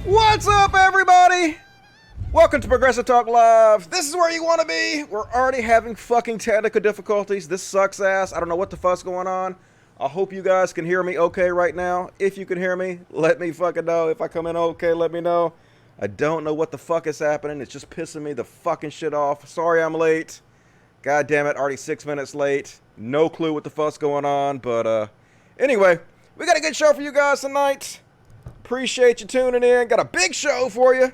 What's up, everybody? Welcome to Progressive Talk Live. This is where you want to be. We're already having fucking technical difficulties. This sucks ass. I don't know what the fuck's going on. I hope you guys can hear me okay right now. If you can hear me, let me fucking know. If I come in okay, let me know. I don't know what the fuck is happening. It's just pissing me the fucking shit off. Sorry I'm late. God damn it, already 6 minutes late. No clue what the fuck's going on, but anyway, we got a good show for you guys tonight. Appreciate you tuning in. Got a big show for you.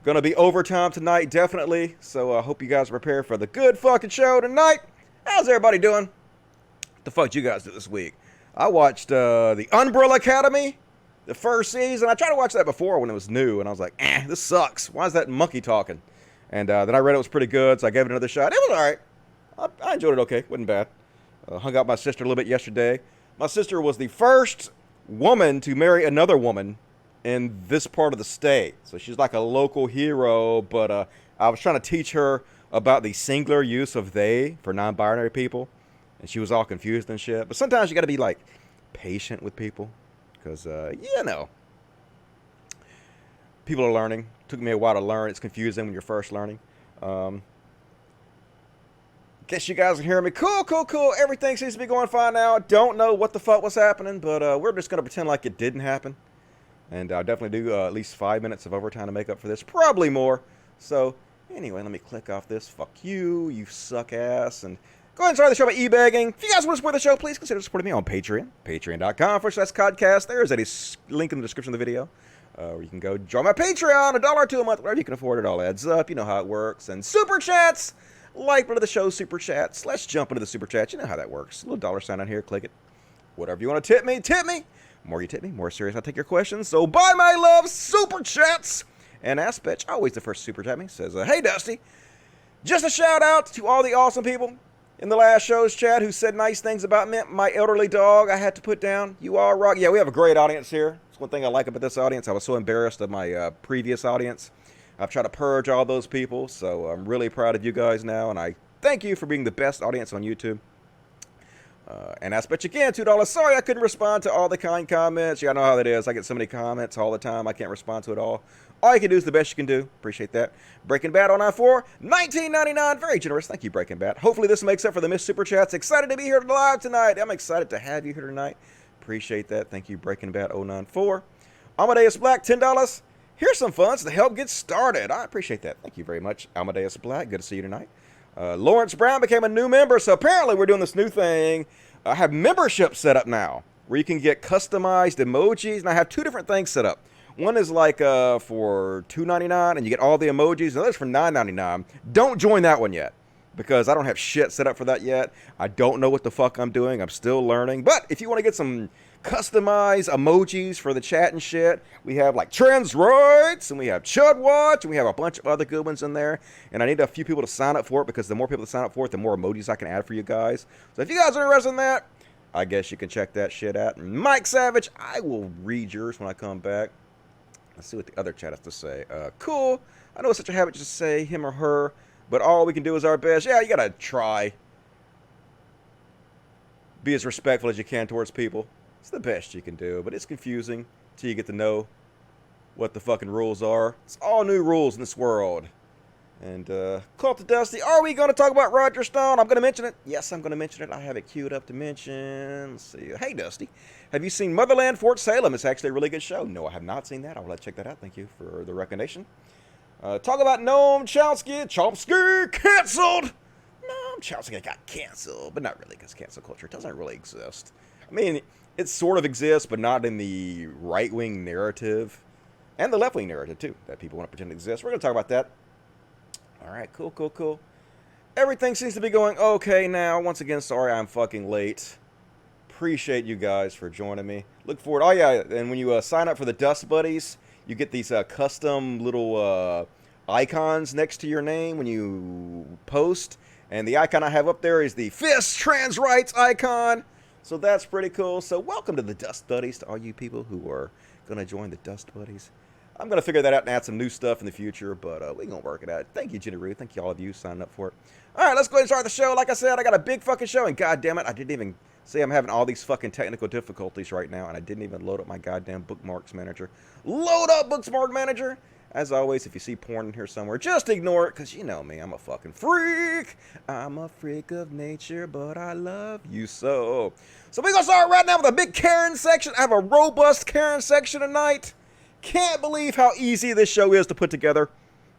Gonna be overtime tonight, definitely. So I hope you guys are prepared for the good fucking show tonight. How's everybody doing? What the fuck did you guys do this week? I watched The Umbrella Academy, the first season. I tried to watch that before when it was new, and I was like, this sucks. Why is that monkey talking? And then I read it was pretty good, so I gave it another shot. It was alright. I enjoyed it okay. Wasn't bad. Hung out with my sister a little bit yesterday. My sister was the first woman to marry another woman in this part of the state. So she's like a local hero, but I was trying to teach her about the singular use of they for non-binary people, and she was all confused and shit. But sometimes you got to be like patient with people, because people are learning. Took me a while to learn. It's confusing when you're first learning. Guess you guys can hear me. Cool. Everything seems to be going fine now. Don't know what the fuck was happening, but we're just going to pretend like it didn't happen. And I'll definitely do at least 5 minutes of overtime to make up for this. Probably more. So, anyway, let me click off this. Fuck you, you suck ass. And go ahead and start the show by e-bagging. If you guys want to support the show, please consider supporting me on Patreon. Patreon.com/Codcast. There is a link in the description of the video. Or you can go join my Patreon, $1 or $2 a month, whatever you can afford. It all adds up. You know how it works. And Super Chats! Like one of the show's Super Chats. Let's jump into the Super Chat. You know how that works. A little dollar sign on here. Click it. Whatever you want to tip me, tip me. More you tip me, more serious I'll take your questions. So buy my love, Super Chats. And Aspetch, always the first Super Chat me, says, hey, Dusty. Just a shout out to all the awesome people in the last show's chat who said nice things about me. My elderly dog I had to put down. You all rock. Yeah, we have a great audience here. That's one thing I like about this audience. I was so embarrassed of my previous audience. I've tried to purge all those people, so I'm really proud of you guys now, and I thank you for being the best audience on YouTube. And I bet you can, $2. Sorry I couldn't respond to all the kind comments. Yeah, I know how that is. I get so many comments all the time, I can't respond to it all. All you can do is the best you can do. Appreciate that. Breaking Bad 094, $19.99. Very generous. Thank you, Breaking Bad. Hopefully this makes up for the missed Super Chats. Excited to be here live tonight. I'm excited to have you here tonight. Appreciate that. Thank you, Breaking Bad 094. Amadeus Black, $10. Here's some funds to help get started. I appreciate that. Thank you very much, Amadeus Black. Good to see you tonight. Lawrence Brown became a new member, so apparently we're doing this new thing. I have membership set up now, where you can get customized emojis, and I have two different things set up. One is like for $2.99, and you get all the emojis. The other's for $9.99. Don't join that one yet, because I don't have shit set up for that yet. I don't know what the fuck I'm doing. I'm still learning. But if you want to get some customized emojis for the chat and shit, we have like Trans Rights, and we have Chud Watch, and we have a bunch of other good ones in there. And I need a few people to sign up for it, because the more people that sign up for it, the more emojis I can add for you guys. So if you guys are interested in that, I guess you can check that shit out. And Mike Savage, I will read yours when I come back. Let's see what the other chat has to say. Cool. I know it's such a habit just to say him or her, but all we can do is our best. Yeah, you gotta try. Be as respectful as you can towards people. It's the best you can do, but it's confusing till you get to know what the fucking rules are. It's all new rules in this world. And, Call to Dusty, are we going to talk about Roger Stone? I'm going to mention it. Yes, I'm going to mention it. I have it queued up to mention. Let's see. Hey, Dusty, have you seen Motherland Fort Salem? It's actually a really good show. No, I have not seen that. I will let you check that out. Thank you for the recommendation. Talk about Noam Chomsky. Chomsky canceled. Noam Chomsky got canceled, but not really, because cancel culture doesn't really exist. I mean, it sort of exists, but not in the right-wing narrative. And the left-wing narrative, too, that people want to pretend exists. We're going to talk about that. All right, cool. Everything seems to be going okay now. Once again, sorry I'm fucking late. Appreciate you guys for joining me. Look forward. Oh, yeah, and when you sign up for the Dust Buddies, you get these custom little icons next to your name when you post. And the icon I have up there is the Fist Trans Rights icon. So that's pretty cool. So welcome to the Dust Buddies, to all you people who are going to join the Dust Buddies. I'm going to figure that out and add some new stuff in the future, but we're going to work it out. Thank you, Jenny Ruth. Thank you, all of you, signing up for it. All right, let's go ahead and start the show. Like I said, I got a big fucking show, and god damn it, I didn't even say I'm having all these fucking technical difficulties right now, and I didn't even load up my goddamn bookmarks manager. Load up bookmark manager! As always, if you see porn in here somewhere, just ignore it, because you know me, I'm a fucking freak. I'm a freak of nature, but I love you so. So we're going to start right now with a big Karen section. I have a robust Karen section tonight. Can't believe how easy this show is to put together.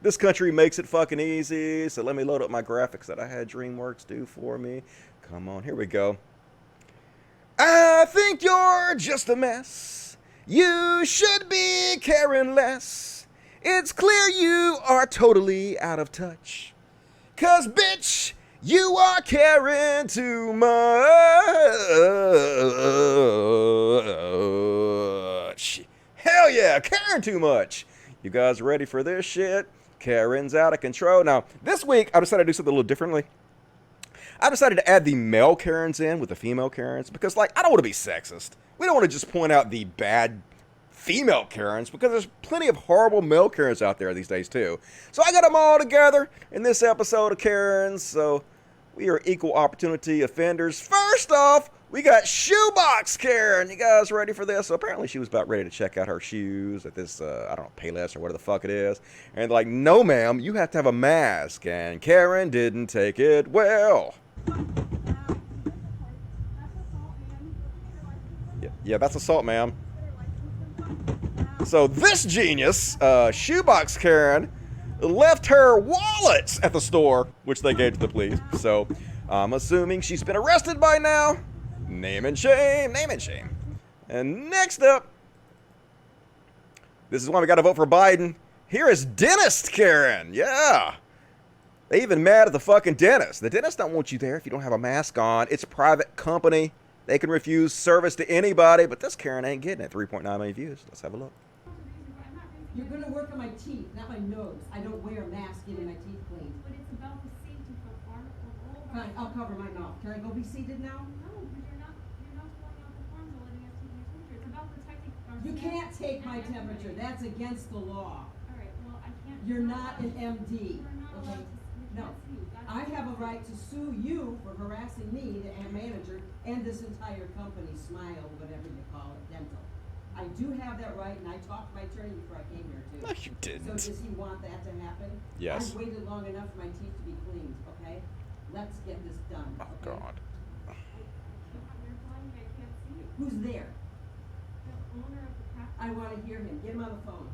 This country makes it fucking easy. So let me load up my graphics that I had DreamWorks do for me. Come on, here we go. I think you're just a mess. You should be caring less. It's clear you are totally out of touch. 'Cause bitch, you are caring too much. Hell yeah, caring too much. You guys ready for this shit? Karen's out of control. Now, this week, I decided to do something a little differently. I decided to add the male Karens in with the female Karens because, like, I don't want to be sexist. We don't want to just point out the bad female Karens because there's plenty of horrible male Karens out there these days, too. So I got them all together in this episode of Karens. So we are equal opportunity offenders. First off, we got Shoebox Karen. You guys ready for this? So apparently she was about ready to check out her shoes at this, I don't know, Payless or whatever the fuck it is. And like, no ma'am, you have to have a mask. And Karen didn't take it well. Yeah, that's assault, ma'am. So this genius, Shoebox Karen, left her wallets at the store, which they gave to the police. So I'm assuming she's been arrested by now. Name and shame, name and shame. And next up, this is why we got to vote for Biden. Here is Dentist Karen. Yeah. They even mad at the fucking dentist. The dentist don't want you there if you don't have a mask on. It's a private company. They can refuse service to anybody, but this Karen ain't getting it. 3.9 million views. Let's have a look. You're going to work on my teeth, not my nose. I don't wear a mask getting my teeth cleaned. But it's about the safety for farm or all. Fine, I'll cover my mouth. Can I go be seated now? No, but you're not filling out the forms or letting us take your temperature. It's about protecting our You staff can't take my and temperature. everybody. That's against the law. All right, well, I can't. You're not an MD. We're not Okay? allowed to. We No. can't sue. That's I have a right to sue you for harassing me, the manager, and this entire company, Smile, whatever you call it, dental. I do have that right, and I talked to my attorney before I came here, too. No, you didn't. So does he want that to happen? Yes. I've waited long enough for my teeth to be cleaned, okay? Let's get this done, Oh, okay? God. You're flying, I can't see you. Who's there? The owner of the craft. I want to hear him. Get him on the phone.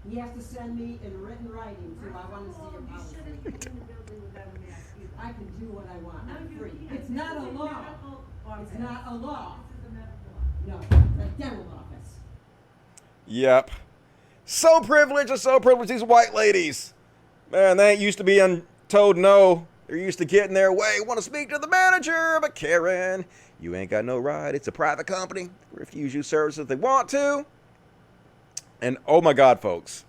He has to send me in written writing, so I want to see your policy. You shouldn't be in the building without a mask either. I can do what I want. No, I'm you free. can't. It's not a This is law. medical It's office. not a law. This is a medical No, office. it's a dental office. Yep. So privileged and so privileged, these white ladies. Man, they ain't used to being told no. They're used to getting their way. Want to speak to the manager, but Karen, you ain't got no right. It's a private company. Refuse you services if they want to. And oh my God, folks.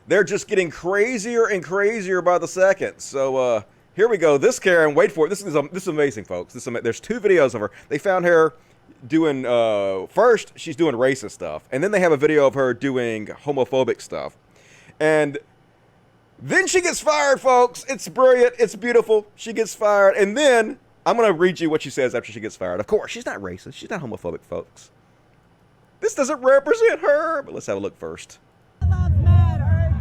They're just getting crazier and crazier by the second. So here we go. This Karen, wait for it. This is amazing, folks. There's 2 videos of her. They found her doing, first, she's doing racist stuff. And then they have a video of her doing homophobic stuff. And then she gets fired, folks. It's brilliant. It's beautiful. She gets fired. And then I'm going to read you what she says after she gets fired. Of course, she's not racist. She's not homophobic, folks. This doesn't represent her. But let's have a look first. Lives matter.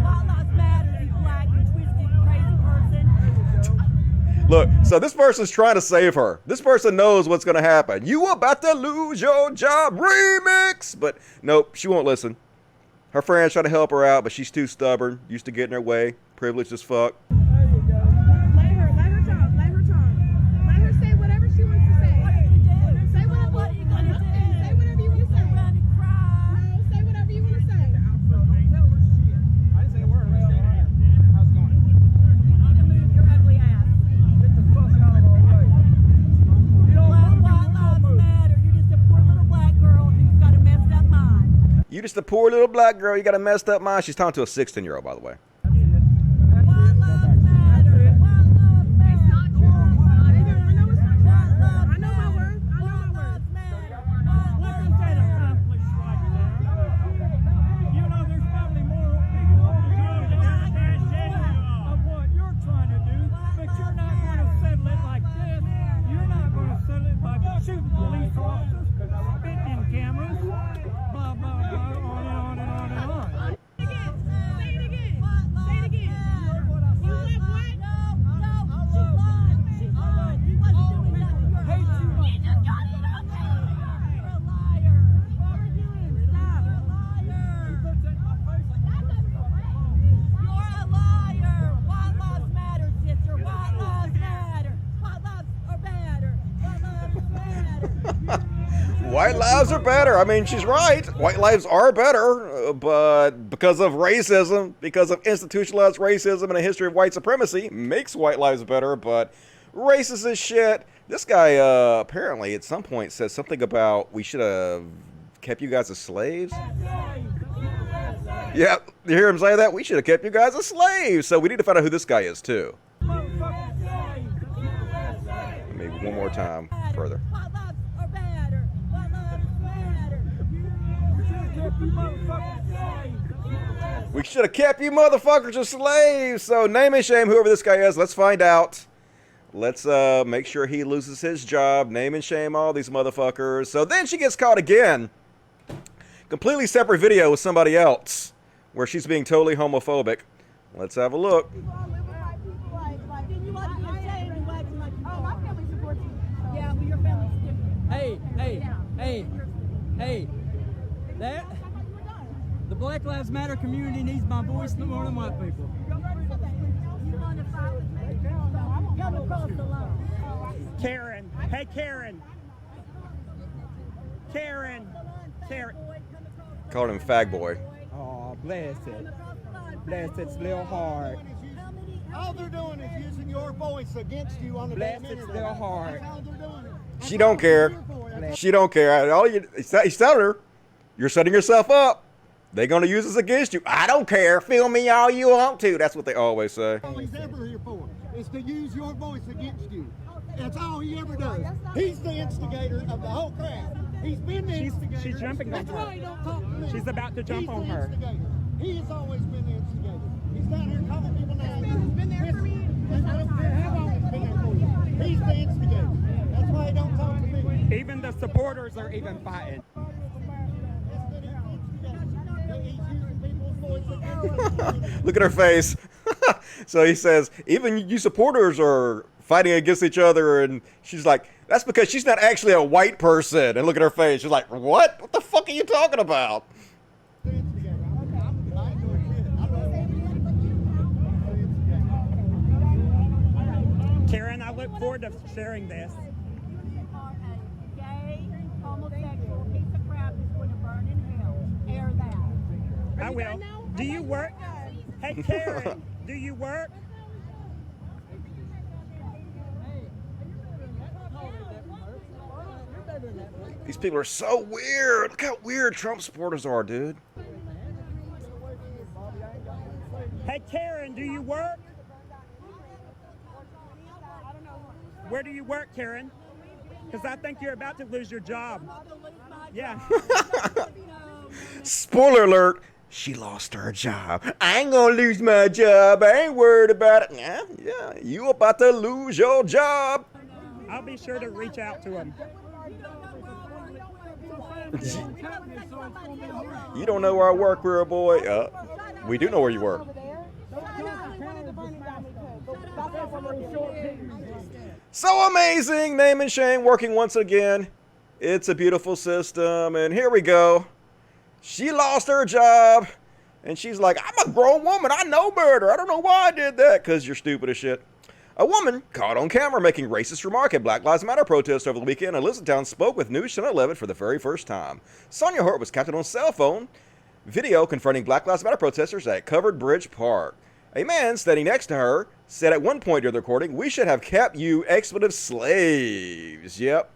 All lives matter, you black, twisted, crazy person. Look, so this person's trying to save her. This person knows what's going to happen. You about to lose your job, remix. But nope, she won't listen. Her friends try to help her out, but she's too stubborn, used to getting her way, privileged as fuck. Let her talk, let her talk. Let her say whatever she wants to say. What are you gonna do? Say whatever What are you gonna do? Say whatever you want to say. Run and cry. No, say whatever you want to say. I didn't say a word. How's it going? You need to move your ugly ass. Get the fuck out of our way. You don't Black move. lives matter. You're just a poor little black girl who's got a messed up mind. You just a poor little black girl. You got a messed up mind. She's talking to a 16-year-old, by the way. What lives matter? What lives matter? It's not true. I know it's not true. I know my What words. I know my lives words. matter? What lives matter? white lives are better. I mean, she's right. White lives are better, but because of racism, because of institutionalized racism and a history of white supremacy, makes white lives better, but racist as shit. This guy apparently at some point says something about we should have kept you guys as slaves. Yeah, you hear him say that? We should have kept you guys as slaves. So we need to find out who this guy is, too. Maybe one more time further. White lives are better. White lives are better. We should have kept you motherfuckers as slaves. So name and shame whoever this guy is. Let's find out. Let's make sure he loses his job. Name and shame all these motherfuckers. So then she gets caught again. Completely separate video with somebody else where she's being totally homophobic. Let's have a look. Hey, that the Black Lives Matter community needs my voice more than white people. Karen, hey Karen. Called him fag boy. Oh, bless it. Bless it's little hard. All they're doing is using your voice against you on the Bless damn it's internet. little hard. That's how they're doing it. She don't care. She don't care. All you, he's telling her, you're setting yourself up. They're gonna use this against you. I don't care. Feel me all you want to. That's what they always say. All he's ever here for is to use your voice against you. That's all he ever does. He's the instigator of the whole crap. He's been the instigator. She's jumping on That's why he her. don't talk to me. She's about to jump He's on the her. Instigator. He has always been the instigator. He's down here calling people names. man has been there for me. I don't care how long he's been there for you. He's the instigator. That's why he don't talk to me. Even the supporters are even fighting. Look at her face. So he says, even you supporters are fighting against each other, and she's like, that's because she's not actually a white person. And look at her face. She's like, what? What the fuck are you talking about? Karen, I look forward to sharing this. You are a gay, homosexual piece of crap that's going to burn in hell. Air that. I will. Do you work? Hey, Karen, do you work? These people are so weird. Look how weird Trump supporters are, dude. Hey, Karen, do you work? Where do you work, Karen? Because I think you're about to lose your job. Yeah. Spoiler alert. She lost her job. I ain't gonna lose my job. I ain't worried about it. Yeah, you about to lose your job. I'll be sure to reach out to him. You don't know where I work, real boy. We do know where you work. So amazing. Name and shame working once again. It's a beautiful system. And here we go. She lost her job. And she's like, I'm a grown woman. I know murder. I don't know why I did that. Because you're stupid as shit. A woman caught on camera making racist remark at Black Lives Matter protests over the weekend in Elizabethtown spoke with News Channel 11 for the very first time. Sonia Hort was captured on cell phone video confronting Black Lives Matter protesters at Covered Bridge Park. A man standing next to her said at one point during the recording, we should have kept you expletive slaves. Yep.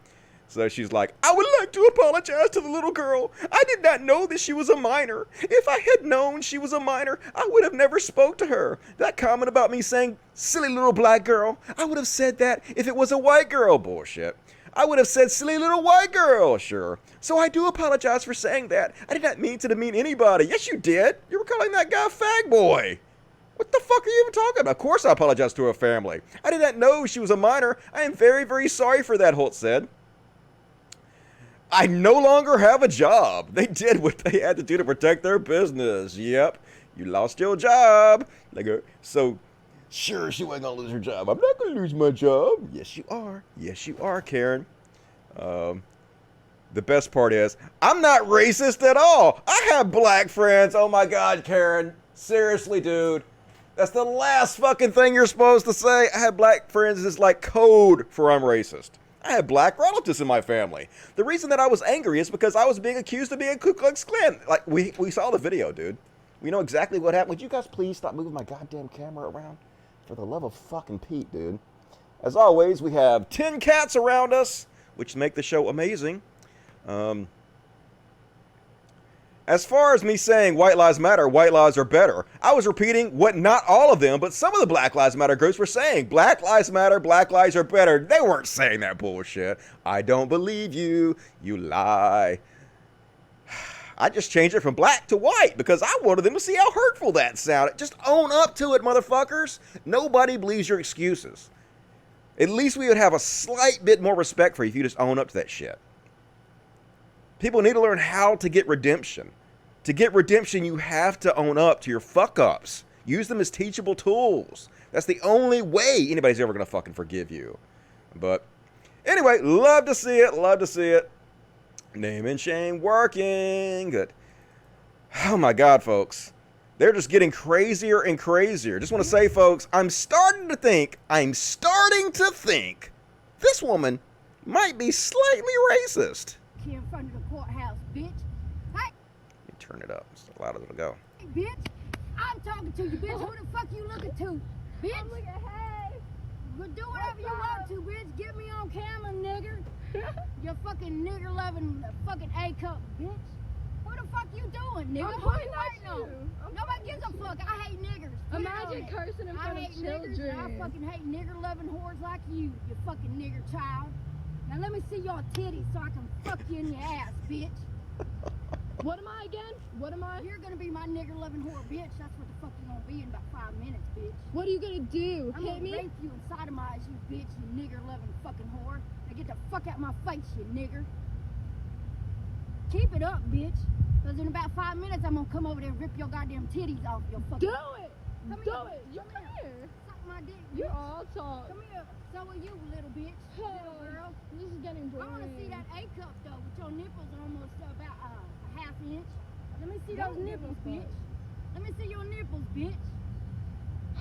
So she's like, I would like to apologize to the little girl. I did not know that she was a minor. If I had known she was a minor, I would have never spoke to her. That comment about me saying, silly little black girl, I would have said that if it was a white girl. Bullshit. I would have said, silly little white girl. Sure. So I do apologize for saying that. I did not mean to demean anybody. Yes, you did. You were calling that guy fag boy. What the fuck are you even talking about? Of course I apologize to her family. I did not know she was a minor. I am very, very sorry for that, Holt said. I no longer have a job. They did what they had to do to protect their business. Yep. You lost your job. So, sure, she wasn't going to lose her job. I'm not going to lose my job. Yes, you are. Yes, you are, Karen. The best part is, I'm not racist at all. I have black friends. Oh, my God, Karen. Seriously, dude. That's the last fucking thing you're supposed to say. I have black friends is like code for I'm racist. I had black relatives in my family. The reason that I was angry is because I was being accused of being a Ku Klux Klan. Like, we saw the video, dude. We know exactly what happened. Would you guys please stop moving my goddamn camera around? For the love of fucking Pete, dude. As always, we have 10 cats around us, which make the show amazing. As far as me saying white lives matter, white lives are better, I was repeating what not all of them, but some of the Black Lives Matter groups were saying. Black lives matter, black lives are better. They weren't saying that bullshit. I don't believe you. You lie. I just changed it from black to white because I wanted them to see how hurtful that sounded. Just own up to it, motherfuckers. Nobody believes your excuses. At least we would have a slight bit more respect for you if you just own up to that shit. People need to learn how to get redemption. To get redemption, you have to own up to your fuck-ups. Use them as teachable tools. That's the only way anybody's ever going to fucking forgive you. But anyway, love to see it. Love to see it. Name and shame working. Good. Oh my God, folks. They're just getting crazier and crazier. Just want to say, folks, I'm starting to think this woman might be slightly racist. Here in front of the courthouse, bitch. Hey, Let me turn it up. It's loud as it'll go. bitch. I'm talking to you, bitch. Who the fuck you looking to? Bitch. I'm looking, hey. Well, do whatever you want to, bitch. Get me on camera, nigger. You fucking nigger loving fucking A cup, bitch. What the fuck you doing, nigga? I'm What pointing you at waiting on? you. Nobody gives a fuck. I hate niggers. Imagine cursing in I front of hate niggers. And I children. fucking hate nigger loving whores like you fucking nigger child. Now let me see your titties so I can fuck you in your ass, bitch. What am I again? What am I? You're gonna be my nigger loving whore, bitch. That's what the fuck you're gonna be in about 5 minutes, bitch. What are you gonna do? I'm Hit gonna me? rape you and sodomize you, bitch, you nigger loving fucking whore. Now get the fuck out my face, you nigger. Keep it up, bitch. Cause in about 5 minutes I'm gonna come over there and rip your goddamn titties off your fucking. Do it! Come Do here. it! You come here. Suck my dick. You're bitch. all talk. Come here. So are you, little bitch. Little girl. This is getting I wanna boring. see that A cup though, with your nipples almost about a half inch. Let me see Don't those give a nipples, fuck. bitch. Let me see your nipples, bitch.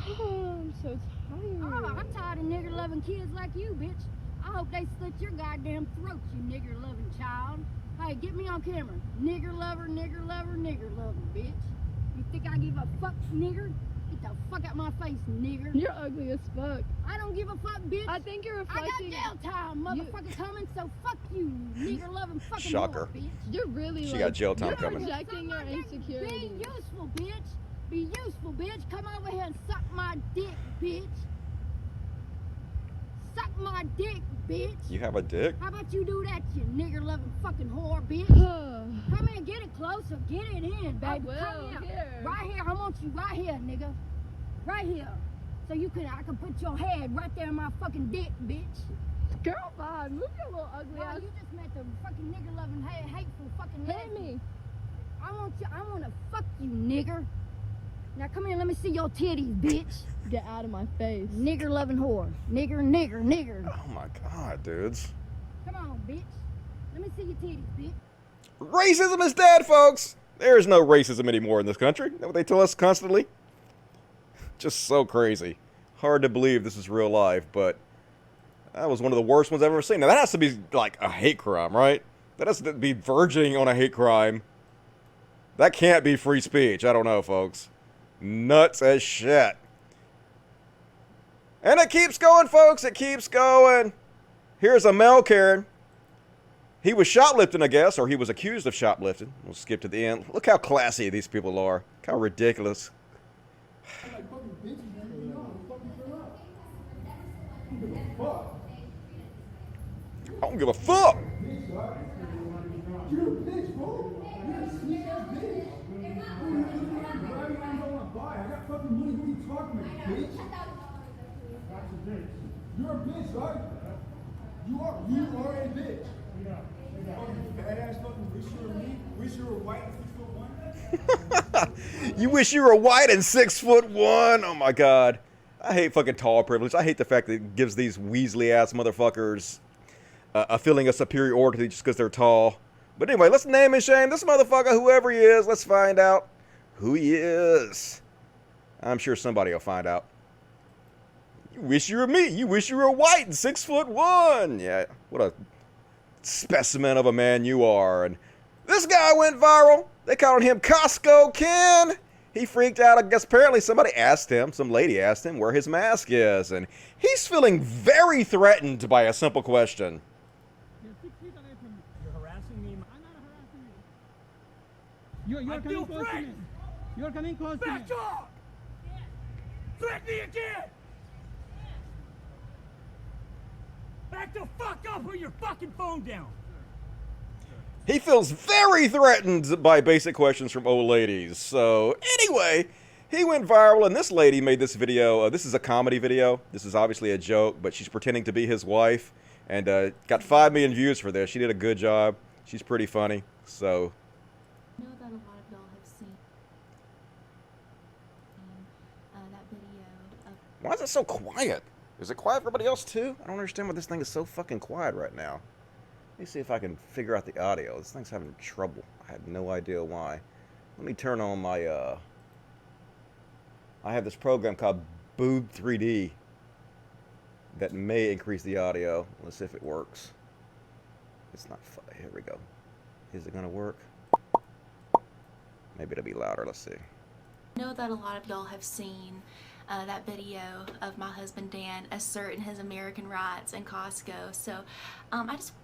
I'm so tired. Oh, I'm tired of nigger loving kids like you, bitch. I hope they slit your goddamn throat, you nigger loving child. Hey, get me on camera. Nigger lover, nigger lover, nigger lover, bitch. You think I give a fuck, nigger? Get the fuck out my face, nigger. You're ugly as fuck. I don't give a fuck, bitch. I think you're I got reflecting. jail time, motherfucker, coming, so fuck you, nigger loving fucking Shocker. whore, bitch. You're really She like, got jail time you're coming. projecting your Suck my dick. insecurities. Be useful, bitch. Be useful, bitch. Come over here and suck my dick, bitch. Suck my dick, bitch. You have a dick? How about you do that, you nigger loving fucking whore, bitch? Come here, get it closer, get it in, baby. I will, Come here. Right here, I want you right here, nigga. Right here. So I can put your head right there in my fucking dick, bitch. Girl, bye. Move your little ugly Wow, ass. you just met the fucking nigger loving, hateful fucking Hit lesbian. me. I wanna fuck you, nigger. Now come here, let me see your titties, bitch. Get out of my face. Nigger loving whore. Nigger, nigger, nigger. Oh my God, dudes. Come on, bitch. Let me see your titties, bitch. Racism is dead, folks. There is no racism anymore in this country. Is that what they tell us constantly? Just so crazy. Hard to believe this is real life, but that was one of the worst ones I've ever seen. Now, that has to be like a hate crime, right? That has to be verging on a hate crime. That can't be free speech. I don't know, folks. Nuts as shit. And it keeps going, folks. It keeps going. Here's a male Karen. He was shoplifting, I guess, or he was accused of shoplifting. We'll skip to the end. Look how classy these people are. Look how ridiculous. I don't give a fuck. You're a bitch, bro. You're a sneak ass bitch. I got fucking money. What are you talking about, bitch? You're a bitch, right? You are a bitch. Fucking fat ass fucking wish you were me. Wish you were white and 6'1". You wish you were white and 6'1". Oh my God. I hate fucking tall privilege. I hate the fact that it gives these Weasley ass motherfuckers a feeling of superiority just because they're tall. But anyway, let's name and shame this motherfucker, whoever he is. Let's find out who he is. I'm sure somebody will find out. You wish you were me. You wish you were white and 6'1". Yeah, what a specimen of a man you are. And this guy went viral. They called him Costco Ken. He freaked out. I guess apparently somebody asked him, some lady asked him where his mask is. And he's feeling very threatened by a simple question. You're 6 feet away from me. You're harassing me. I'm not harassing you. You're coming close to me. You're coming close to me. Back off! Threaten me again! Back the fuck up, put your fucking phone down. He feels very threatened by basic questions from old ladies. So anyway, he went viral, and this lady made this video. This is a comedy video. This is obviously a joke, but she's pretending to be his wife, and got 5 million views for this. She did a good job. She's pretty funny. So I know that a lot of y'all have seen that video of why is it so quiet? Is it quiet for everybody else too? I don't understand why this thing is so fucking quiet right now. Let me see if I can figure out the audio. This thing's having trouble. I have no idea why. Let me turn on my, I have this program called Boob 3D that may increase the audio. Let's see if it works. It's not, here we go. Is it gonna work? Maybe it'll be louder, let's see. I know that a lot of y'all have seen that video of my husband Dan asserting his American rights in Costco. So I just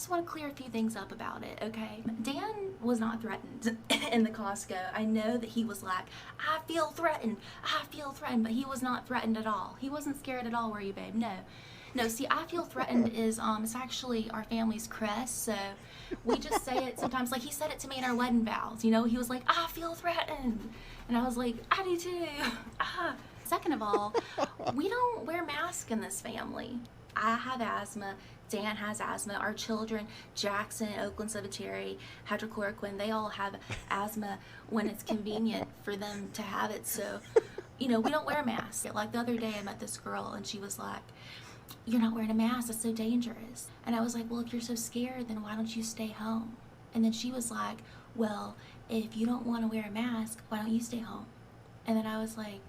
want to clear a few things up about it, okay? Dan was not threatened in the Costco. I know that he was like, I feel threatened, but he was not threatened at all. He wasn't scared at all, were you, babe? No, see, I feel threatened is, it's actually our family's crest, so we just say it sometimes, like he said it to me in our wedding vows, you know, he was like, I feel threatened, and I was like, I do too. Second of all, we don't wear masks in this family. I have asthma, Dan has asthma, our children, Jackson, Oakland Cemetery, hydrochloroquine, they all have asthma when it's convenient for them to have it, so, you know, we don't wear masks. Like the other day I met this girl and she was like, you're not wearing a mask, that's so dangerous. And I was like, well, if you're so scared, then why don't you stay home? And then she was like, well, if you don't want to wear a mask, why don't you stay home? And then I was like,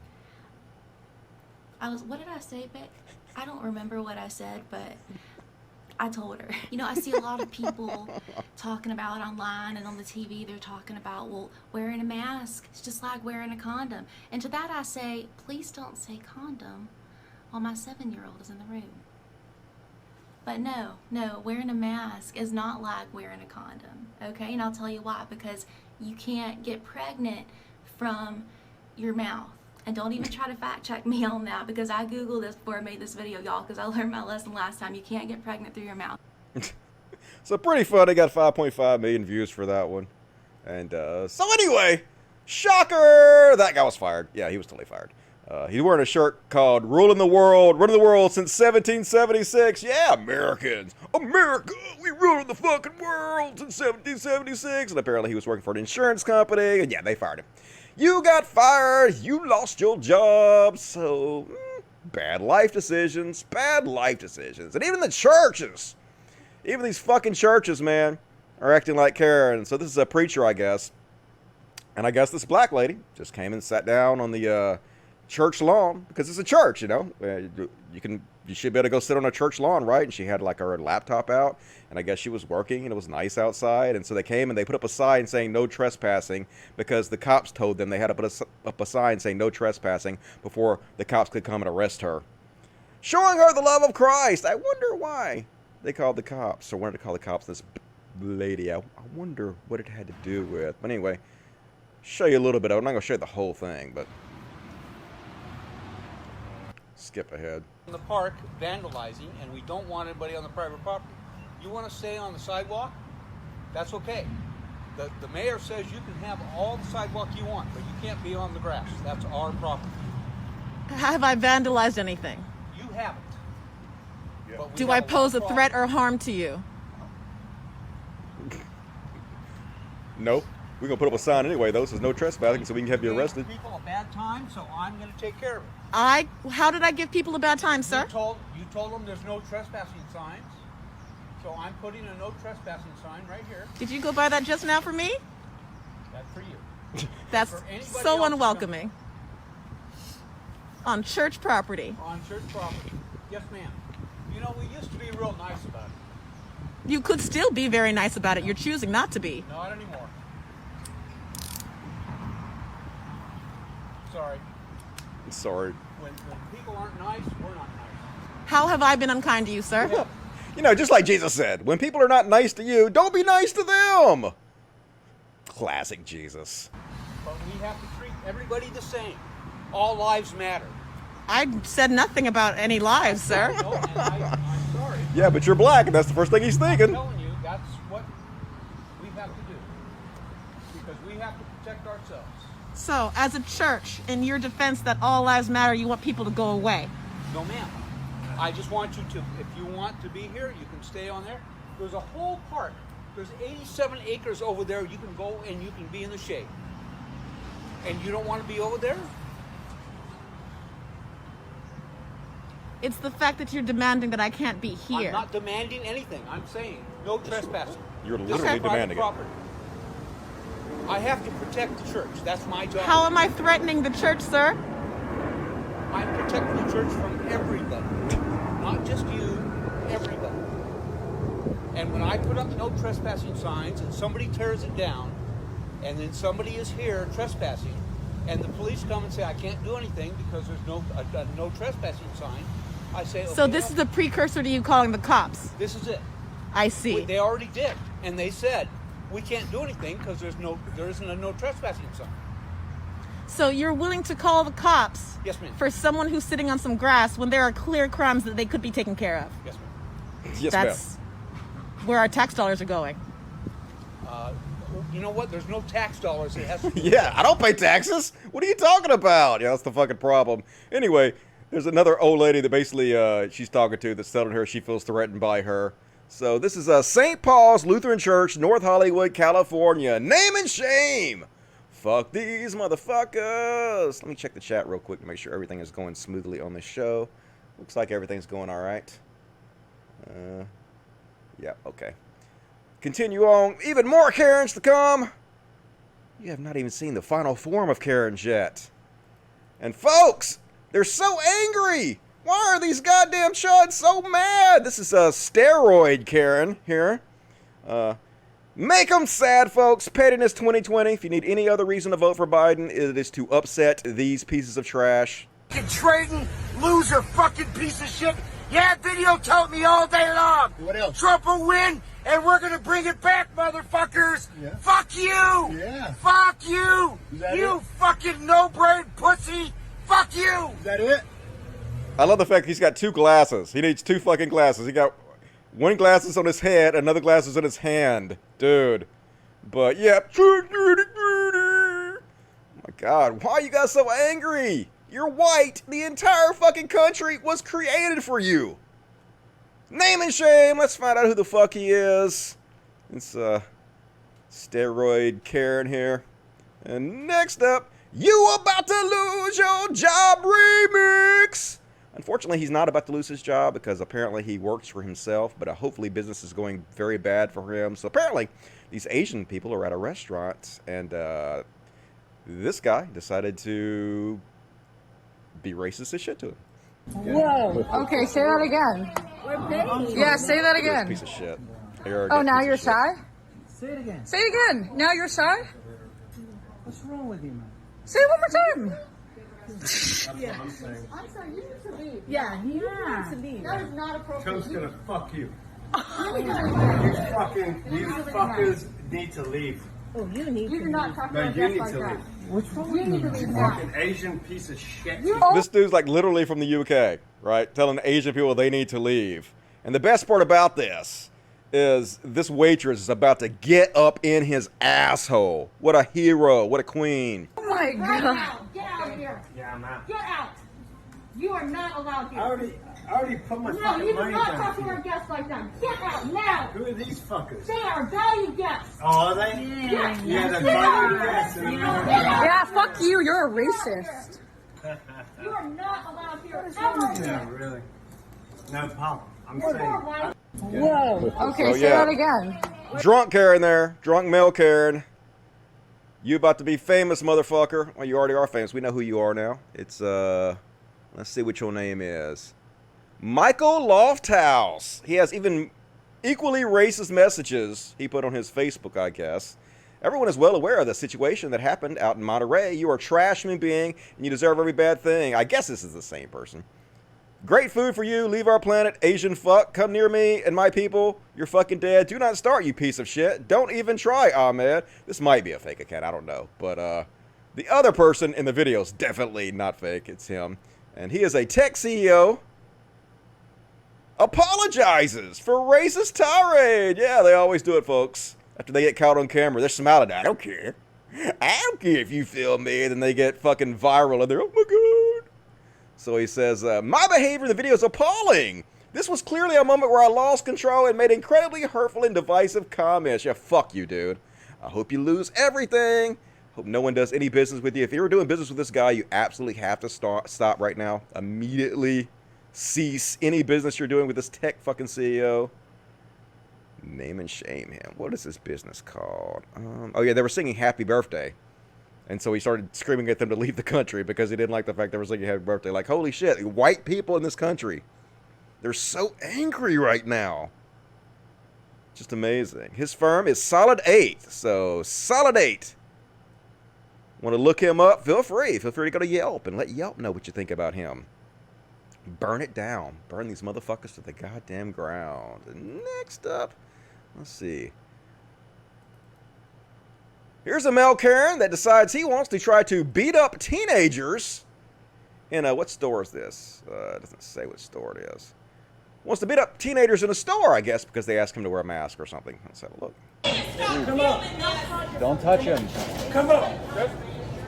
what did I say, babe? I don't remember what I said, but I told her. You know, I see a lot of people talking about it online and on the TV, they're talking about, well, wearing a mask, it's just like wearing a condom. And to that I say, please don't say condom while my 7-year-old is in the room. But no, wearing a mask is not like wearing a condom, okay? And I'll tell you why, because you can't get pregnant from your mouth. And don't even try to fact check me on that, because I Googled this before I made this video, y'all, because I learned my lesson last time. You can't get pregnant through your mouth. So pretty funny. Got 5.5 million views for that one. And so anyway, shocker! That guy was fired. Yeah, he was totally fired. He's wearing a shirt called running the world since 1776. Yeah, Americans. America, we ruled the fucking world since 1776. And apparently he was working for an insurance company. And yeah, they fired him. You got fired. You lost your job. So, bad life decisions. Bad life decisions. And even the churches. Even these fucking churches, man, are acting like Karen. So this is a preacher, I guess. And I guess this black lady just came and sat down on the church lawn, because it's a church, you know. You should be able to go sit on a church lawn, right? And she had like her laptop out, and I guess she was working, and it was nice outside. And so they came and they put up a sign saying no trespassing, because the cops told them they had to put up a sign saying no trespassing before the cops could come and arrest her, showing her the love of Christ. I wonder why they called the cops, or wanted to call the cops this lady. I wonder what it had to do with. But anyway, show you a little bit of it. I'm not going to show you the whole thing, but skip ahead. In the park vandalizing, and we don't want anybody on the private property. You want to stay on the sidewalk? That's okay. The mayor says you can have all the sidewalk you want, but you can't be on the grass. That's our property. Have I vandalized anything? You haven't. Yeah. But we Do have I lot of pose a problems. threat or harm to you? Nope. We're going to put up a sign anyway, though, so there's no trespassing, so we can have you gave arrested. People a bad time, so I'm going to take care of it. How did I give people a bad time, sir? You told them there's no trespassing signs, so I'm putting a no trespassing sign right here. Did you go by that just now for me? That's for you. That's For anybody so else to unwelcoming. On church property. On church property. Yes, ma'am. You know, we used to be real nice about it. You could still be very nice about it. You're choosing not to be. Not anymore. Sorry. Sorry. When people aren't nice, we're not nice. How have I been unkind to you, sir? You know, just like Jesus said, when people are not nice to you, don't be nice to them. Classic Jesus. But we have to treat everybody the same. All lives matter. I said nothing about any lives, sir. No, and I'm sorry. Yeah, but you're black, and that's the first thing he's I'm thinking. telling you, that's what we have to do. Because we have to protect ourselves. So, as a church, in your defense that all lives matter, you want people to go away. No, ma'am. I just want you to, if you want to be here, you can stay on there. There's a whole park. There's 87 acres over there. You can go and you can be in the shade. And you don't want to be over there? It's the fact that you're demanding that I can't be here. I'm not demanding anything. I'm saying no trespassing. You're This literally is private demanding it. property. I have to protect the church. That's my job. How am I threatening the church, sir? I'm protecting the church from everybody. Not just you, everybody. And when I put up no trespassing signs and somebody tears it down, and then somebody is here trespassing, and the police come and say, I can't do anything because there's no trespassing sign, I say, okay. So this is a precursor to you calling the cops. This is it. I see. They already did. And they said, we can't do anything because there isn't a no trespassing sign. So you're willing to call the cops Yes, ma'am. for someone who's sitting on some grass when there are clear crimes that they could be taken care of? Yes, ma'am. Yes, That's where our tax dollars are going. You know what? There's no tax dollars. It has to ma'am. be. Yeah, I don't pay taxes. What are you talking about? Yeah, that's the fucking problem. Anyway, there's another old lady that basically she's talking to that's telling her she feels threatened by her. So this is St. Paul's Lutheran Church, North Hollywood, California. Name and shame. Fuck these motherfuckers. Let me check the chat real quick to make sure everything is going smoothly on this show. Looks like everything's going all right. Yeah, okay. Continue on. Even more Karens to come. You have not even seen the final form of Karens yet. And folks, they're so angry. Why are these goddamn chuds so mad? This is a steroid Karen here. Make them sad, folks. Pettiness 2020. If you need any other reason to vote for Biden, it is to upset these pieces of trash. Trading loser fucking piece of shit. Yeah, video told me all day long. What else? Trump will win, and we're gonna bring it back, motherfuckers. Yeah. Fuck you. Yeah. Fuck you. Is that You it? fucking no-brain pussy. Fuck you. Is that it? I love the fact he's got two glasses. He needs two fucking glasses. He got one glasses on his head, another glasses in his hand. Dude. But, yeah. Oh my God. Why are you guys so angry? You're white. The entire fucking country was created for you. Name and shame. Let's find out who the fuck he is. It's, steroid Karen here. And next up, you about to lose your job remix. Unfortunately, he's not about to lose his job because apparently he works for himself, but hopefully business is going very bad for him. So apparently these Asian people are at a restaurant and this guy decided to be racist as shit to him. Whoa. Okay, say that again. Yeah, say that This again. piece of shit. Oh, now you're shy? Say it again. Say it again. Now you're shy? What's wrong with you, man? Say it one more time. I'm sorry, you need to leave. Yeah, he needs to leave. That is not appropriate. Trump's gonna fuck you. Really You not. fucking, you fuckers need to leave. Oh, you need You to do not talk No, about you that need like to that. leave. What's wrong You with need you? to leave now. Fucking Asian piece of shit. This dude's like literally from the UK, right? Telling Asian people they need to leave. And the best part about this is this waitress is about to get up in his asshole. What a hero. What a queen. Oh my Right God. now. Get out of here. Yeah, I'm out. Get out. You are not allowed I here. already put my No, fucking you do money not down. talk to our guests like that. Get out now. Who are these fuckers? They are valued guests. Oh, are they? Yes. Yeah, they're Get out. fucking guests. Get out. Yeah, fuck you. You're a racist. You are not allowed here Yeah, ever. really. No problem. I'm We're saying. more white. Whoa. Okay, So, say yeah. that again. Drunk Karen there. Drunk male Karen. You about to be famous, motherfucker. Well, you already are famous. We know who you are now. It's, Let's see what your name is. Michael Lofthouse. He has even equally racist messages he put on his Facebook, I guess. Everyone is well aware of the situation that happened out in Monterey. You are a trash human being, and you deserve every bad thing. I guess this is the same person. Great food for you. Leave our planet, Asian fuck. Come near me and my people. You're fucking dead. Do not start, you piece of shit. Don't even try, Ahmed. This might be a fake account. I don't know. But the other person in the video is definitely not fake. It's him. And he is a tech CEO. Apologizes for racist tirade. Yeah, they always do it, folks. After they get caught on camera, they're smiling. I don't care. I don't care if you film me. Then they get fucking viral and they're, oh my God. So he says, my behavior in the video is appalling. This was clearly a moment where I lost control and made incredibly hurtful and divisive comments. Yeah, fuck you, dude. I hope you lose everything. Hope no one does any business with you. If you were doing business with this guy, you absolutely have to stop right now. Immediately cease any business you're doing with this tech fucking CEO. Name and shame him. What is this business called? Oh yeah, they were singing Happy Birthday. And so he started screaming at them to leave the country because he didn't like the fact they were singing Happy Birthday. Like, holy shit, white people in this country. They're so angry right now. Just amazing. His firm is Solid 8. So, Solid 8. Want to look him up? Feel free. Feel free to go to Yelp and let Yelp know what you think about him. Burn it down. Burn these motherfuckers to the goddamn ground. And next up, let's see. Here's a male Karen that decides he wants to try to beat up teenagers. In what store is this? It doesn't say what store it is. Wants to beat up teenagers in a store, I guess, because they asked him to wear a mask or something. Let's have a look. Come on. Don't touch him. Come on.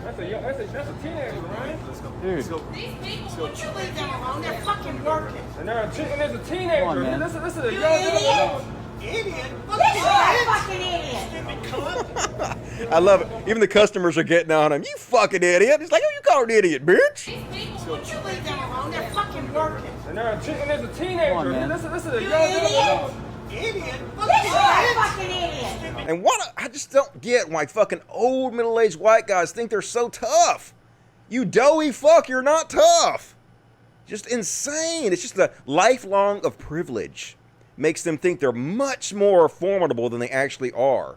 That's a teenager, right? Let's go. Dude. Let's go. These people, would you leave them alone? They're fucking working. And there's a teenager. Come on, man. This is a You young idiot. Idiot? Look at that fucking idiot. I love it. Even the customers are getting on him. You fucking idiot. He's like, who you call an idiot, bitch? These people, would you leave them alone? They're fucking working. And there's a teenager. Come on, man. This is a You young idiot. Idiot? Look at that fucking idiot. And I just don't get why fucking old middle-aged white guys think they're so tough. You doughy fuck, you're not tough. Just insane. It's just the lifelong of privilege. Makes them think they're much more formidable than they actually are.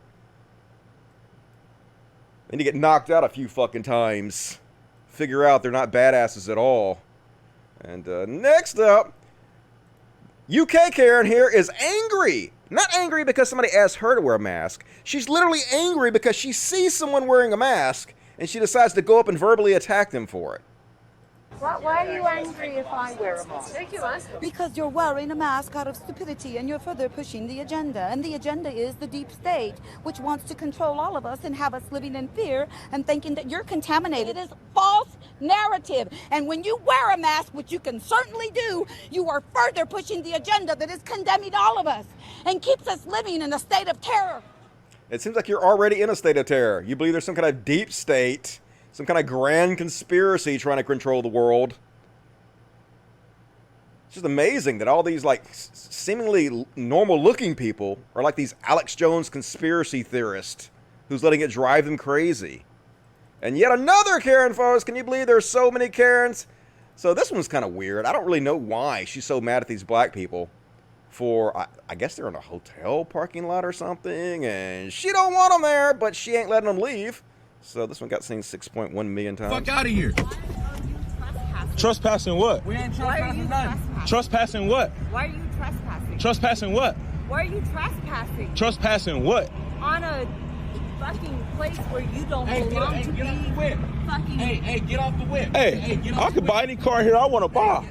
Then you get knocked out a few fucking times. Figure out they're not badasses at all. And next up, UK Karen here is angry. Not angry because somebody asked her to wear a mask. She's literally angry because she sees someone wearing a mask and she decides to go up and verbally attack them for it. Why are you angry if I wear a mask? Because you're wearing a mask out of stupidity and you're further pushing the agenda. And the agenda is the deep state, which wants to control all of us and have us living in fear and thinking that you're contaminated. It is false narrative. And when you wear a mask, which you can certainly do, you are further pushing the agenda that is condemning all of us and keeps us living in a state of terror. It seems like you're already in a state of terror. You believe there's some kind of deep state, some kind of grand conspiracy trying to control the world. It's just amazing that all these, like, seemingly normal-looking people are like these Alex Jones conspiracy theorists who's letting it drive them crazy. And yet another Karen, folks. Can you believe there's so many Karens? So this one's kind of weird. I don't really know why she's so mad at these black people for, I guess they're in a hotel parking lot or something, and she don't want them there, but she ain't letting them leave. So this one got seen 6.1 million times. Fuck out of here. Trespassing what? We ain't trespassing nothing. Trespassing what? Why are you trespassing? Trespassing what? Why are you trespassing? Trespassing what? On a fucking place where you don't belong to be. Get off the whip. Fucking. Hey, get off the whip. Hey, I could buy any car here I want to buy.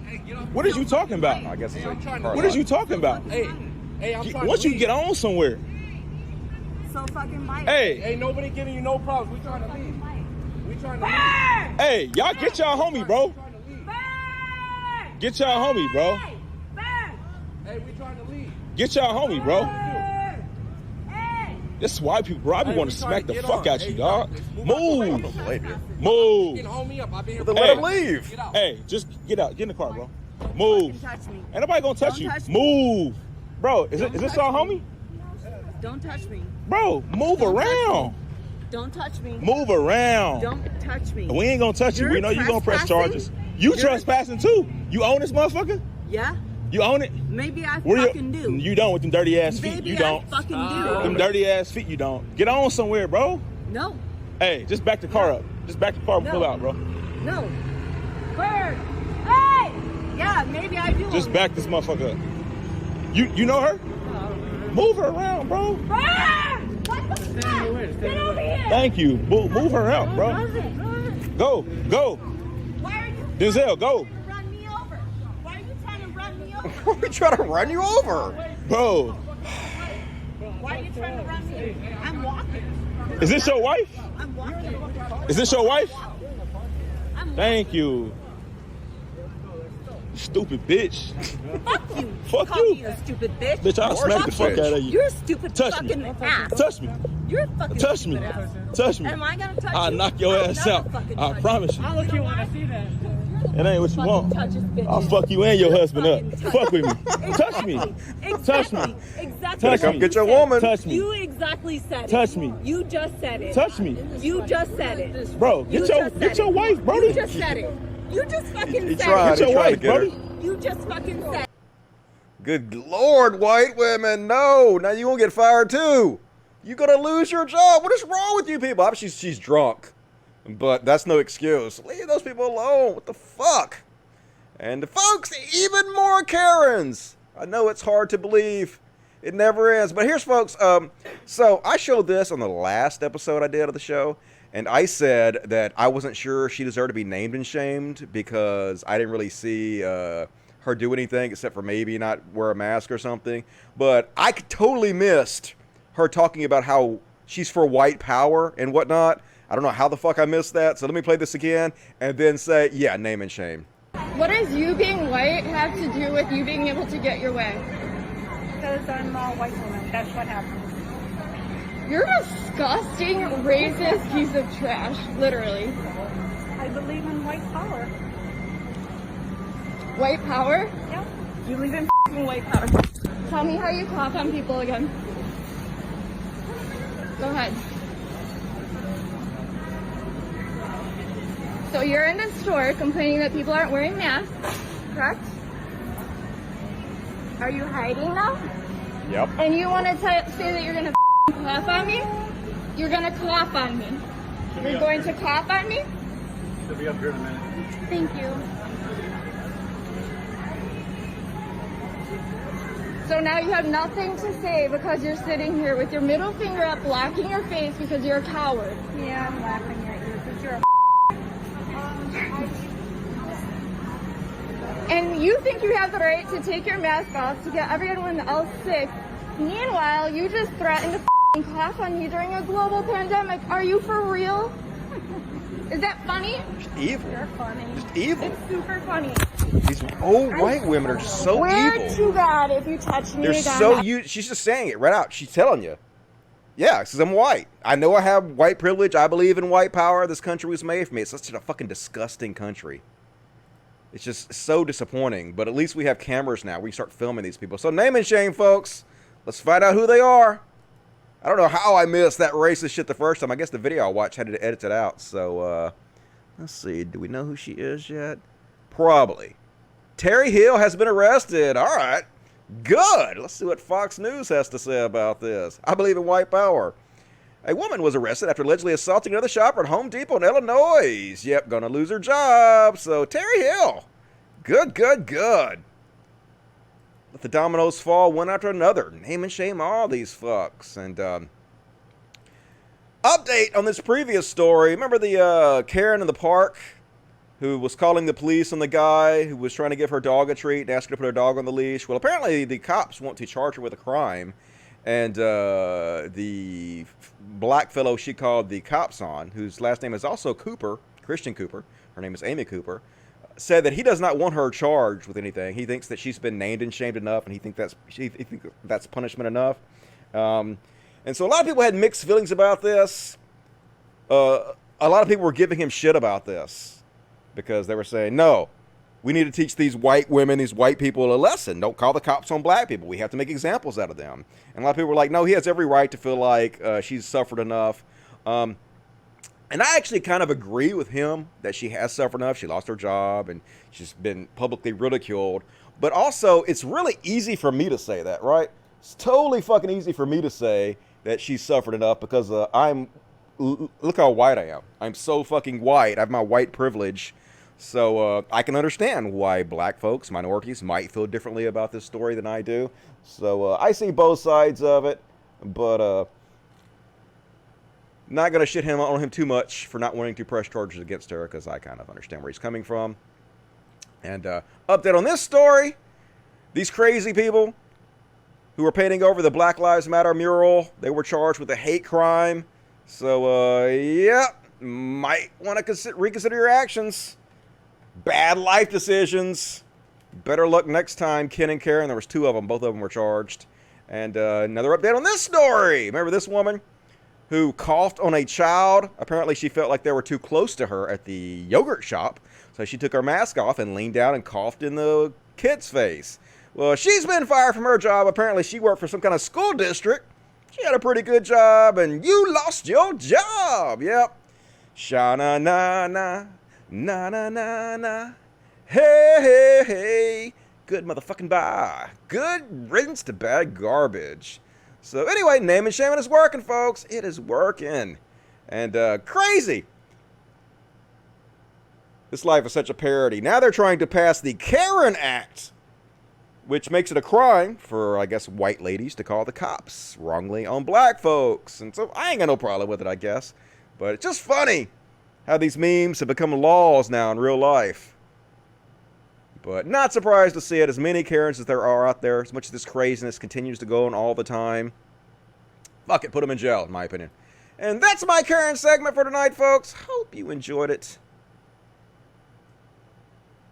What is you talking about? I guess it's a car What is you talking about? Hey, I'm trying once you get on somewhere. So fucking bite. Hey. Ain't nobody giving you no problems. We trying to leave. We trying to leave. Hey, y'all get y'all homie, bro. Get y'all homie, bro. Hey, we trying to leave. Get y'all homie, bro. This is white people, bro. I be wanting to smack the fuck out you, dog. Move. Move. Let him leave. Hey, just get out. Get in the car, bro. Move. Touch me. Ain't nobody gonna touch you. Touch me. Move. Bro, is this our homie? Don't touch me. Bro, move around. Don't touch me. Move around. Don't touch me. We ain't gonna touch you. We know you gonna press charges. You trespassing too. You own this motherfucker? Yeah. You own it? Maybe I fucking do. You don't with them dirty ass feet. Maybe You don't. I fucking do. Them dirty ass feet, you don't. Get on somewhere, bro. No. Hey, just back the car up. Just back the car and pull out, bro. No. Bird. Hey! Yeah, maybe I do. Just back this motherfucker up. You know her? Move her around, bro. Bird! What the fuck? Get over here! Thank you. Move her out, bro. Go. Why are you Denzel, go. run me over? Why are you trying to run me over? Why are we trying to run you over? Bro. Why are you trying to run me over? I'm walking. Is this your wife? I'm walking. Is this your wife? Thank you. Stupid bitch. Fuck you. Fuck Call you. me a stupid bitch. Bitch, I'll smack the fuck out of you. You're a stupid Touch fucking me. ass. Touch me. You're a fucking Touch me. stupid ass. Touch me. Am I gonna touch I'll you? knock your I'll ass never out. fucking I touch promise you. I'll look you when I see that. It ain't what you want. Touch this bitch. I'll fuck you and your husband up. Fuck with me. Touch me. Touch me. Exactly. Touch Come me. get your woman. Touch me. You exactly said it. Touch me. You just said it. Touch me. You just said it. Bro, You get just said your it. wife, Brody. You just said it. You just fucking He said tried. it. Get He your tried to wife, get her. Brody. You just fucking said it. Good Lord, white women, no. Now you won't get fired too. You're gonna lose your job. What is wrong with you people? Obviously she's drunk, but that's no excuse. Leave those people alone. What the fuck? And folks, even more Karens. I know it's hard to believe. It never ends. But here's folks. So I showed this on the last episode I did of the show. And I said that I wasn't sure she deserved to be named and shamed because I didn't really see her do anything except for maybe not wear a mask or something. But I totally missed her talking about how she's for white power and whatnot. I don't know how the fuck I missed that. So let me play this again and then say, yeah, name and shame. What does you being white have to do with you being able to get your way? Because I'm a white woman. That's what happened. You're a disgusting, racist piece of trash, literally. I believe in white power. White power? Yeah. You believe in white power. Tell me how you clap on people again. Go ahead. So you're in the store complaining that people aren't wearing masks, correct? Are you hiding now? Yep. And you want to say that you're going to clap on me? You're going to clap on me. You're going to clap on me? She'll be up here in a minute. Thank you. So now you have nothing to say because you're sitting here with your middle finger up, blocking your face because you're a coward. Yeah, I'm laughing at you because you're a And you think you have the right to take your mask off to get everyone else sick. Meanwhile, you just threatened to clap on me during a global pandemic. Are you for real? Is that funny? Just evil. You're funny. Just evil. It's super funny. These old white women are so Swear evil. to God, if you touch me They're again. so she's just saying it right out. She's telling you. Yeah, because I'm white. I know I have white privilege. I believe in white power. This country was made for me. It's such a fucking disgusting country. It's just so disappointing. But at least we have cameras now. We can start filming these people. So name and shame, folks. Let's find out who they are. I don't know how I missed that racist shit the first time. I guess the video I watched had to edit it out. So, let's see. Do we know who she is yet? Probably. Terry Hill has been arrested. All right. Good. Let's see what Fox News has to say about this. I believe in white power. A woman was arrested after allegedly assaulting another shopper at Home Depot in Illinois. Yep, gonna lose her job. So, Terry Hill. Good, good, good. Let the dominoes fall one after another. Name and shame all these fucks. And, update on this previous story. Remember the Karen in the park who was calling the police on the guy who was trying to give her dog a treat and asked her to put her dog on the leash? Well, apparently the cops want to charge her with a crime. And the black fellow she called the cops on, whose last name is also Cooper, Christian Cooper, her name is Amy Cooper, said that he does not want her charged with anything. He thinks that she's been named and shamed enough, and he thinks that's punishment enough. And so a lot of people had mixed feelings about this. A lot of people were giving him shit about this because they were saying, no, we need to teach these white women, these white people a lesson. Don't call the cops on black people. We have to make examples out of them. And a lot of people were like, no, he has every right to feel like she's suffered enough. And I actually kind of agree with him that she has suffered enough. She lost her job and she's been publicly ridiculed. But also, it's really easy for me to say that, right? It's totally fucking easy for me to say that she's suffered enough because look how white I am. I'm so fucking white. I have my white privilege. So I can understand why black folks, minorities, might feel differently about this story than I do. So I see both sides of it, but not going to shit on him too much for not wanting to press charges against her, because I kind of understand where he's coming from. And update on this story. These crazy people who were painting over the Black Lives Matter mural, they were charged with a hate crime. So, yeah, might want to reconsider your actions. Bad life decisions. Better luck next time, Ken and Karen. There was 2 of them. Both of them were charged. And another update on this story. Remember this woman who coughed on a child? Apparently she felt like they were too close to her at the yogurt shop. So she took her mask off and leaned down and coughed in the kid's face. Well, she's been fired from her job. Apparently she worked for some kind of school district. She had a pretty good job, and you lost your job. Yep. Sha-na-na-na. Na-na-na-na. Hey, hey, hey. Good motherfucking bye. Good riddance to bad garbage. So anyway, name and shaming is working, folks. It is working. And crazy. This life is such a parody. Now they're trying to pass the Karen Act, which makes it a crime for, I guess, white ladies to call the cops wrongly on black folks. And so I ain't got no problem with it, I guess. But it's just funny how these memes have become laws now in real life. But not surprised to see it. As many Karens as there are out there, as much as this craziness continues to go on all the time. Fuck it, put them in jail, in my opinion. And that's my Karen segment for tonight, folks. Hope you enjoyed it.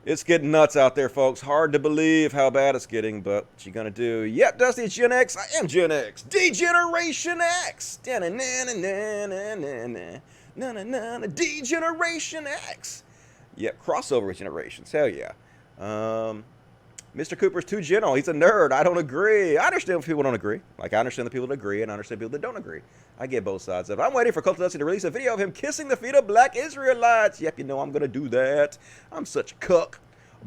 It's getting nuts out there, folks. Hard to believe how bad it's getting, but what you gonna do? Yep, Dusty, it's Gen X. I am Gen X. Degeneration X. Degeneration X. Yep, crossover generations. Hell yeah. Mr. Cooper's too gentle. He's a nerd. I don't agree. I understand if people don't agree. Like, I understand the people that agree, and I understand people that don't agree. I get both sides of it. I'm waiting for Cult of Dusty to release a video of him kissing the feet of black Israelites. Yep, you know I'm going to do that. I'm such a cuck.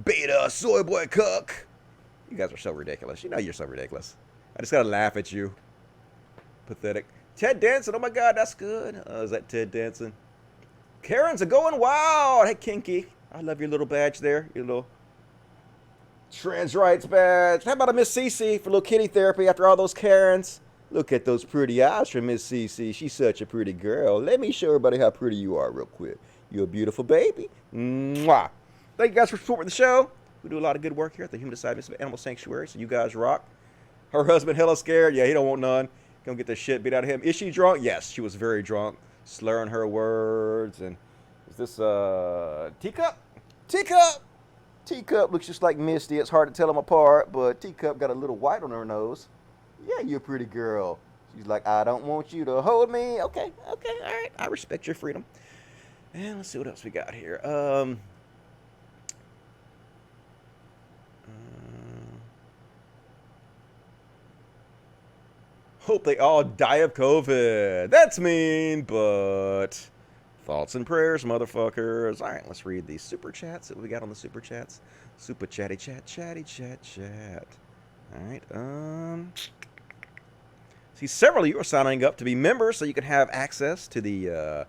Beta, soy boy cuck. You guys are so ridiculous. You know you're so ridiculous. I just got to laugh at you. Pathetic. Ted Danson. Oh, my God, that's good. Is that Ted Danson? Karens are going wild. Hey, Kinky. I love your little badge there. Your little trans rights badge. How about a Miss Cece for little kitty therapy after all those Karens? Look at those pretty eyes from Miss Cece. She's such a pretty girl. Let me show everybody how pretty you are real quick. You're a beautiful baby. Mwah. Thank you guys for supporting the show. We do a lot of good work here at the Human Side Animal Sanctuary, so you guys rock. Her husband hella scared. Yeah, he don't want none. Gonna get the shit beat out of him. Is she drunk? Yes, she was very drunk. Slurring her words. And is this Teacup? Teacup! Teacup looks just like Misty. It's hard to tell them apart, but Teacup got a little white on her nose. Yeah, you're a pretty girl. She's like, I don't want you to hold me. Okay, all right. I respect your freedom. And let's see what else we got here. Hope they all die of COVID. That's mean, but thoughts and prayers, motherfuckers. All right, let's read these super chats that we got on the super chats. Super chatty chat, chatty chat, chat. All right. See, several of you are signing up to be members so you can have access to the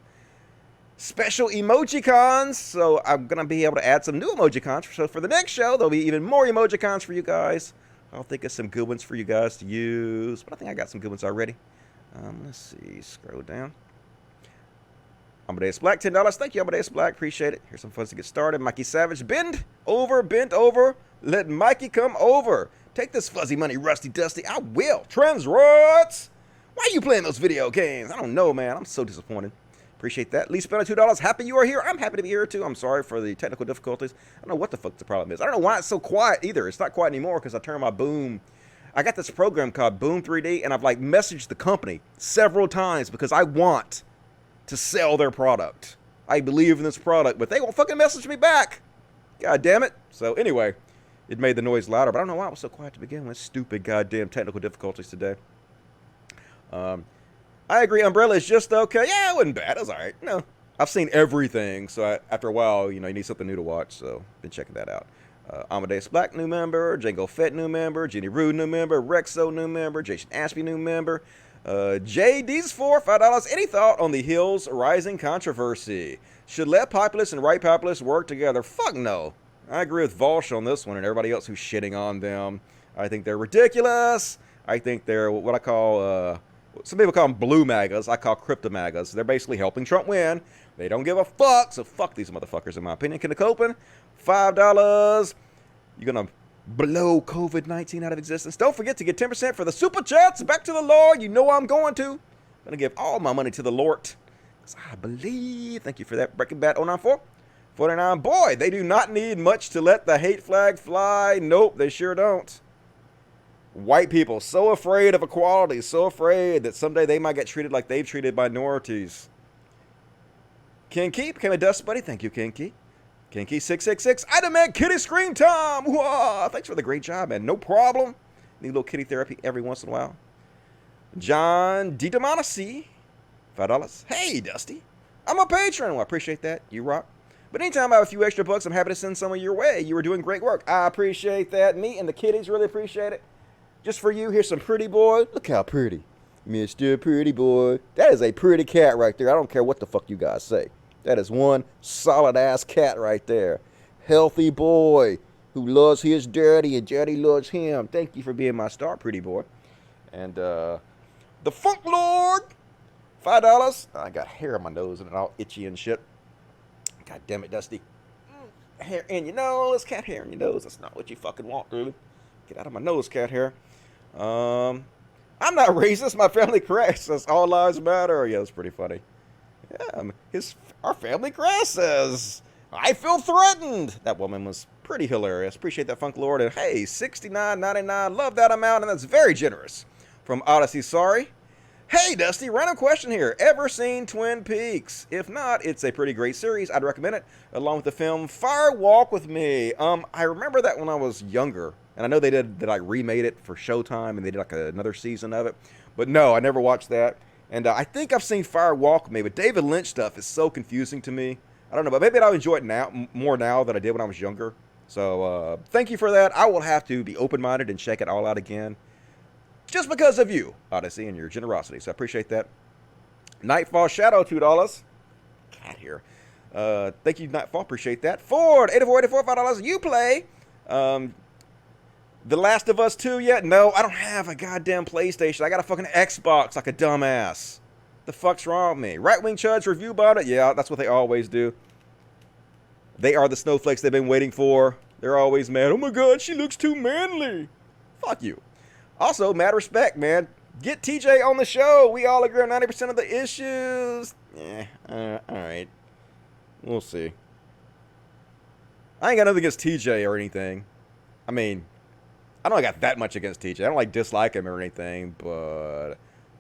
special emoji cons. So I'm going to be able to add some new emoji cons. So for the next show, there'll be even more emoji cons for you guys. I'll think of some good ones for you guys to use. But I think I got some good ones already. Let's see. Scroll down. Amadeus Black, $10. Thank you, Amadeus Black. Appreciate it. Here's some funds to get started. Mikey Savage, bent over. Let Mikey come over. Take this fuzzy money, Rusty Dusty. I will. Trends Ruts. Why are you playing those video games? I don't know, man. I'm so disappointed. Appreciate that. Lee Spinner, $2. Happy you are here. I'm happy to be here, too. I'm sorry for the technical difficulties. I don't know what the fuck the problem is. I don't know why it's so quiet, either. It's not quiet anymore because I turned my Boom. I got this program called Boom 3D, and I've, like, messaged the company several times because I want to sell their product. I believe in this product, but they won't fucking message me back. God damn it. So, anyway, it made the noise louder, but I don't know why it was so quiet to begin with. Stupid goddamn technical difficulties today. I agree, Umbrella is just okay. Yeah, it wasn't bad. It was alright. No, I've seen everything, so after a while, you need something new to watch, so been checking that out. Amadeus Black, new member. Django Fett, new member. Jenny Rude, new member. Rexo, new member. Jason Ashby, new member. JD's4, $5. Any thought on the Hills Rising controversy? Should left populists and right populists work together? Fuck no. I agree with Volsh on this one and everybody else who's shitting on them. I think they're ridiculous. I think they're what I call, some people call them blue MAGAs. I call crypto MAGAs. They're basically helping Trump win. They don't give a fuck, so fuck these motherfuckers in my opinion. Kenneth Copeland, $5. You're going to blow COVID-19 out of existence. Don't forget to get 10% for the super chats. Back to the Lord. You know I'm going to. I'm going to give all my money to the Lord. Because I believe. Thank you for that. Breaking Bad 094. 49. Boy, they do not need much to let the hate flag fly. Nope, they sure don't. White people so afraid of equality. So afraid that someday they might get treated like they've treated minorities. Kinky became a dust buddy. Thank you, Kinky. Kinky666. I demand kitty screen time. Whoa, thanks for the great job, man. No problem. Need a little kitty therapy every once in a while. John DiDomanacy. $5. Hey, Dusty. I'm a patron. Well, I appreciate that. You rock. But anytime I have a few extra bucks, I'm happy to send someone your way. You are doing great work. I appreciate that. Me and the kitties really appreciate it. Just for you, here's some pretty boy. Look how pretty. Mr. Pretty Boy. That is a pretty cat right there. I don't care what the fuck you guys say. That is one solid-ass cat right there. Healthy boy who loves his daddy and daddy loves him. Thank you for being my star, pretty boy. And the Funk Lord, $5. I got hair on my nose and it all itchy and shit. God damn it, Dusty. Hair in your nose, cat hair in your nose. That's not what you fucking want, dude. Get out of my nose, cat hair. I'm not racist. My family corrects. Says all lives matter. Yeah, that's pretty funny. Yeah, our family crest says, I feel threatened. That woman was pretty hilarious. Appreciate that, Funk Lord. And hey, $69.99. Love that amount, and that's very generous. From Odyssey, sorry. Hey, Dusty, random question here. Ever seen Twin Peaks? If not, it's a pretty great series. I'd recommend it, along with the film Fire Walk with Me. I remember that when I was younger, and I know they remade it for Showtime, and they did like another season of it. But no, I never watched that. And I think I've seen Fire Walk with Me, but David Lynch stuff is so confusing to me. I don't know, but maybe I'll enjoy it now more now than I did when I was younger. So thank you for that. I will have to be open-minded and check it all out again. Just because of you, Odyssey, and your generosity. So I appreciate that. Nightfall Shadow, $2. Cat here. Thank you, Nightfall. Appreciate that. Ford, $84, $5. You play The Last of Us 2 yet? No, I don't have a goddamn PlayStation. I got a fucking Xbox like a dumbass. The fuck's wrong with me? Right Wing Chud's review about it? Yeah, that's what they always do. They are the snowflakes they've been waiting for. They're always mad. Oh my god, she looks too manly. Fuck you. Also, mad respect, man. Get TJ on the show. We all agree on 90% of the issues. Alright. We'll see. I ain't got nothing against TJ or anything. I mean, I don't got that much against TJ. I don't dislike him or anything, but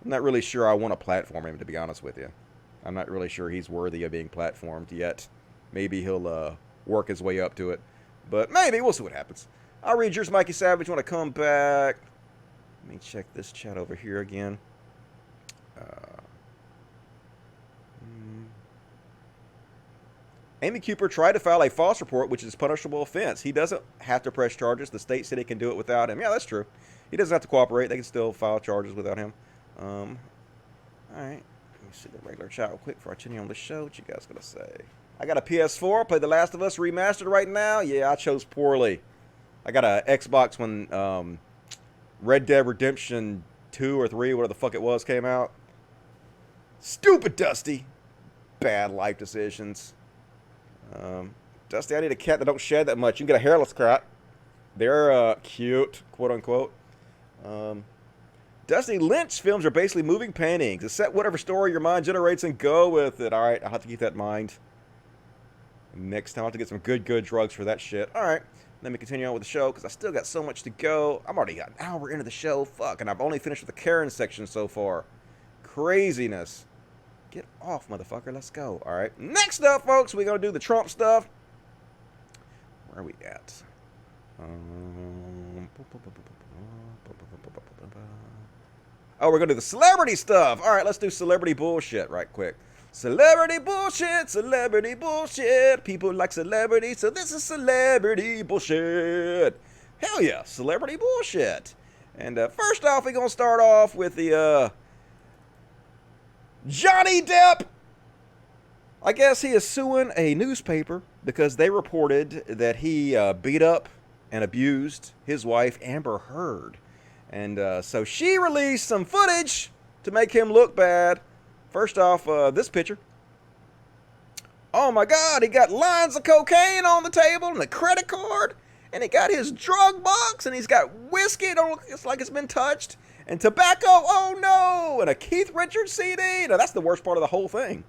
I'm not really sure I want to platform him, to be honest with you. I'm not really sure he's worthy of being platformed yet. Maybe he'll work his way up to it. But maybe. We'll see what happens. I'll read yours, Mikey Savage, when I come back. Let me check this chat over here again. Amy Cooper tried to file a false report, which is a punishable offense. He doesn't have to press charges. The state said he can do it without him. Yeah, that's true. He doesn't have to cooperate. They can still file charges without him. All right. Let me see the regular chat real quick before I continue on the show. What you guys going to say? I got a PS4. Play The Last of Us Remastered right now. Yeah, I chose poorly. I got an Xbox when Red Dead Redemption 2 or 3, whatever the fuck it was, came out. Stupid Dusty. Bad life decisions. Dusty, I need a cat that don't shed that much. You can get a hairless cat. They're cute, quote unquote. Dusty, Lynch films are basically moving paintings. Accept whatever story your mind generates and go with it. Alright, I'll have to keep that in mind. Next time I'll have to get some good drugs for that shit. Alright. Let me continue on with the show, because I still got so much to go. I'm already got an hour into the show. Fuck, and I've only finished with the Karen section so far. Craziness. Get off, motherfucker. Let's go. All right. Next up, folks, we're going to do the Trump stuff. Where are we at? Oh, we're going to do the celebrity stuff. All right, let's do celebrity bullshit right quick. Celebrity bullshit, celebrity bullshit. People like celebrity, so this is celebrity bullshit. Hell yeah, celebrity bullshit. And first off, we're going to start off with the Johnny Depp. I guess he is suing a newspaper because they reported that he beat up and abused his wife, Amber Heard. And so she released some footage to make him look bad. First off, this picture. Oh my God, he got lines of cocaine on the table and a credit card. And he got his drug box and he's got whiskey. It's like it's been touched. And tobacco, oh no. And a Keith Richards CD. Now that's the worst part of the whole thing.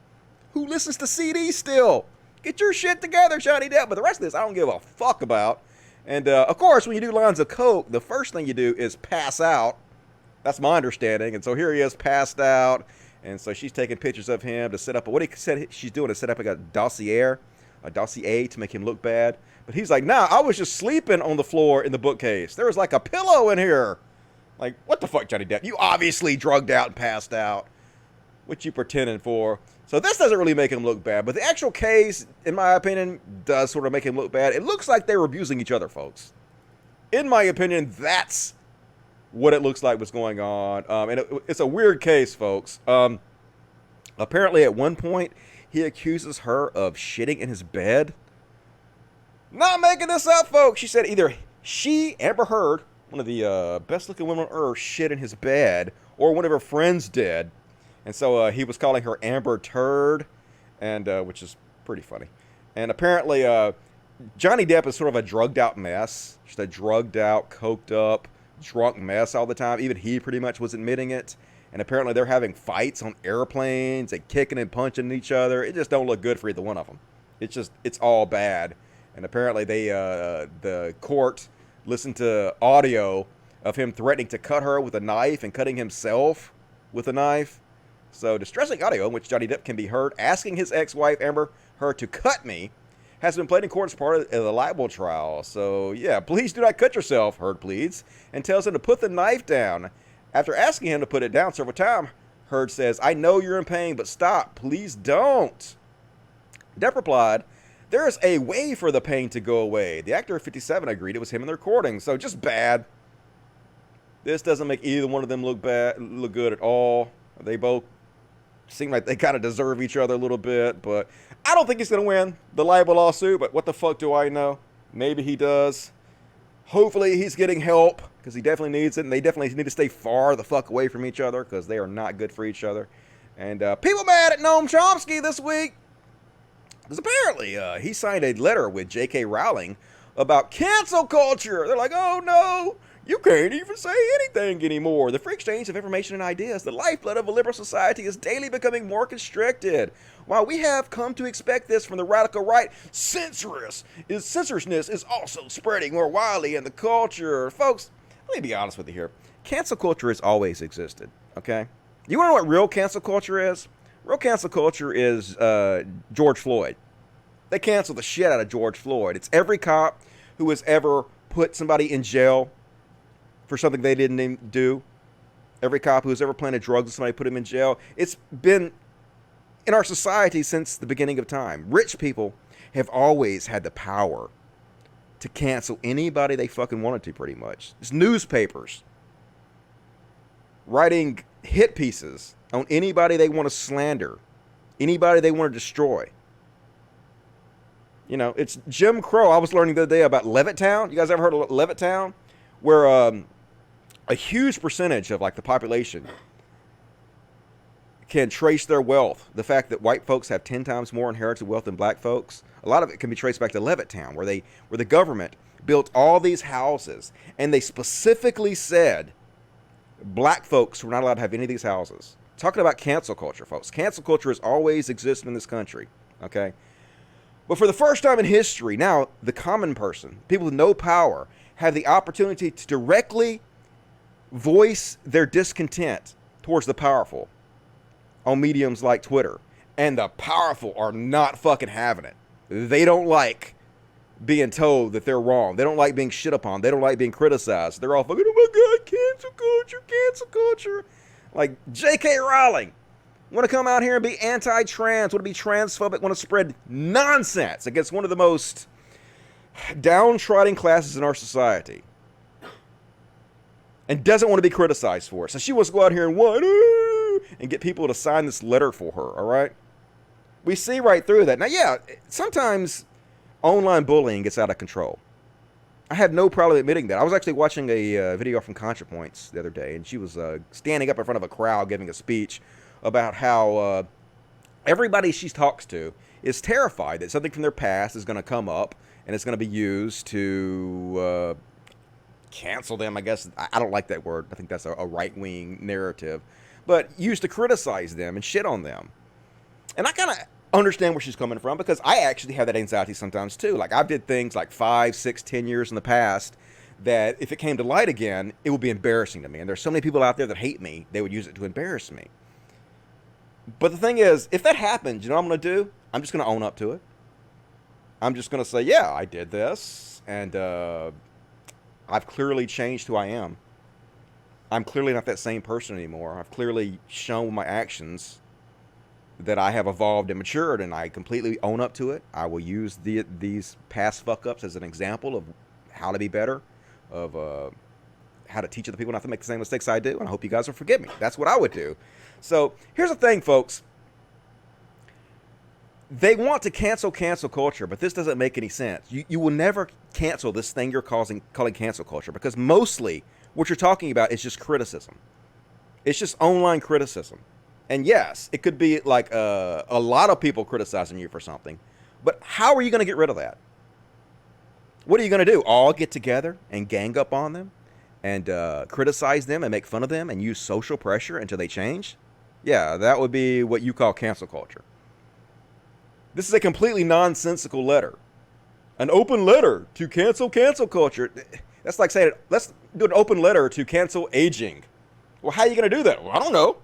Who listens to CDs still? Get your shit together, Johnny Depp. But the rest of this, I don't give a fuck about. And of course, when you do lines of coke, the first thing you do is pass out. That's my understanding. And so here he is passed out. And so she's taking pictures of him to set up, what he said she's doing to set up like a dossier to make him look bad. But he's like, nah, I was just sleeping on the floor in the bookcase. There was like a pillow in here. Like, what the fuck, Johnny Depp? You obviously drugged out and passed out. What you pretending for? So this doesn't really make him look bad. But the actual case, in my opinion, does sort of make him look bad. It looks like they were abusing each other, folks. In my opinion, that's what it looks like was going on. And it's a weird case, folks. Apparently, at one point, he accuses her of shitting in his bed. Not making this up, folks. She said either she, Amber Heard, one of the best-looking women on earth, shit in his bed, or one of her friends did. And so he was calling her Amber Turd, and which is pretty funny. And apparently, Johnny Depp is sort of a drugged-out mess. Just a drugged-out, coked-up, drunk mess all the time. Even he pretty much was admitting it. And apparently they're having fights on airplanes and kicking and punching each other. It just don't look good for either one of them. It's all bad. And apparently the court listened to audio of him threatening to cut her with a knife and cutting himself with a knife. So distressing audio in which Johnny Depp can be heard asking his ex-wife Amber Heard to cut me has been played in court as part of the libel trial. So yeah, please do not cut yourself, Heard pleads, and tells him to put the knife down. After asking him to put it down several times, Heard says, I know you're in pain, but stop. Please don't. Depp replied, there is a way for the pain to go away. The actor of 57 agreed it was him in the recording. So just bad. This doesn't make either one of them look good at all. They both seem like they kind of deserve each other a little bit. But I don't think he's going to win the libel lawsuit. But what the fuck do I know? Maybe he does. Hopefully he's getting help because he definitely needs it. And they definitely need to stay far the fuck away from each other because they are not good for each other. And people mad at Noam Chomsky this week. Because apparently he signed a letter with J.K. Rowling about cancel culture. They're like, oh no, you can't even say anything anymore. The free exchange of information and ideas, the lifeblood of a liberal society, is daily becoming more constricted. While we have come to expect this from the radical right, censoriousness is also spreading more widely in the culture. Folks, let me be honest with you here. Cancel culture has always existed, okay? You want to know what real cancel culture is? Real cancel culture is George Floyd. They cancel the shit out of George Floyd. It's every cop who has ever put somebody in jail for something they didn't do. Every cop who has ever planted drugs with somebody, put him in jail. It's been in our society since the beginning of time. Rich people have always had the power to cancel anybody they fucking wanted to, pretty much. It's newspapers writing hit pieces on anybody they want to slander, anybody they want to destroy. You know, it's Jim Crow. I was learning the other day about Levittown. You guys ever heard of Levittown? Where a huge percentage of like the population can trace their wealth. The fact that white folks have 10 times more inherited wealth than black folks. A lot of it can be traced back to Levittown, where the government built all these houses, and they specifically said black folks were not allowed to have any of these houses. Talking about cancel culture, folks. Cancel culture has always existed in this country, okay? But for the first time in history, now the common person, people with no power, have the opportunity to directly voice their discontent towards the powerful on mediums like Twitter. And the powerful are not fucking having it. They don't like being told that they're wrong. They don't like being shit upon. They don't like being criticized. They're all fucking, oh my God, cancel culture, cancel culture. Like J.K. Rowling Want to come out here and be anti-trans, want to be transphobic, want to spread nonsense against one of the most downtrodden classes in our society. And doesn't want to be criticized for it. So she wants to go out here and what? And get people to sign this letter for her, all right? We see right through that. Now, yeah, sometimes online bullying gets out of control. I have no problem admitting that. I was actually watching a video from ContraPoints the other day, and she was standing up in front of a crowd giving a speech about how everybody she talks to is terrified that something from their past is going to come up and it's going to be used to cancel them, I guess. I don't like that word. I think that's a right-wing narrative. But used to criticize them and shit on them. And I kind of understand where she's coming from because I actually have that anxiety sometimes too. Like I did things like 5, 6, 10 years in the past that if it came to light again, it would be embarrassing to me. And there's so many people out there that hate me, they would use it to embarrass me. But the thing is, if that happens, you know what I'm going to do? I'm just going to own up to it. I'm just going to say, yeah, I did this, and I've clearly changed who I am. I'm clearly not that same person anymore. I've clearly shown with my actions that I have evolved and matured, and I completely own up to it. I will use these past fuck-ups as an example of how to be better, of how to teach other people not to make the same mistakes I do, and I hope you guys will forgive me. That's what I would do. So here's the thing, folks. They want to cancel culture, but this doesn't make any sense. You will never cancel this thing you're calling cancel culture because mostly what you're talking about is just criticism. It's just online criticism. And yes, it could be like a lot of people criticizing you for something, but how are you going to get rid of that? What are you going to do? All get together and gang up on them and criticize them and make fun of them and use social pressure until they change? Yeah, that would be what you call cancel culture. This is a completely nonsensical letter. An open letter to cancel culture. That's like saying, let's do an open letter to cancel aging. Well, how are you going to do that? Well, I don't know.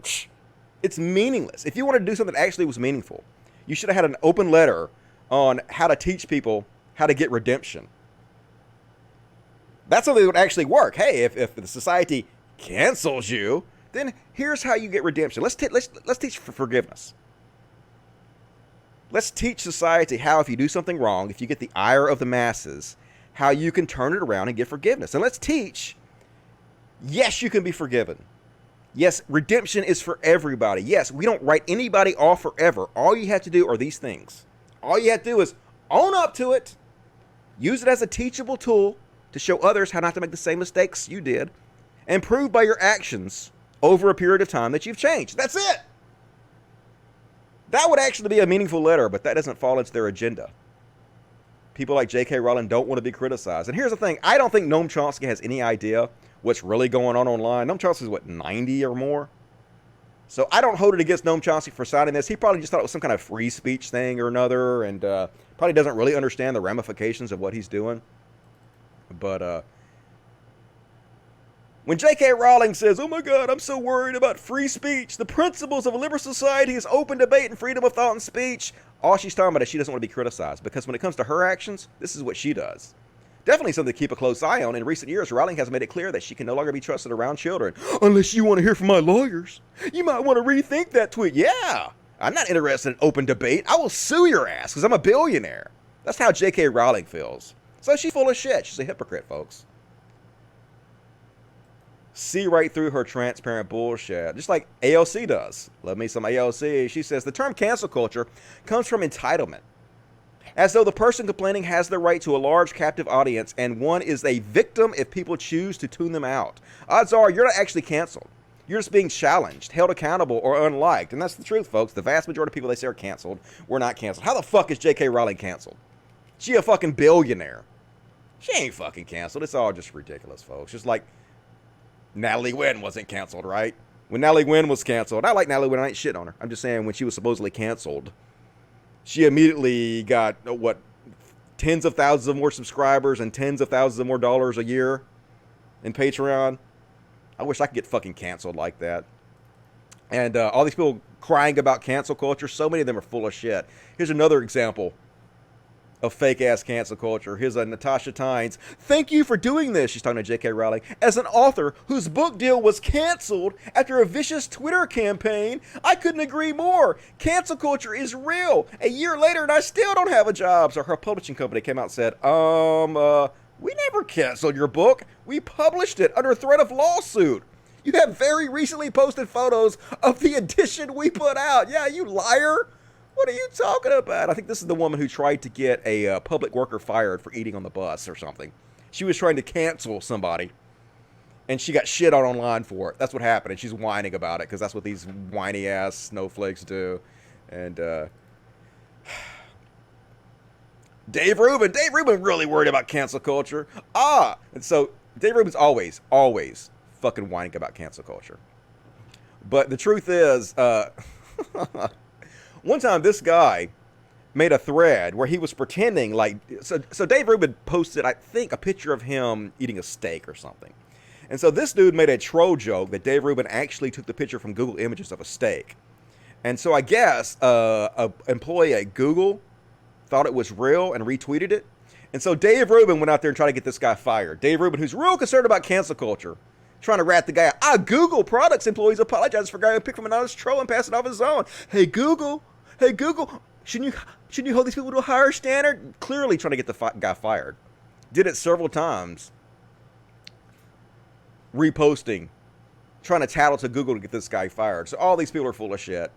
It's meaningless. If you wanted to do something that actually was meaningful, you should have had an open letter on how to teach people how to get redemption. That's something that would actually work. Hey, if the society cancels you, then here's how you get redemption. Let's teach for forgiveness. Let's teach society how if you do something wrong, if you get the ire of the masses, how you can turn it around and get forgiveness. And let's teach, yes, you can be forgiven. Yes, redemption is for everybody. Yes, we don't write anybody off forever. All you have to do are these things. All you have to do is own up to it, use it as a teachable tool to show others how not to make the same mistakes you did, and prove by your actions over a period of time that you've changed. That's it. That would actually be a meaningful letter, but that doesn't fall into their agenda. People like J.K. Rowling don't want to be criticized. And here's the thing. I don't think Noam Chomsky has any idea what's really going on online. Noam Chomsky is, what, 90 or more? So I don't hold it against Noam Chomsky for signing this. He probably just thought it was some kind of free speech thing or another, and probably doesn't really understand the ramifications of what he's doing. But when J.K. Rowling says, oh my God, I'm so worried about free speech, the principles of a liberal society is open debate and freedom of thought and speech, all she's talking about is she doesn't want to be criticized. Because when it comes to her actions, this is what she does. Definitely something to keep a close eye on. In recent years, Rowling has made it clear that she can no longer be trusted around children. Unless you want to hear from my lawyers. You might want to rethink that tweet. Yeah, I'm not interested in open debate. I will sue your ass because I'm a billionaire. That's how J.K. Rowling feels. So she's full of shit. She's a hypocrite, folks. See right through her transparent bullshit, just like AOC does. Love me some AOC. She says the term cancel culture comes from entitlement, as though the person complaining has the right to a large captive audience and one is a victim if people choose to tune them out. Odds are you're not actually canceled. You're just being challenged, held accountable, or unliked. And that's the truth, folks. The vast majority of people they say are canceled were not canceled. How the fuck is J.K. Rowling canceled? She a fucking billionaire. She ain't fucking canceled. It's all just ridiculous, folks. Just like Natalie Wynn wasn't canceled, right? When Natalie Wynn was canceled, I like Natalie Wynn, I ain't shit on her. I'm just saying when she was supposedly canceled, she immediately got, what, tens of thousands of more subscribers and tens of thousands of more dollars a year in Patreon. I wish I could get fucking canceled like that. And all these people crying about cancel culture, so many of them are full of shit. Here's another example of fake-ass cancel culture. Here's Natasha Tynes. Thank you for doing this, she's talking to J.K. Rowling, as an author whose book deal was canceled after a vicious Twitter campaign. I couldn't agree more. Cancel culture is real. A year later, and I still don't have a job. So her publishing company came out and said, we never canceled your book. We published it under threat of lawsuit. You have very recently posted photos of the edition we put out. Yeah, you liar. What are you talking about? I think this is the woman who tried to get a public worker fired for eating on the bus or something. She was trying to cancel somebody, and she got shit on online for it. That's what happened, and she's whining about it because that's what these whiny-ass snowflakes do. And Dave Rubin really worried about cancel culture. And so Dave Rubin's always fucking whining about cancel culture. But the truth is, one time, this guy made a thread where he was pretending like... So Dave Rubin posted, I think, a picture of him eating a steak or something. And so this dude made a troll joke that Dave Rubin actually took the picture from Google Images of a steak. And so I guess an employee at Google thought it was real and retweeted it. And so Dave Rubin went out there and tried to get this guy fired. Dave Rubin, who's real concerned about cancel culture, trying to rat the guy out. Google products employees apologize for a guy who picked from anonymous troll and passed it off his own. Hey Google, shouldn't you hold these people to a higher standard? Clearly trying to get the guy fired. Did it several times. Reposting, trying to tattle to Google to get this guy fired. So all these people are full of shit.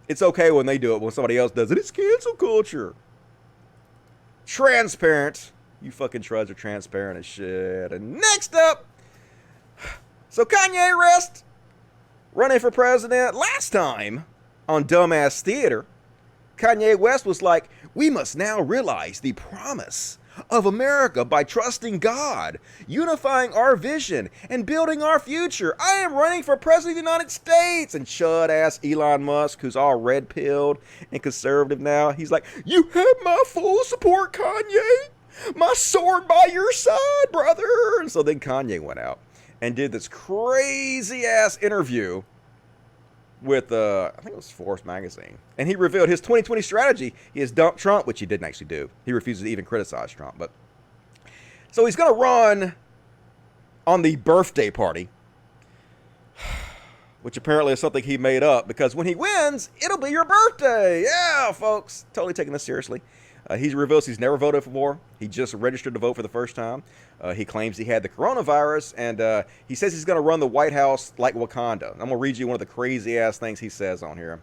It's okay when they do it. When somebody else does it, it's cancel culture. Transparent. You fucking truds are transparent as shit. And next up, so Kanye West running for president. Last time on Dumbass Theater, Kanye West was like, we must now realize the promise of America by trusting God, unifying our vision, and building our future. I am running for president of the United States. And Chud ass Elon Musk, who's all red-pilled and conservative now, he's like, you have my full support, Kanye. My sword by your side, brother. And so then Kanye went out and did this crazy-ass interview with, I think it was Forbes magazine. And he revealed his 2020 strategy. He has dumped Trump, which he didn't actually do. He refuses to even criticize Trump. But so he's going to run on the birthday party, which apparently is something he made up, because when he wins, it'll be your birthday. Yeah, folks. Totally taking this seriously. He reveals he's never voted for. He just registered to vote for the first time. He claims he had the coronavirus, and he says he's going to run the White House like Wakanda. I'm going to read you one of the crazy-ass things he says on here.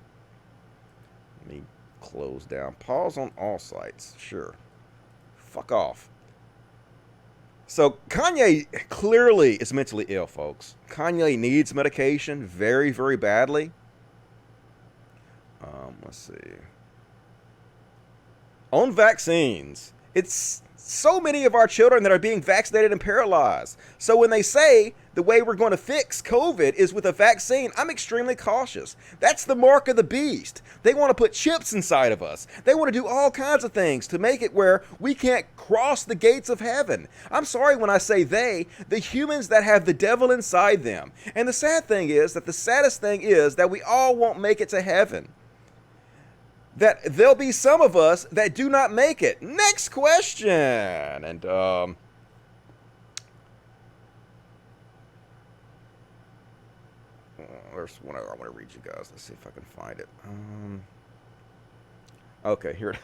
Let me close down. Pause on all sites. Sure. Fuck off. So Kanye clearly is mentally ill, folks. Kanye needs medication very, very badly. Let's see. On vaccines, it's so many of our children that are being vaccinated and paralyzed. So when they say the way we're going to fix COVID is with a vaccine, I'm extremely cautious. That's the mark of the beast. They want to put chips inside of us. They want to do all kinds of things to make it where we can't cross the gates of heaven. I'm sorry when I say they, the humans that have the devil inside them. And the sad thing is that the saddest thing is that we all won't make it to heaven. That there'll be some of us that do not make it. Next question. And there's one other I want to read you guys. Let's see if I can find it. Okay, here.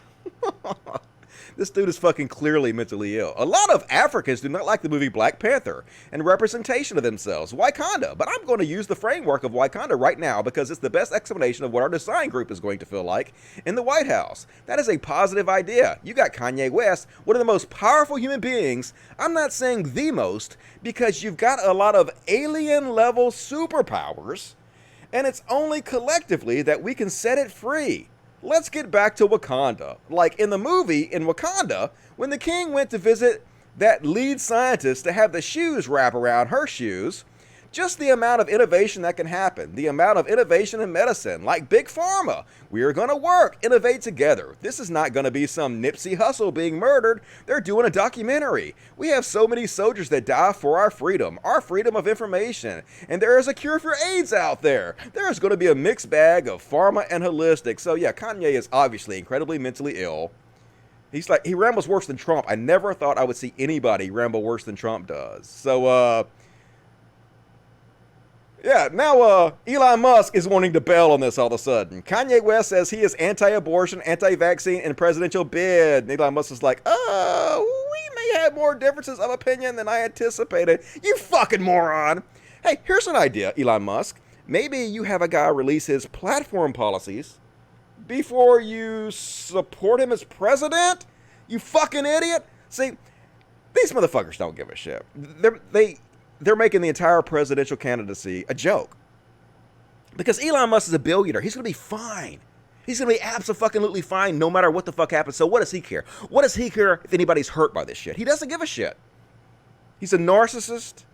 This dude is fucking clearly mentally ill. A lot of Africans do not like the movie Black Panther and representation of themselves, Wakanda. But I'm going to use the framework of Wakanda right now because it's the best explanation of what our design group is going to feel like in the White House. That is a positive idea. You got Kanye West, one of the most powerful human beings. I'm not saying the most, because you've got a lot of alien-level superpowers, and it's only collectively that we can set it free. Let's get back to Wakanda. Like in the movie, in Wakanda, when the king went to visit that lead scientist to have the shoes wrap around her shoes, just the amount of innovation that can happen, the amount of innovation in medicine, like Big Pharma. We are going to work, innovate together. This is not going to be some Nipsey Hussle being murdered. They're doing a documentary. We have so many soldiers that die for our freedom of information. And there is a cure for AIDS out there. There is going to be a mixed bag of pharma and holistic. So yeah, Kanye is obviously incredibly mentally ill. He's like, he rambles worse than Trump. I never thought I would see anybody ramble worse than Trump does. So, yeah, now Elon Musk is wanting to bail on this all of a sudden. Kanye West says he is anti-abortion, anti-vaccine in presidential bid. And Elon Musk is like, we may have more differences of opinion than I anticipated. You fucking moron. Hey, here's an idea, Elon Musk. Maybe you have a guy release his platform policies before you support him as president? You fucking idiot. See, these motherfuckers don't give a shit. They're making the entire presidential candidacy a joke. Because Elon Musk is a billionaire. He's going to be fine. He's going to be absolutely fine no matter what the fuck happens. So what does he care? What does he care if anybody's hurt by this shit? He doesn't give a shit. He's a narcissist.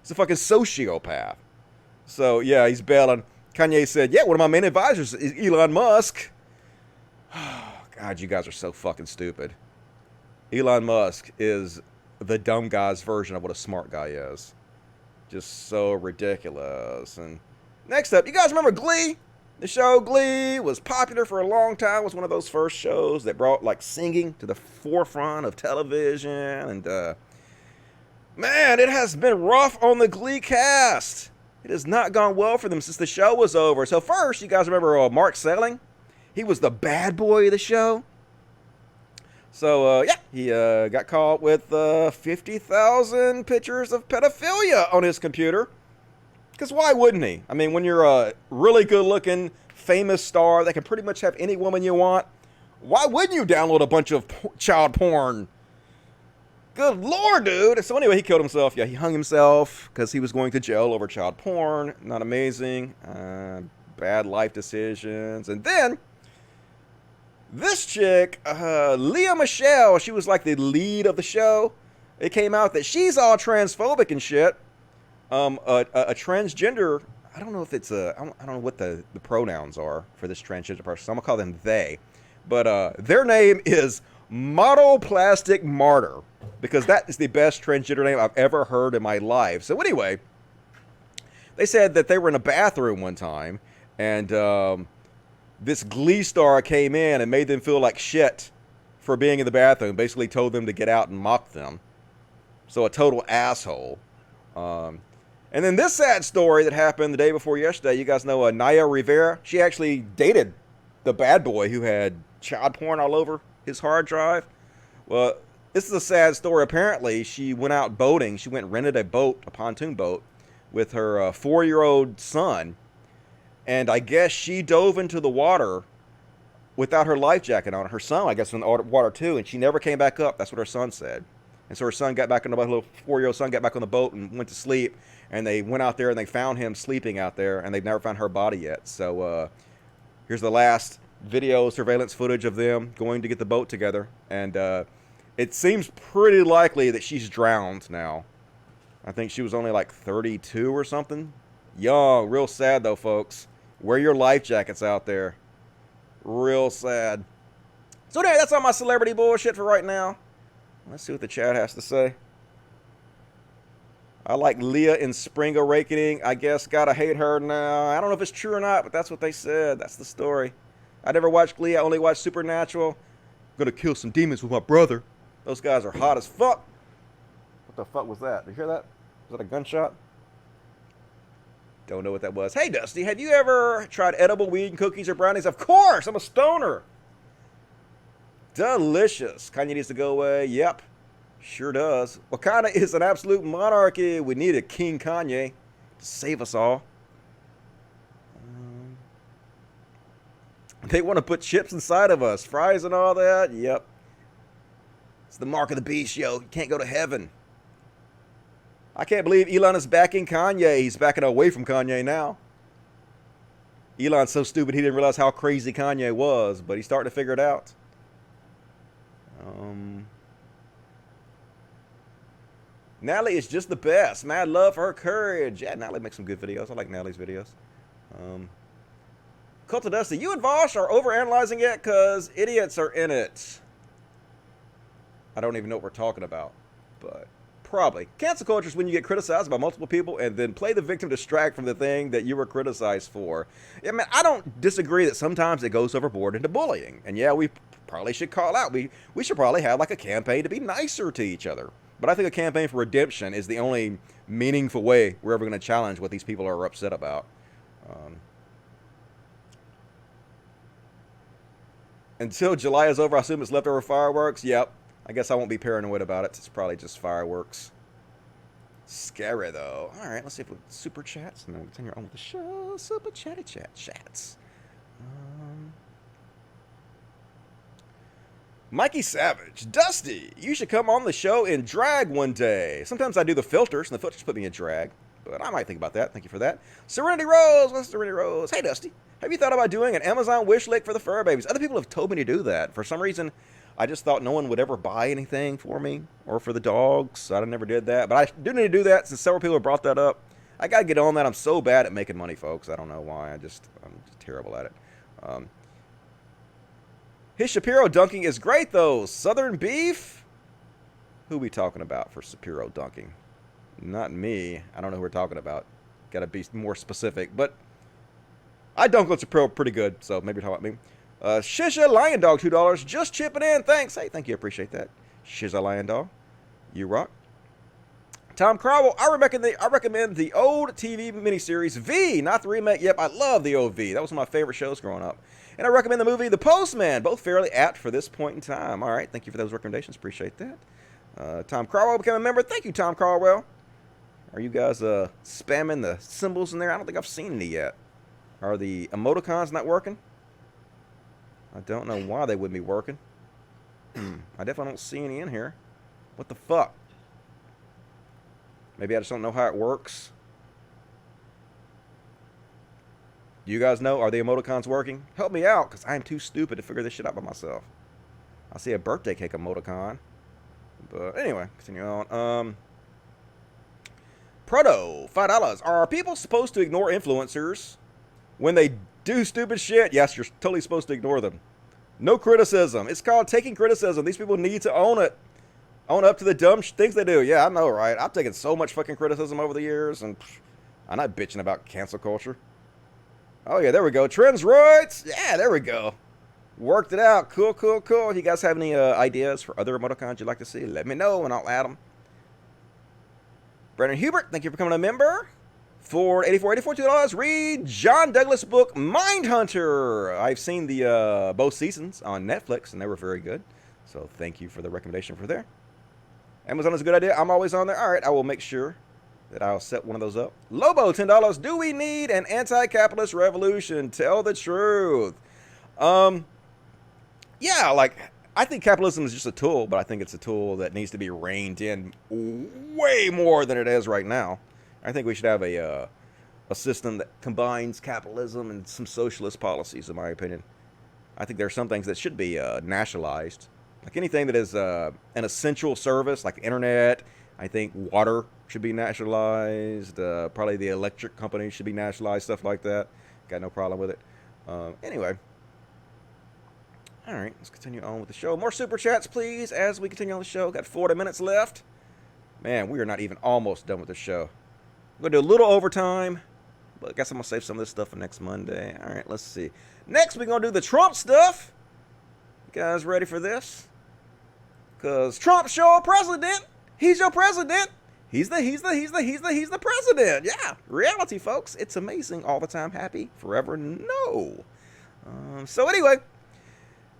He's a fucking sociopath. So, yeah, he's bailing. Kanye said, yeah, one of my main advisors is Elon Musk. God, you guys are so fucking stupid. Elon Musk is the dumb guy's version of what a smart guy is. Just so ridiculous. And next up, you guys remember Glee? The show Glee was popular for a long time. It was one of those first shows that brought like singing to the forefront of television. And man, it has been rough on the Glee cast. It has not gone well for them since the show was over. So first, you guys remember Mark Selling? He was the bad boy of the show. So, yeah, he got caught with 50,000 pictures of pedophilia on his computer. Because why wouldn't he? I mean, when you're a really good-looking, famous star that can pretty much have any woman you want, why wouldn't you download a bunch of child porn? Good lord, dude. So anyway, he killed himself. Yeah, he hung himself because he was going to jail over child porn. Not amazing. Bad life decisions. And then this chick, Leah Michelle, she was like the lead of the show. It came out that she's all transphobic and shit. A transgender, I don't know if it's I don't know what the pronouns are for this transgender person. So I'm going to call them they. But their name is Model Plastic Martyr. Because that is the best transgender name I've ever heard in my life. So anyway, they said that they were in a bathroom one time. And this Glee star came in and made them feel like shit for being in the bathroom. Basically told them to get out and mock them. So a total asshole. And then this sad story that happened the day before yesterday. You guys know Naya Rivera. She actually dated the bad boy who had child porn all over his hard drive. Well, this is a sad story. Apparently, she went out boating. She went and rented a boat, a pontoon boat, with her 4-year-old son. And I guess she dove into the water without her life jacket on. Her son, I guess, was in the water too, and she never came back up. That's what her son said. And so her son got back on the boat, her little 4-year-old son got back on the boat and went to sleep. And they went out there and they found him sleeping out there, and they've never found her body yet. So here's the last video surveillance footage of them going to get the boat together. And it seems pretty likely that she's drowned now. I think she was only like 32 or something. Young, real sad though, folks. Wear your life jackets out there. Real sad. So anyway, that's all my celebrity bullshit for right now. Let's see what the chat has to say. I like Leah in Spring Awakening. I guess gotta hate her now. I don't know if it's true or not, but that's what they said. That's the story. I never watched Glee. I only watched Supernatural. I'm gonna kill some demons with my brother. Those guys are hot as fuck. What the fuck was that? Did you hear that? Was that a gunshot? Don't know what that was. Hey, Dusty, have you ever tried edible weed and cookies or brownies? Of course! I'm a stoner! Delicious. Kanye needs to go away. Yep. Sure does. Wakanda is an absolute monarchy. We need a King Kanye to save us all. They want to put chips inside of us. Fries and all that. Yep. It's the mark of the beast, yo. You can't go to heaven. I can't believe Elon is backing Kanye. He's backing away from Kanye now. Elon's so stupid he didn't realize how crazy Kanye was, but he's starting to figure it out. Natalie is just the best. Mad love for her courage. Yeah, Natalie makes some good videos. I like Natalie's videos. Cult of Dusty, you and Vosh are overanalyzing it because idiots are in it. I don't even know what we're talking about, but probably. Cancel culture is when you get criticized by multiple people and then play the victim to distract from the thing that you were criticized for. Yeah, man, I don't disagree that sometimes it goes overboard into bullying. And yeah, we probably should call out. We should probably have like a campaign to be nicer to each other. But I think a campaign for redemption is the only meaningful way we're ever going to challenge what these people are upset about. Until July is over, I assume it's leftover fireworks. Yep. I guess I won't be paranoid about it. It's probably just fireworks. Scary, though. All right, let's see if we super chats, and then we'll continue on with the show. Super chats. Mikey Savage. Dusty, you should come on the show in drag one day. Sometimes I do the filters, and the filters put me in drag. But I might think about that. Thank you for that. Serenity Rose. What's Serenity Rose? Hey, Dusty. Have you thought about doing an Amazon wish list for the fur babies? Other people have told me to do that. For some reason, I just thought no one would ever buy anything for me or for the dogs. So I never did that. But I do need to do that since several people have brought that up. I got to get on that. I'm so bad at making money, folks. I don't know why. I'm just terrible at it. His Shapiro dunking is great, though. Southern beef? Who we talking about for Shapiro dunking? Not me. I don't know who we're talking about. Got to be more specific. But I dunk on Shapiro pretty good, so maybe talk about me. Shisha Lion Dog, $2. Just chipping in. Thanks. Hey, thank you. Appreciate that. Shisha Lion Dog. You rock. Tom Crowell, I recommend the old TV miniseries V, not the remake. Yep, I love the old V. That was one of my favorite shows growing up. And I recommend the movie The Postman, both fairly apt for this point in time. All right, thank you for those recommendations. Appreciate that. Tom Crowell became a member. Thank you, Tom Crowell. Are you guys spamming the symbols in there? I don't think I've seen any yet. Are the emoticons not working? I don't know why they wouldn't be working. I definitely don't see any in here. What the fuck? Maybe I just don't know how it works. Do you guys know? Are the emoticons working? Help me out, because I am too stupid to figure this shit out by myself. I see a birthday cake emoticon. But anyway, continue on. Proto, $5. Are people supposed to ignore influencers when they do stupid shit? Yes, you're totally supposed to ignore them. No criticism. It's called taking criticism. These people need to own it. Own up to the dumb things they do. Yeah, I know, right? I've taken so much fucking criticism over the years, and I'm not bitching about cancel culture. Oh, yeah, there we go. Trends Roids. Yeah, there we go. Worked it out. Cool, cool, cool. If you guys have any ideas for other emoticons you'd like to see, let me know, and I'll add them. Brandon Hubert, thank you for becoming a member. Ford 8484 $2. Read John Douglas' book Mindhunter. I've seen the both seasons on Netflix, and they were very good. So thank you for the recommendation for there. Amazon is a good idea. I'm always on there. All right, I will make sure that I'll set one of those up. Lobo, $10. Do we need an anti-capitalist revolution? Tell the truth. Yeah, like, I think capitalism is just a tool, but I think it's a tool that needs to be reined in way more than it is right now. I think we should have a system that combines capitalism and some socialist policies, in my opinion. I think there are some things that should be nationalized. Like anything that is an essential service, like the internet, I think water should be nationalized. Probably the electric companies should be nationalized, stuff like that. Got no problem with it. Anyway. All right, let's continue on with the show. More super chats, please, as we continue on the show. Got 40 minutes left. Man, we are not even almost done with the show. I'm going to do a little overtime, but I guess I'm going to save some of this stuff for next Monday. All right, let's see. Next, we're going to do the Trump stuff. You guys ready for this? Because Trump's your president. He's your president. He's the president. Yeah, reality, folks. It's amazing all the time. Happy forever? No. So anyway,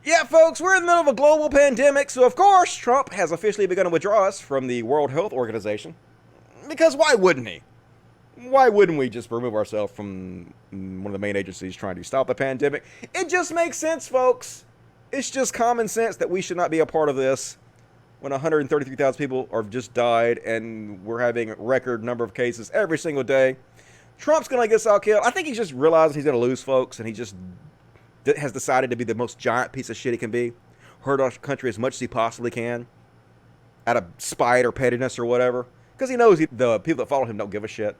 yeah, folks, we're in the middle of a global pandemic. So, of course, Trump has officially begun to withdraw us from the World Health Organization. Because why wouldn't he? Why wouldn't we just remove ourselves from one of the main agencies trying to stop the pandemic? It just makes sense, folks. It's just common sense that we should not be a part of this when 133,000 people have just died and we're having a record number of cases every single day. Trump's going to get us all killed. I think he's just realizing he's going to lose, folks, and he just has decided to be the most giant piece of shit he can be. Hurt our country as much as he possibly can out of spite or pettiness or whatever. Because he knows the people that follow him don't give a shit.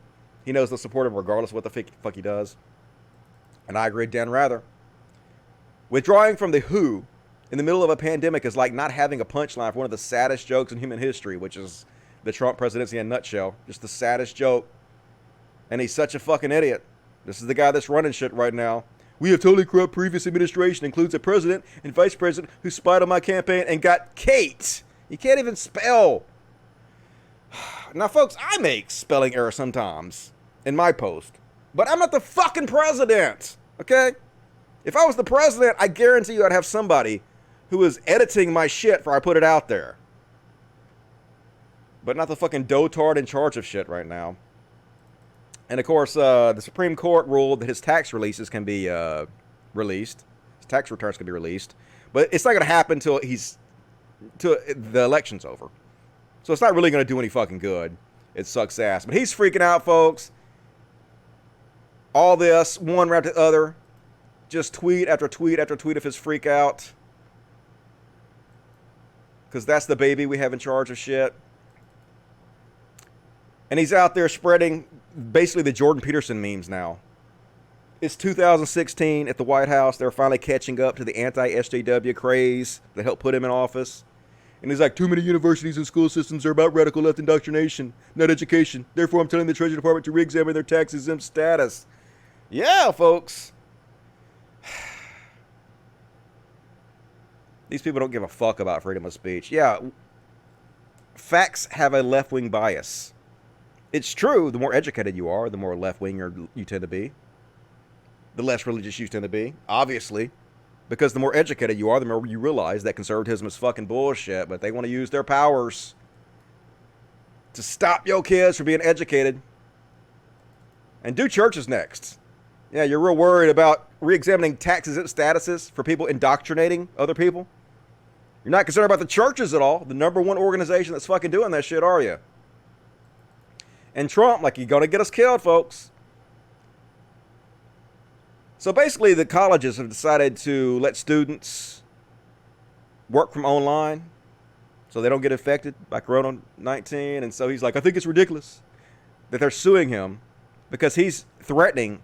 He knows they'll support him regardless of what the fuck he does. And I agree, Dan Rather. Withdrawing from the WHO in the middle of a pandemic is like not having a punchline for one of the saddest jokes in human history, which is the Trump presidency in a nutshell. Just the saddest joke. And he's such a fucking idiot. This is the guy that's running shit right now. We have totally corrupt previous administration, includes a president and vice president who spied on my campaign and got Kate. You can't even spell. Now, folks, I make spelling errors sometimes in my post, but I'm not the fucking president, okay? If I was the president, I guarantee you I'd have somebody who is editing my shit before I put it out there. But not the fucking dotard in charge of shit right now. And of course, the Supreme Court ruled that his tax releases can be released. His tax returns can be released. But it's not going to happen till the election's over. So it's not really going to do any fucking good. It sucks ass. But he's freaking out, folks. All this, one right after the other. Just tweet after tweet after tweet of his freak out. Because that's the baby we have in charge of shit. And he's out there spreading basically the Jordan Peterson memes now. It's 2016 at the White House. They're finally catching up to the anti-SJW craze that helped put him in office. And he's like, too many universities and school systems are about radical left indoctrination, not education. Therefore, I'm telling the Treasury Department to re-examine their tax-exempt status. Yeah, folks. These people don't give a fuck about freedom of speech. Yeah, facts have a left-wing bias. It's true, the more educated you are, the more left-wing you tend to be. The less religious you tend to be, obviously. Because the more educated you are, the more you realize that conservatism is fucking bullshit, but they want to use their powers to stop your kids from being educated. And do churches next. Yeah, you're real worried about re-examining tax-exempt statuses for people indoctrinating other people? You're not concerned about the churches at all, the number one organization that's fucking doing that shit, are you? And Trump, like, you're going to get us killed, folks. So basically, the colleges have decided to let students work from online so they don't get infected by Corona-19. And so he's like, I think it's ridiculous that they're suing him because he's threatening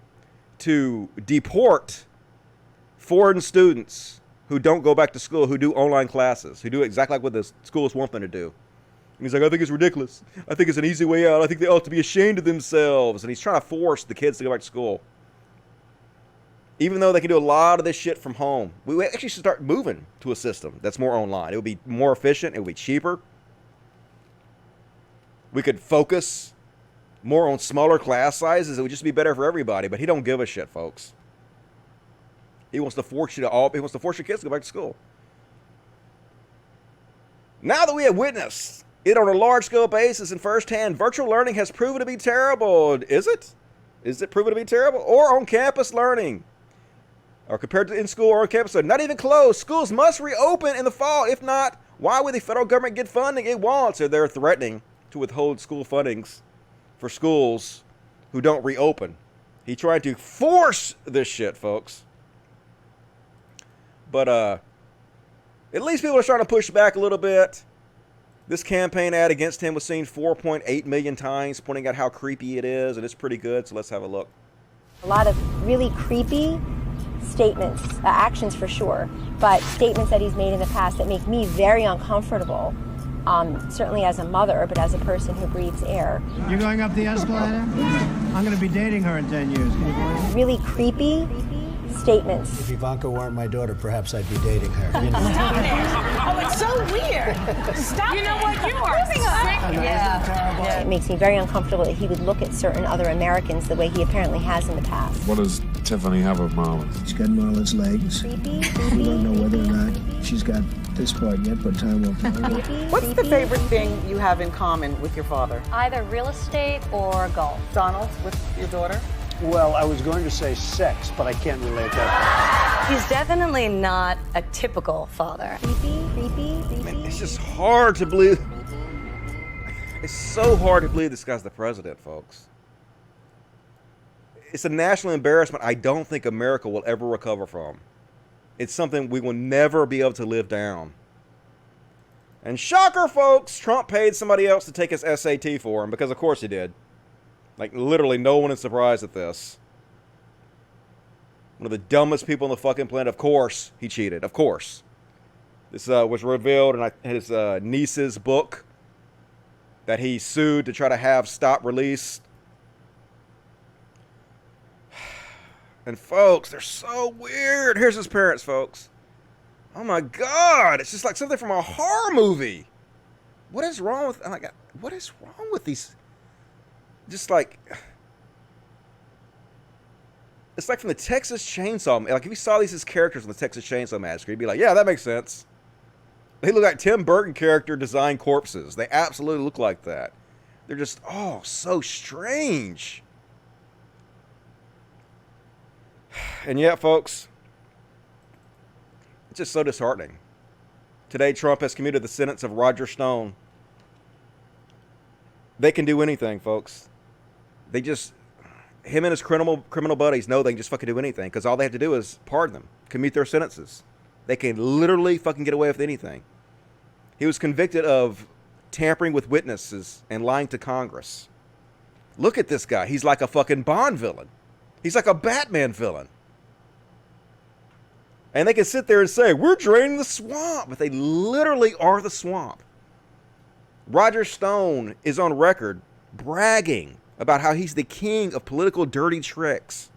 to deport foreign students who don't go back to school, who do online classes, who do exactly like what the schools want them to do. And he's like, I think it's ridiculous. I think it's an easy way out. I think they ought to be ashamed of themselves. And he's trying to force the kids to go back to school. Even though they can do a lot of this shit from home. We actually should start moving to a system that's more online. It would be more efficient. It would be cheaper. We could focus more on smaller class sizes. It would just be better for everybody. But he don't give a shit, folks. He wants to force you to he wants to force your kids to go back to school. Now that we have witnessed it on a large-scale basis and firsthand, virtual learning has proven to be terrible. Is it? Is it proven to be terrible? Or on-campus learning? Or compared to in-school or on-campus learning? Not even close. Schools must reopen in the fall. If not, why would the federal government get funding it wants? So they're threatening to withhold school fundings for schools who don't reopen. He tried to force this shit, folks. But at least people are starting to push back a little bit. This campaign ad against him was seen 4.8 million times, pointing out how creepy it is, and it's pretty good, so let's have a look. A lot of really creepy statements, actions for sure, but statements that he's made in the past that make me very uncomfortable, certainly as a mother, but as a person who breathes air. You going up the escalator? I'm going to be dating her in 10 years. Can you believe it? Really creepy statements. If Ivanka weren't my daughter, perhaps I'd be dating her. You know? Stop it! Oh, it's so weird. Stop. You know what? You are sick. Yeah. It makes me very uncomfortable that he would look at certain other Americans the way he apparently has in the past. What does Tiffany have of Marlon? She's got Marlon's legs. Creepy. We don't know whether or not she's got this part yet, but time will tell. What's the favorite thing you have in common with your father? Either real estate or golf. Donald, with your daughter? Well, I was going to say sex, but I can't relate that. He's definitely not a typical father. Creepy. Man, it's just hard to believe. It's so hard to believe this guy's the president, folks. It's a national embarrassment I don't think America will ever recover from. It's something we will never be able to live down. And shocker, folks, Trump paid somebody else to take his SAT for him, because of course he did. Like, literally, no one is surprised at this. One of the dumbest people on the fucking planet. Of course, he cheated. Of course. This was revealed in his niece's book that he sued to try to have stop released. And folks, they're so weird. Here's his parents, folks. Oh my God. It's just like something from a horror movie. What is wrong with, oh my God, what is wrong with these? Just like, it's like from the Texas Chainsaw, like if you saw these as characters in the Texas Chainsaw Massacre, you'd be like, yeah, that makes sense. They look like Tim Burton character design corpses. They absolutely look like that. They're just, oh, so strange. And yet, folks, it's just so disheartening. Today, Trump has commuted the sentence of Roger Stone. They can do anything, folks. They just, him and his criminal buddies know they can just fucking do anything because all they have to do is pardon them, commute their sentences. They can literally fucking get away with anything. He was convicted of tampering with witnesses and lying to Congress. Look at this guy. He's like a fucking Bond villain. He's like a Batman villain. And they can sit there and say, we're draining the swamp. But they literally are the swamp. Roger Stone is on record bragging about how he's the king of political dirty tricks.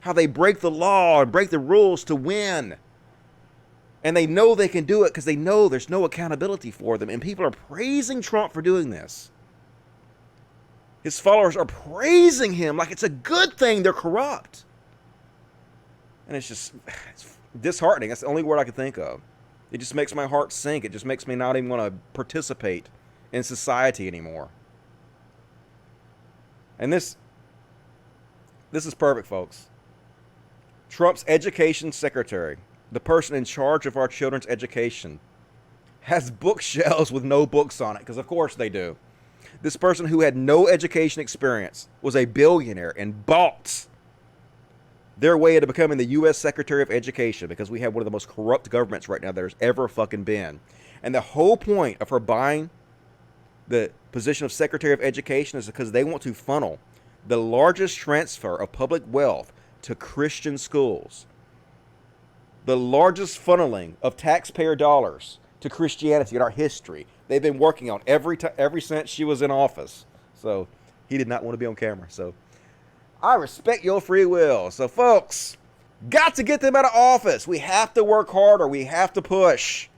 How they break the law and break the rules to win. And they know they can do it because they know there's no accountability for them. And people are praising Trump for doing this. His followers are praising him like it's a good thing they're corrupt. And it's disheartening. That's the only word I can think of. It just makes my heart sink. It just makes me not even want to participate in society anymore. And this is perfect, folks. Trump's education secretary, the person in charge of our children's education, has bookshelves with no books on it, because of course they do. This person who had no education experience was a billionaire and bought their way into becoming the U.S. Secretary of Education because we have one of the most corrupt governments right now there's ever fucking been. And the whole point of her buying the position of Secretary of Education is because they want to funnel the largest transfer of public wealth to Christian schools. The largest funneling of taxpayer dollars to Christianity in our history. They've been working on every since she was in office. So he did not want to be on camera. So I respect your free will. So folks, got to get them out of office. We have to work harder. We have to push.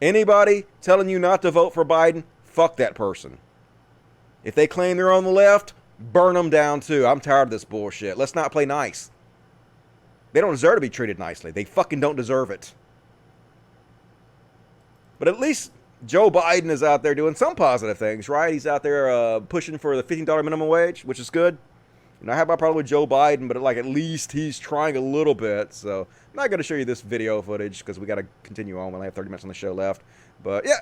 Anybody telling you not to vote for Biden, fuck that person. If they claim they're on the left, burn them down too. I'm tired of this bullshit. Let's not play nice. They don't deserve to be treated nicely. They fucking don't deserve it. But at least Joe Biden is out there doing some positive things, right? He's out there pushing for the $15 minimum wage, which is good. And I have my problem with Joe Biden, but like at least he's trying a little bit. So I'm not going to show you this video footage because we got to continue on. We only have 30 minutes on the show left. But yeah,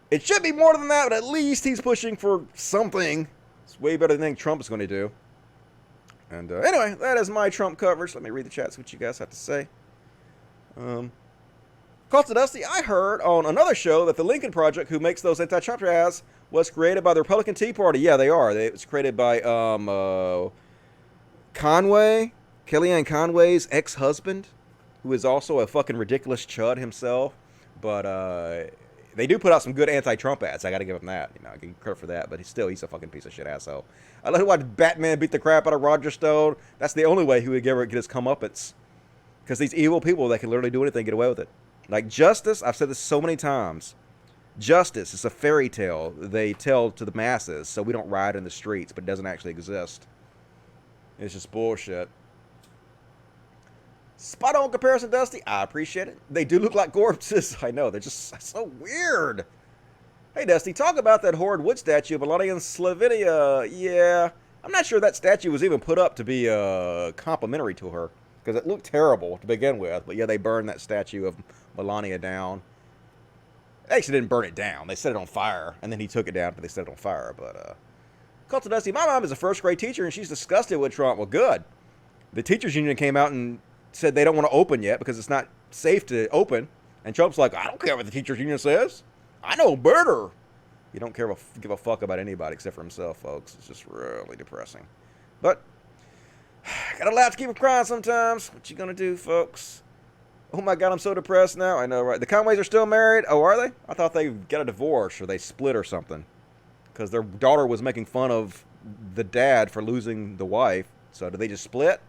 it should be more than that, but at least he's pushing for something. It's way better than anything Trump is going to do. And anyway, that is my Trump coverage. Let me read the chat, see what you guys have to say. Call to Dusty, I heard on another show that the Lincoln Project, who makes those anti-Trump ads, was created by the Republican Tea Party. Yeah, they are. It was created by Conway, Kellyanne Conway's ex-husband, who is also a fucking ridiculous chud himself. But they do put out some good anti-Trump ads. I got to give him that. You know, I give him credit for that. But he's a fucking piece of shit asshole. I love to watch Batman beat the crap out of Roger Stone. That's the only way he would ever get his comeuppance. Because these evil people, they can literally do anything, get away with it. Like justice, I've said this so many times. Justice is a fairy tale they tell to the masses so we don't riot in the streets, but it doesn't actually exist. It's just bullshit. Spot on comparison, Dusty. I appreciate it. They do look like corpses. I know, they're just so weird. Hey, Dusty, talk about that horrid wood statue of Melania in Slovenia. Yeah, I'm not sure that statue was even put up to be complimentary to her, because it looked terrible to begin with. But yeah, they burned that statue of Melania down. They actually didn't burn it down. They set it on fire, and then he took it down, but they set it on fire. But, Cult of Dusty, my mom is a first-grade teacher, and she's disgusted with Trump. Well, good. The teachers union came out and said they don't want to open yet because it's not safe to open. And Trump's like, I don't care what the teachers union says. I know better. You don't give a fuck about anybody except for himself, folks. It's just really depressing. But gotta laugh to keep from crying sometimes. What you gonna do, folks? Oh my God, I'm so depressed now. I know, right? The Conways are still married. Oh, are they? I thought they got a divorce or they split or something. Because their daughter was making fun of the dad for losing the wife. So did they just split?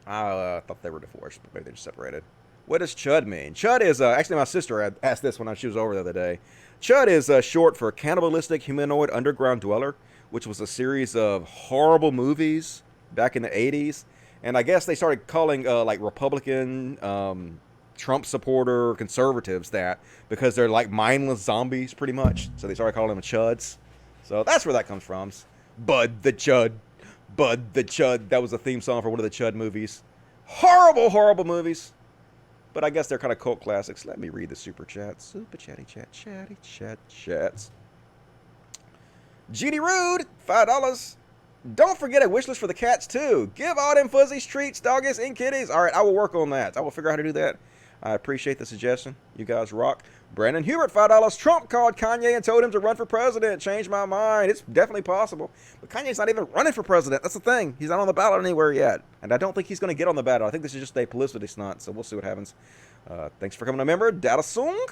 I thought they were divorced, but maybe they just separated. What does Chud mean? Chud is, actually my sister asked this when she was over the other day. Chud is short for Cannibalistic Humanoid Underground Dweller, which was a series of horrible movies back in the 80s. And I guess they started calling like Republican, Trump supporter conservatives that because they're like mindless zombies pretty much. So they started calling them Chuds. So that's where that comes from. Bud the Chud. Bud the Chud. That was a theme song for one of the Chud movies. Horrible, horrible movies. But I guess they're kind of cult classics. Let me read the super chats. Super chatty chat, chatty chat chats. GD Rude, $5. Don't forget a wish list for the cats, too. Give all them fuzzies treats, doggies, and kitties. All right, I will work on that. I will figure out how to do that. I appreciate the suggestion. You guys rock. Brandon Hubert, $5. Trump called Kanye and told him to run for president. Changed my mind. It's definitely possible. But Kanye's not even running for president. That's the thing. He's not on the ballot anywhere yet. And I don't think he's going to get on the ballot. I think this is just a publicity stunt, so we'll see what happens. Thanks for coming a member. Data Sung.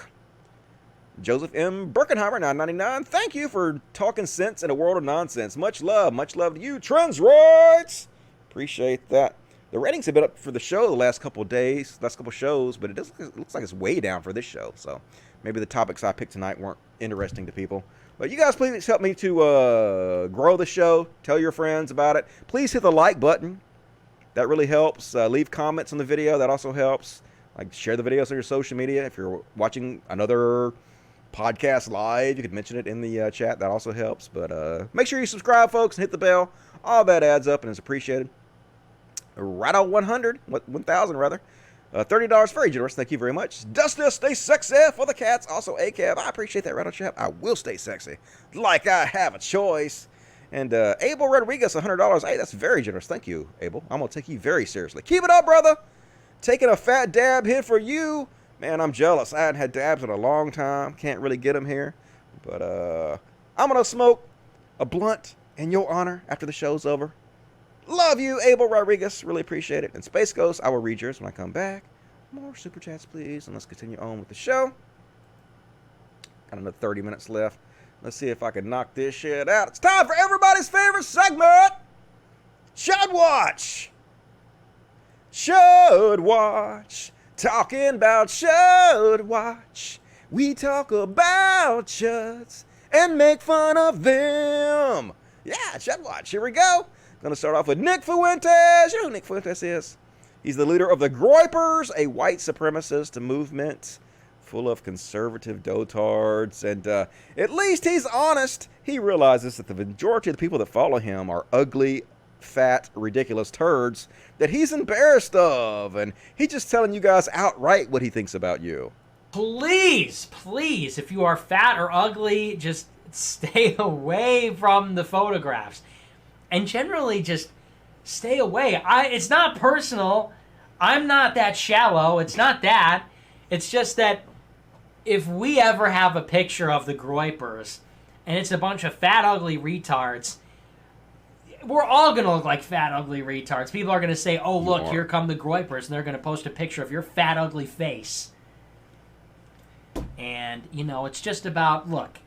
Joseph M. Birkenheimer, $9.99. Thank you for talking sense in a world of nonsense. Much love. Much love to you. Trends rights. Appreciate that. The ratings have been up for the show the last couple of days, last couple of shows, but it looks like it's way down for this show. So maybe the topics I picked tonight weren't interesting to people. But you guys please help me to grow the show. Tell your friends about it. Please hit the like button. That really helps. Leave comments on the video. That also helps. Like, share the videos on your social media. If you're watching another podcast live, you could mention it in the chat. That also helps. But make sure you subscribe, folks, and hit the bell. All that adds up and is appreciated. Right on 1,000 rather. $30, very generous. Thank you very much. Dusty, stay sexy for the cats. Also, ACAB. I appreciate that, Rattle Chap. I will stay sexy. Like I have a choice. And Abel Rodriguez, $100. Hey, that's very generous. Thank you, Abel. I'm going to take you very seriously. Keep it up, brother. Taking a fat dab hit for you. Man, I'm jealous. I hadn't had dabs in a long time. Can't really get them here. But I'm going to smoke a blunt in your honor after the show's over. Love you, Abel Rodriguez. Really appreciate it. And Space Ghost, I will read yours when I come back. More super chats, please. And let's continue on with the show. Got another 30 minutes left. Let's see if I can knock this shit out. It's time for everybody's favorite segment. Chud Watch. Chud Watch. Talking about Chud Watch. We talk about chuds and make fun of them. Yeah, Chud Watch. Here we go. Going to start off with Nick Fuentes. You know who Nick Fuentes is? He's the leader of the Groypers, a white supremacist movement full of conservative dotards. And at least he's honest. He realizes that the majority of the people that follow him are ugly, fat, ridiculous turds that he's embarrassed of. And he's just telling you guys outright what he thinks about you. Please, please, if you are fat or ugly, just stay away from the photographs. And generally just stay away. It's not personal. I'm not that shallow. It's not that. It's just that if we ever have a picture of the Groypers and it's a bunch of fat, ugly retards, we're all going to look like fat, ugly retards. People are going to say, oh, look, here come the Groypers, and they're going to post a picture of your fat, ugly face. And, you know, it's just about, look,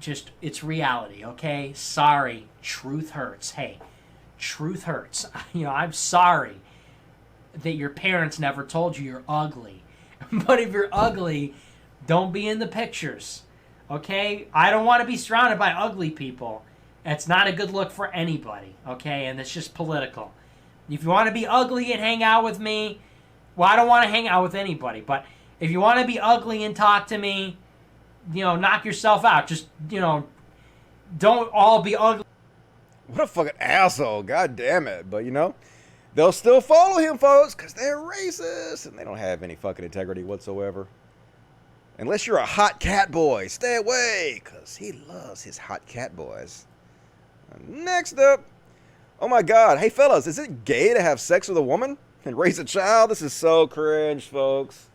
just, it's reality, okay? Sorry. Truth hurts. Hey, truth hurts. You know, I'm sorry that your parents never told you you're ugly. But if you're ugly, don't be in the pictures, okay? I don't want to be surrounded by ugly people. It's not a good look for anybody, okay? And it's just political. If you want to be ugly and hang out with me, well, I don't want to hang out with anybody. But if you want to be ugly and talk to me, you know, knock yourself out. Just, you know, don't all be ugly. What a fucking asshole. God damn it. But, you know, they'll still follow him, folks, because they're racist. And they don't have any fucking integrity whatsoever. Unless you're a hot cat boy. Stay away, because he loves his hot cat boys. Next up. Oh, my God. Hey, fellas, is it gay to have sex with a woman and raise a child? This is so cringe, folks.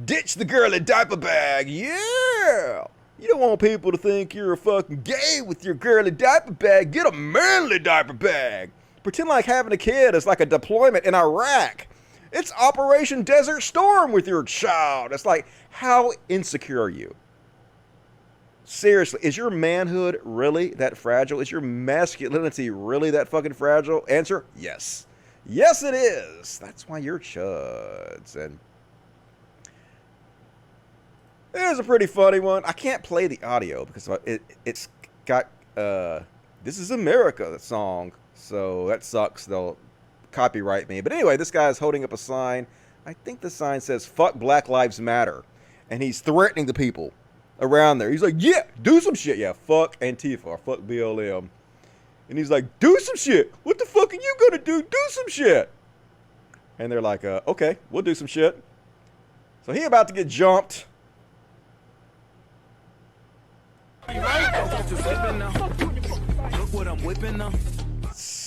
Ditch the girly diaper bag. Yeah. You don't want people to think you're a fucking gay with your girly diaper bag. Get a manly diaper bag. Pretend like having a kid is like a deployment in Iraq. It's Operation Desert Storm with your child. It's like, how insecure are you? Seriously, is your manhood really that fragile? Is your masculinity really that fucking fragile? Answer, yes. Yes, it is. That's why you're chuds. And here's a pretty funny one. I can't play the audio because it's got This Is America, the song. So that sucks. They'll copyright me. But anyway, this guy is holding up a sign. I think the sign says, "Fuck Black Lives Matter." And he's threatening the people around there. He's like, yeah, do some shit. Yeah, fuck Antifa or fuck BLM. And he's like, do some shit. What the fuck are you gonna do? Do some shit. And they're like, okay, we'll do some shit. So he about to get jumped. She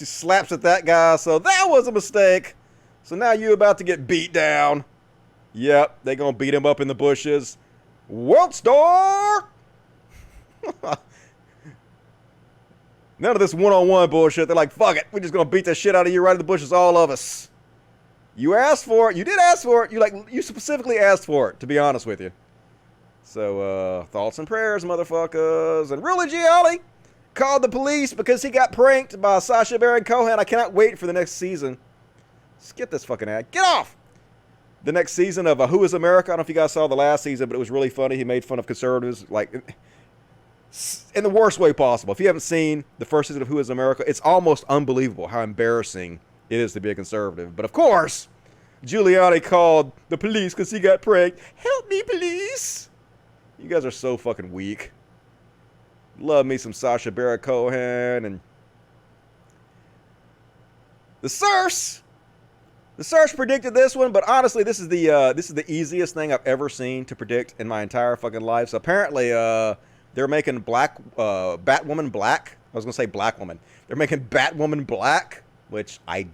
slaps at that guy. So that was a mistake. So now you about to get beat down. Yep, they gonna beat him up in the bushes. World Star! None of this one-on-one bullshit. They're like, fuck it. We're just gonna beat the shit out of you right in the bushes, all of us. You asked for it. You did ask for it. You specifically asked for it, to be honest with you. So, thoughts and prayers, motherfuckers. And Rudy Giuliani called the police because he got pranked by Sacha Baron Cohen. I cannot wait for the next season. Skip this fucking ad. Get off! The next season of Who Is America. I don't know if you guys saw the last season, but it was really funny. He made fun of conservatives, like, in the worst way possible. If you haven't seen the first season of Who Is America, it's almost unbelievable how embarrassing it is to be a conservative. But of course, Giuliani called the police because he got pranked. Help me, police! You guys are so fucking weak. Love me some Sacha Baron Cohen and the source. The search predicted this one, but honestly, this is the easiest thing I've ever seen to predict in my entire fucking life. So apparently, they're making Batwoman black. I was gonna say black woman. They're making Batwoman black, which I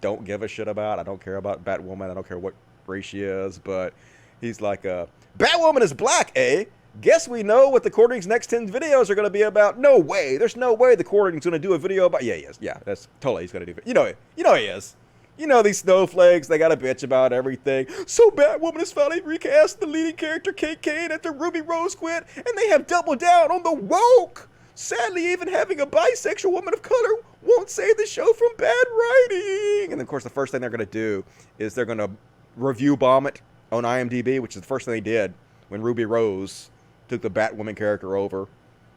don't give a shit about. I don't care about Batwoman. I don't care what race she is. But he's like, Batwoman is black, eh? Guess we know what the Quartering's next 10 videos are going to be about. No way. There's no way the Quartering's going to do a video about... Yeah, he is. Yeah, that's totally he's going to do it. You know it. You know he is. You know these snowflakes, they got a bitch about everything. So Batwoman has finally recast the leading character, Kate Kane, after Ruby Rose quit, and they have doubled down on the woke. Sadly, even having a bisexual woman of color won't save the show from bad writing. And of course, the first thing they're going to do is they're going to review bomb it on IMDb, which is the first thing they did when Ruby Rose took the Batwoman character over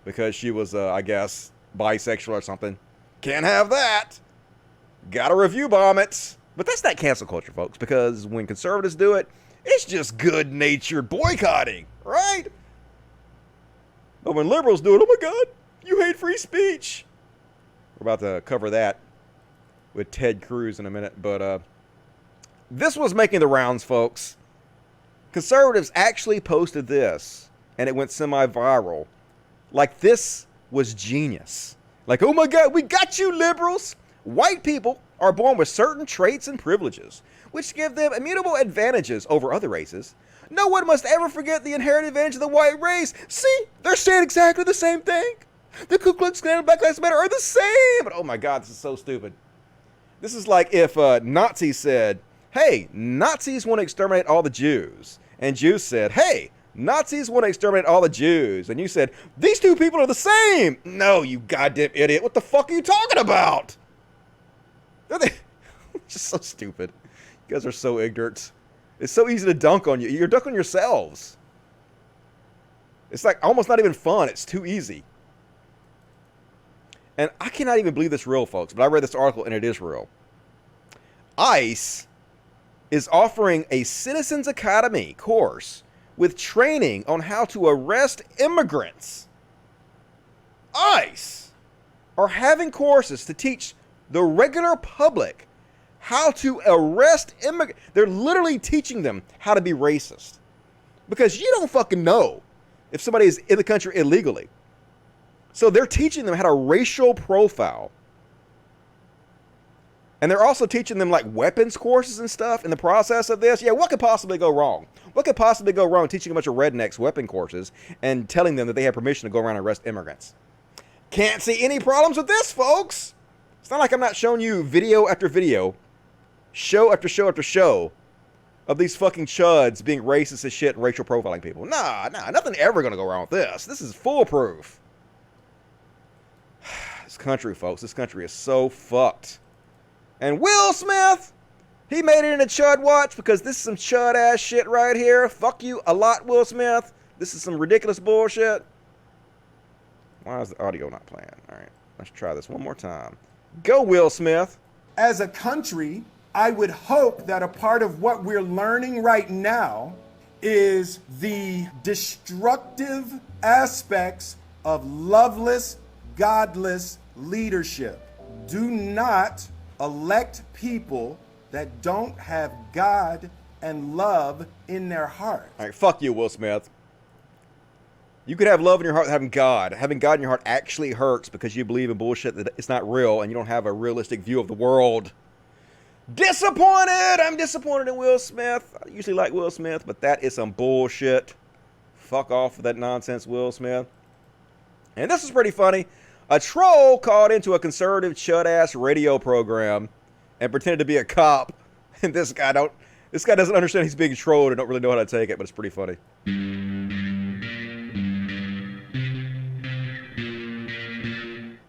because she was, I guess, bisexual or something. Can't have that. Gotta review bomb it. But that's not cancel culture, folks, because when conservatives do it, it's just good-natured boycotting, right? But when liberals do it, oh my God, you hate free speech. We're about to cover that with Ted Cruz in a minute, but this was making the rounds, folks. Conservatives actually posted this, and it went semi-viral. Like, this was genius. Like, oh my God, we got you, liberals. White people are born with certain traits and privileges, which give them immutable advantages over other races. No one must ever forget the inherent advantage of the white race. See, they're saying exactly the same thing. The Ku Klux Klan and Black Lives Matter are the same. But oh my God, this is so stupid. This is like if Nazis said, hey, Nazis want to exterminate all the Jews. And Jews said, hey, Nazis want to exterminate all the Jews. And you said, these two people are the same. No, you goddamn idiot. What the fuck are you talking about? Just so stupid. You guys are so ignorant. It's so easy to dunk on you. You're dunking yourselves. It's like almost not even fun. It's too easy. And I cannot even believe this real, folks. But I read this article and it is real. ICE is offering a Citizens Academy course with training on how to arrest immigrants. ICE are having courses to teach the regular public how to arrest immigrants. They're literally teaching them how to be racist. Because you don't fucking know if somebody is in the country illegally. So they're teaching them how to racial profile. And they're also teaching them like weapons courses and stuff in the process of this. Yeah, what could possibly go wrong? What could possibly go wrong teaching a bunch of rednecks weapon courses and telling them that they have permission to go around and arrest immigrants? Can't see any problems with this, folks. It's not like I'm not showing you video after video, show after show after show of these fucking chuds being racist as shit and racial profiling people. Nah, nothing ever gonna go wrong with this. This is foolproof. This country, folks, this country is so fucked. And Will Smith, he made it in a Chud watch because this is some Chud ass shit right here. Fuck you a lot, Will Smith. This is some ridiculous bullshit. Why is the audio not playing? All right, let's try this one more time. Go, Will Smith. As a country, I would hope that a part of what we're learning right now is the destructive aspects of loveless, godless leadership. Do not elect people that don't have God and love in their heart. All right, fuck you, Will Smith. You could have love in your heart having God. Having God in your heart actually hurts because you believe in bullshit that it's not real and you don't have a realistic view of the world. Disappointed! I'm disappointed in Will Smith. I usually like Will Smith, but that is some bullshit. Fuck off with that nonsense, Will Smith. And this is pretty funny. A troll called into a conservative chud-ass radio program and pretended to be a cop. And this guy doesn't understand he's being trolled and don't really know how to take it, but it's pretty funny.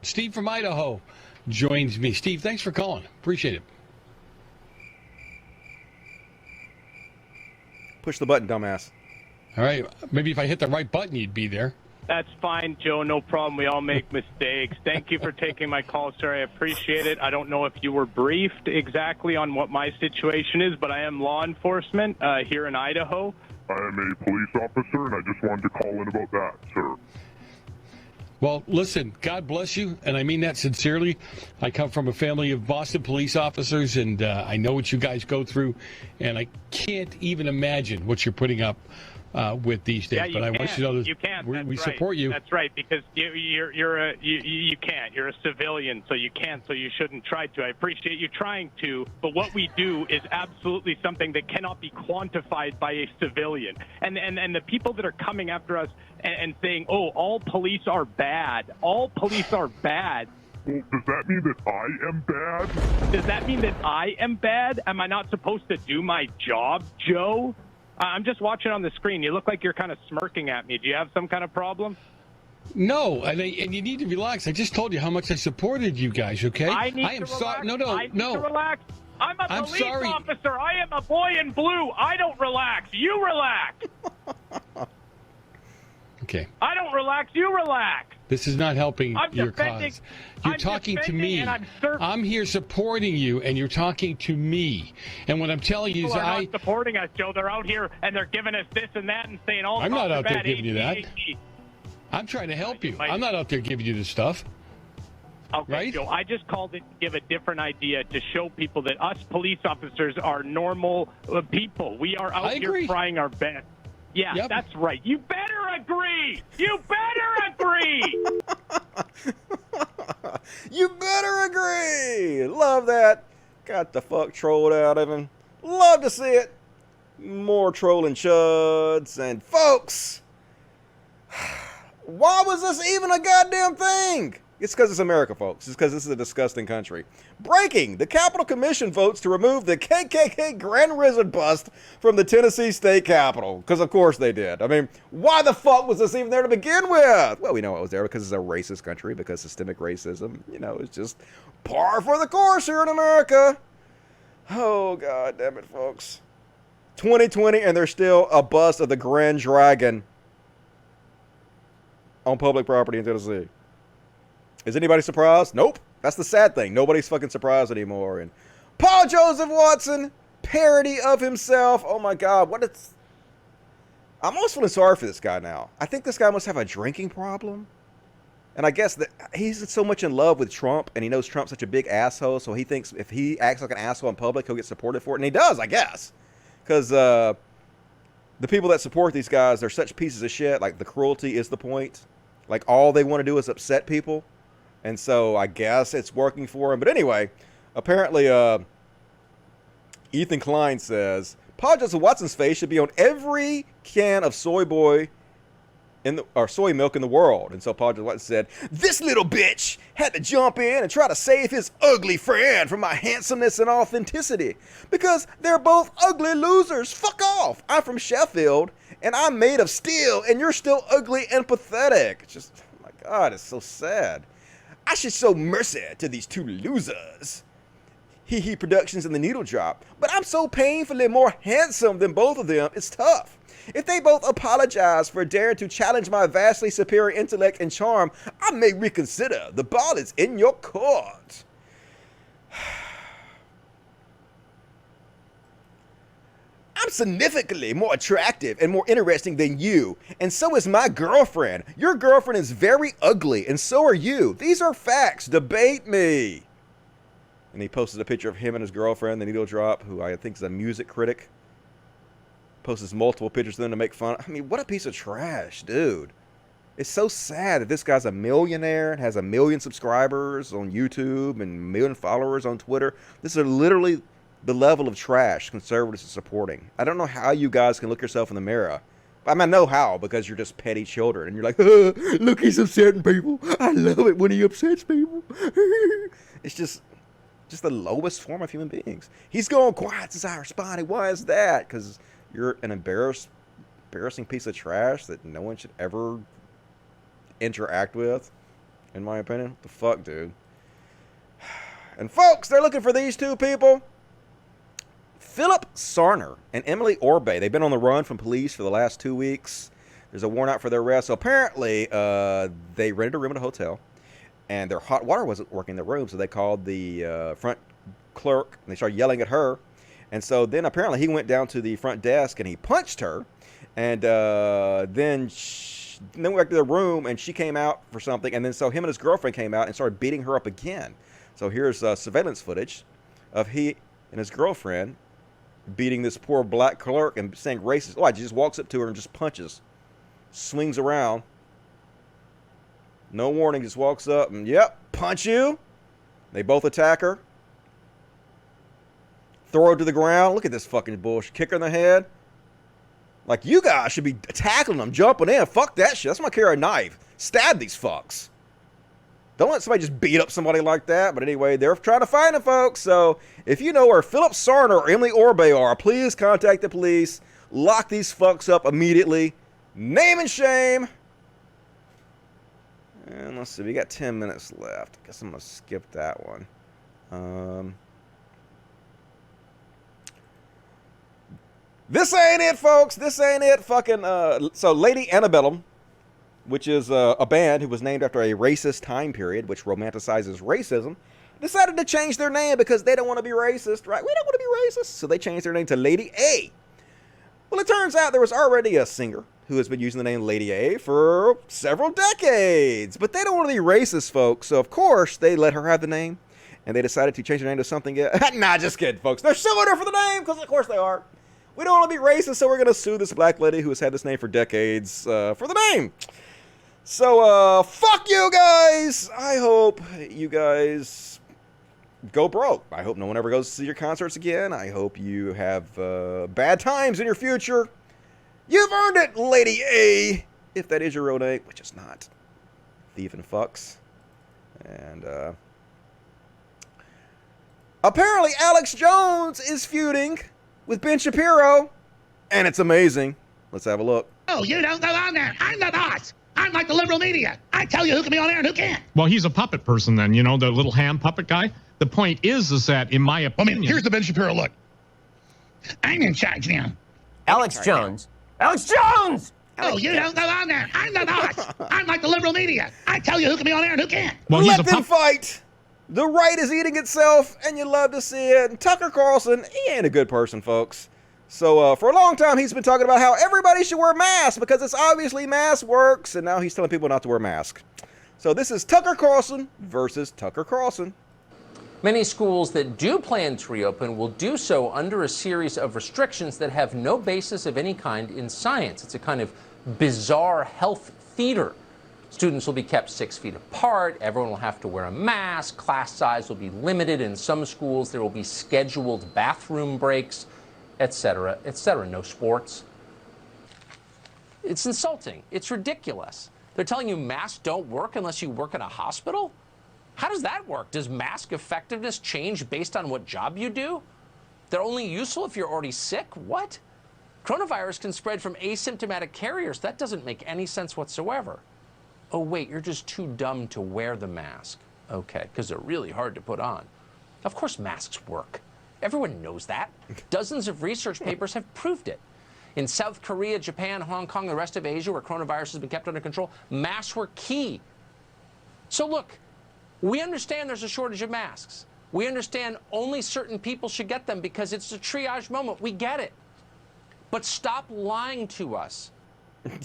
Steve from Idaho joins me. Steve, thanks for calling. Appreciate it. Push the button, dumbass. All right. Maybe if I hit the right button, you'd be there. That's fine, Joe. No problem. We all make mistakes. Thank you for taking my call, sir. I appreciate it. I don't know if you were briefed exactly on what my situation is, but I am law enforcement here in Idaho. I am a police officer, and I just wanted to call in about that, sir. Well, listen, God bless you, and I mean that sincerely. I come from a family of Boston police officers, and I know what you guys go through, and I can't even imagine what you're putting up with these days. Yeah, but I want you to know that you can't. we That's support right. you. That's right, because you can't. You're a civilian, so you can't. So you shouldn't try to. I appreciate you trying to, but what we do is absolutely something that cannot be quantified by a civilian. And the people that are coming after us and saying, "Oh, all police are bad. All police are bad." Well, does that mean that I am bad? Does that mean that I am bad? Am I not supposed to do my job, Joe? I'm just watching on the screen. You look like you're kind of smirking at me. Do you have some kind of problem? No, and you need to relax. I just told you how much I supported you guys, okay? I am sorry. No. I need to relax. I'm a police officer. I am a boy in blue. I don't relax. You relax. Okay. I don't relax. You relax. This is not helping your defending, cause. You're talking to me. I'm here supporting you, and you're talking to me. And what I'm telling you is People are not supporting us, Joe. They're out here, and they're giving us this and that and saying all I'm not out there giving you that. AD. I'm trying to help you. I'm not out there giving you this stuff. Okay, right? Joe, I just called it to give a different idea to show people that us police officers are normal people. We are out here trying our best. Yeah, that's right. You better agree. You better agree. You better agree. Love that. Got the fuck trolled out of him. Love to see it. More trolling chuds. And folks, why was this even a goddamn thing? It's because it's America, folks. It's because this is a disgusting country. Breaking! The Capitol Commission votes to remove the KKK Grand Wizard bust from the Tennessee State Capitol. Because of course they did. I mean, why the fuck was this even there to begin with? Well, we know it was there because it's a racist country, because systemic racism, is just par for the course here in America. Oh, god damn it, folks. 2020, and there's still a bust of the Grand Dragon on public property in Tennessee. Is anybody surprised? Nope. That's the sad thing. Nobody's fucking surprised anymore. And Paul Joseph Watson, parody of himself. Oh my god, I'm almost feeling sorry for this guy now. I think this guy must have a drinking problem. And I guess that he's so much in love with Trump, and he knows Trump's such a big asshole, so he thinks if he acts like an asshole in public, he'll get supported for it. And he does, I guess. Because the people that support these guys, they're such pieces of shit. Like, the cruelty is the point. Like, all they want to do is upset people. And so I guess it's working for him. But anyway, apparently Ethan Klein says, Paul Joseph Watson's face should be on every can of Soy Boy soy milk in the world. And so Paul White said, this little bitch had to jump in and try to save his ugly friend from my handsomeness and authenticity. Because they're both ugly losers. Fuck off. I'm from Sheffield, and I'm made of steel, and you're still ugly and pathetic. It's just, oh my God, it's so sad. I should show mercy to these two losers. Hee Productions and the Needle Drop. But I'm so painfully more handsome than both of them, it's tough. If they both apologize for daring to challenge my vastly superior intellect and charm, I may reconsider. The ball is in your court. I'm significantly more attractive and more interesting than you, and so is my girlfriend. Your girlfriend is very ugly, and so are you. These are facts. Debate me. And he posted a picture of him and his girlfriend, the Needle Drop, who I think is a music critic. Posts multiple pictures of them to make fun. I mean, what a piece of trash, dude. It's so sad that this guy's a millionaire and has 1 million subscribers on YouTube and 1 million followers on Twitter. This is literally the level of trash conservatives are supporting. I don't know how you guys can look yourself in the mirror. I mean, I know how, because you're just petty children. And you're like, look, he's upsetting people. I love it when he upsets people. It's just the lowest form of human beings. He's going quiet since I responded. Why is that? Because you're an embarrassing piece of trash that no one should ever interact with, in my opinion. What the fuck, dude? And folks, they're looking for these two people. Philip Sarner and Emily Orbe. They've been on the run from police for the last 2 weeks. There's a warrant out for their arrest. So apparently, they rented a room at a hotel, and their hot water wasn't working in the room, so they called the front clerk, and they started yelling at her. And so then apparently he went down to the front desk and he punched her. And then we went back to the room and she came out for something. And then so him and his girlfriend came out and started beating her up again. So here's surveillance footage of he and his girlfriend beating this poor black clerk and saying racist. Oh, he just walks up to her and just punches. Swings around. No warning, just walks up and, yep, punch you. They both attack her. Throw her to the ground. Look at this fucking bullshit. Kick her in the head. Like, you guys should be tackling them, jumping in. Fuck that shit. That's why I carry a knife. Stab these fucks. Don't let somebody just beat up somebody like that. But anyway, they're trying to find them, folks. So if you know where Philip Sarner or Emily Orbe are, please contact the police. Lock these fucks up immediately. Name and shame. And let's see. We got 10 minutes left. I guess I'm going to skip that one. This ain't it, folks. This ain't it. Fucking, so Lady Antebellum, which is a band who was named after a racist time period, which romanticizes racism, decided to change their name because they don't want to be racist, right? We don't want to be racist. So they changed their name to Lady A. Well, it turns out there was already a singer who has been using the name Lady A for several decades. But they don't want to be racist, folks. So, of course, they let her have the name. And they decided to change their name to something else. Nah, just kidding, folks. They're suing her for the name because, of course, they are. We don't want to be racist, so we're going to sue this black lady who has had this name for decades for the name. So, fuck you guys. I hope you guys go broke. I hope no one ever goes to see your concerts again. I hope you have bad times in your future. You've earned it, Lady A, if that is your real name, which is not. Thieving fucks. And, apparently Alex Jones is feuding with Ben Shapiro, and it's amazing. Let's have a look. Oh, you don't go on there. I'm the boss. I'm like the liberal media. I tell you who can be on air and who can't. Well, he's a puppet person then, you know, the little ham puppet guy. The point is that, in my opinion... I mean, here's the Ben Shapiro look. I'm in charge now. Alex Jones. Alex Jones! Oh, you don't go on there. I'm the boss. I'm like the liberal media. I tell you who can be on air and who can't. Well, let them fight. The right is eating itself, and you love to see it. And Tucker Carlson, he ain't a good person, folks. So for a long time, he's been talking about how everybody should wear masks because it's obviously mask works, and now he's telling people not to wear masks. So this is Tucker Carlson versus Tucker Carlson. Many schools that do plan to reopen will do so under a series of restrictions that have no basis of any kind in science. It's a kind of bizarre health theater. Students will be kept 6 feet apart. Everyone will have to wear a mask. Class size will be limited. In some schools, there will be scheduled bathroom breaks, etc., etc. No sports. It's insulting. It's ridiculous. They're telling you masks don't work unless you work in a hospital? How does that work? Does mask effectiveness change based on what job you do? They're only useful if you're already sick? What? Coronavirus can spread from asymptomatic carriers. That doesn't make any sense whatsoever. Oh, wait, you're just too dumb to wear the mask. Okay, because they're really hard to put on. Of course masks work. Everyone knows that. Dozens of research papers have proved it. In South Korea, Japan, Hong Kong, and the rest of Asia, where coronavirus has been kept under control, masks were key. So look, we understand there's a shortage of masks. We understand only certain people should get them because it's a triage moment. We get it. But stop lying to us.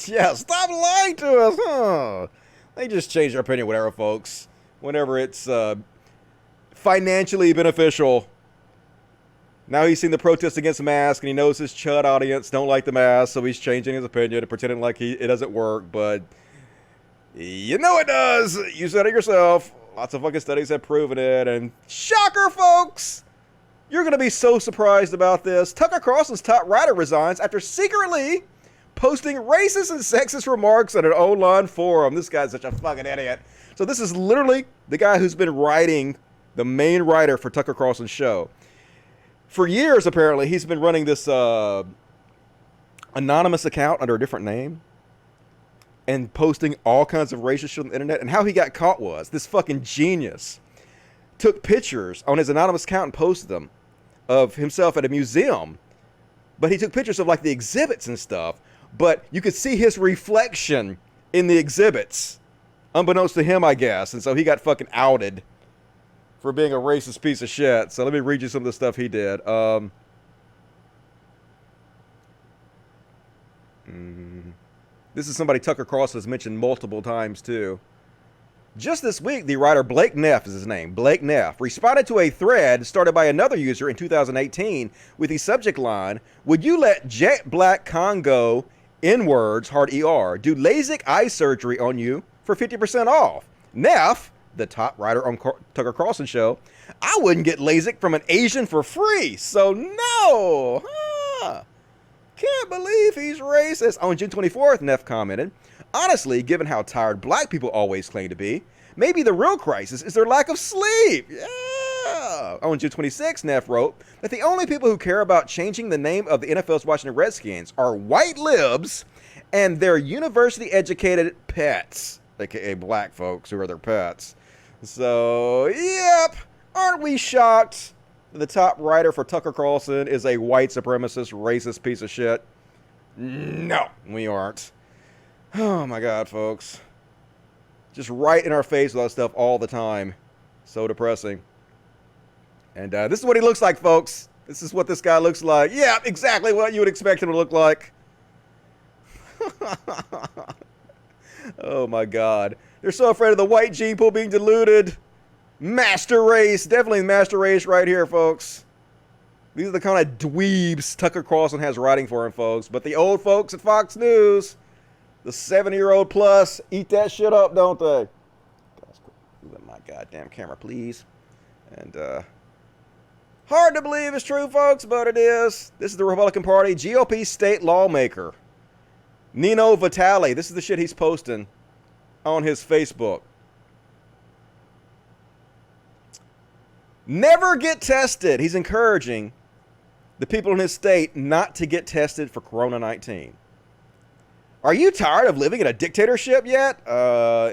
Yeah, stop lying to us, huh? They just change their opinion, whatever, folks. Whenever it's financially beneficial. Now he's seen the protest against the mask, and he knows his Chud audience don't like the mask, so he's changing his opinion and pretending like it doesn't work, but you know it does. You said it yourself. Lots of fucking studies have proven it, and shocker, folks! You're going to be so surprised about this. Tucker Carlson's top writer resigns after secretly posting racist and sexist remarks on an online forum. This guy's such a fucking idiot. So this is literally the guy who's been writing, the main writer for Tucker Carlson's show. For years, apparently, he's been running this anonymous account under a different name and posting all kinds of racist shit on the internet. And how he got caught was this fucking genius took pictures on his anonymous account and posted them of himself at a museum. But he took pictures of like the exhibits and stuff. But you could see his reflection in the exhibits, unbeknownst to him, I guess. And so he got fucking outed for being a racist piece of shit. So let me read you some of the stuff he did. This is somebody Tucker Carlson has mentioned multiple times too. Just this week, the writer Blake Neff is his name, Blake Neff, responded to a thread started by another user in 2018 with the subject line, "Would you let Jet Black Congo, N-words, hard ER, do LASIK eye surgery on you for 50% off? Neff," the top writer on Tucker Carlson show, "I wouldn't get LASIK from an Asian for free, so no." Huh. Can't believe he's racist. On June 24th, Neff commented, "Honestly, given how tired black people always claim to be, maybe the real crisis is their lack of sleep." Yeah. On June 26th, Neff wrote that the only people who care about changing the name of the NFL's Washington Redskins are white libs and their university-educated pets, aka black folks who are their pets. So, yep, aren't we shocked? The top writer for Tucker Carlson is a white supremacist, racist piece of shit. No, we aren't. Oh my God, folks. Just right in our face with that stuff all the time. So depressing. And this is what he looks like, folks. This is what this guy looks like. Yeah, exactly what you would expect him to look like. Oh my God. They're so afraid of the white gene pool being diluted. Master race. Definitely master race right here, folks. These are the kind of dweebs Tucker Carlson has writing for him, folks. But the old folks at Fox News, the 70-year-old plus, eat that shit up, don't they? Move my goddamn camera, please. And, hard to believe it's true, folks, but it is. This is the Republican Party GOP state lawmaker, Nino Vitale. This is the shit he's posting on his Facebook. Never get tested. He's encouraging the people in his state not to get tested for Corona-19. Are you tired of living in a dictatorship yet?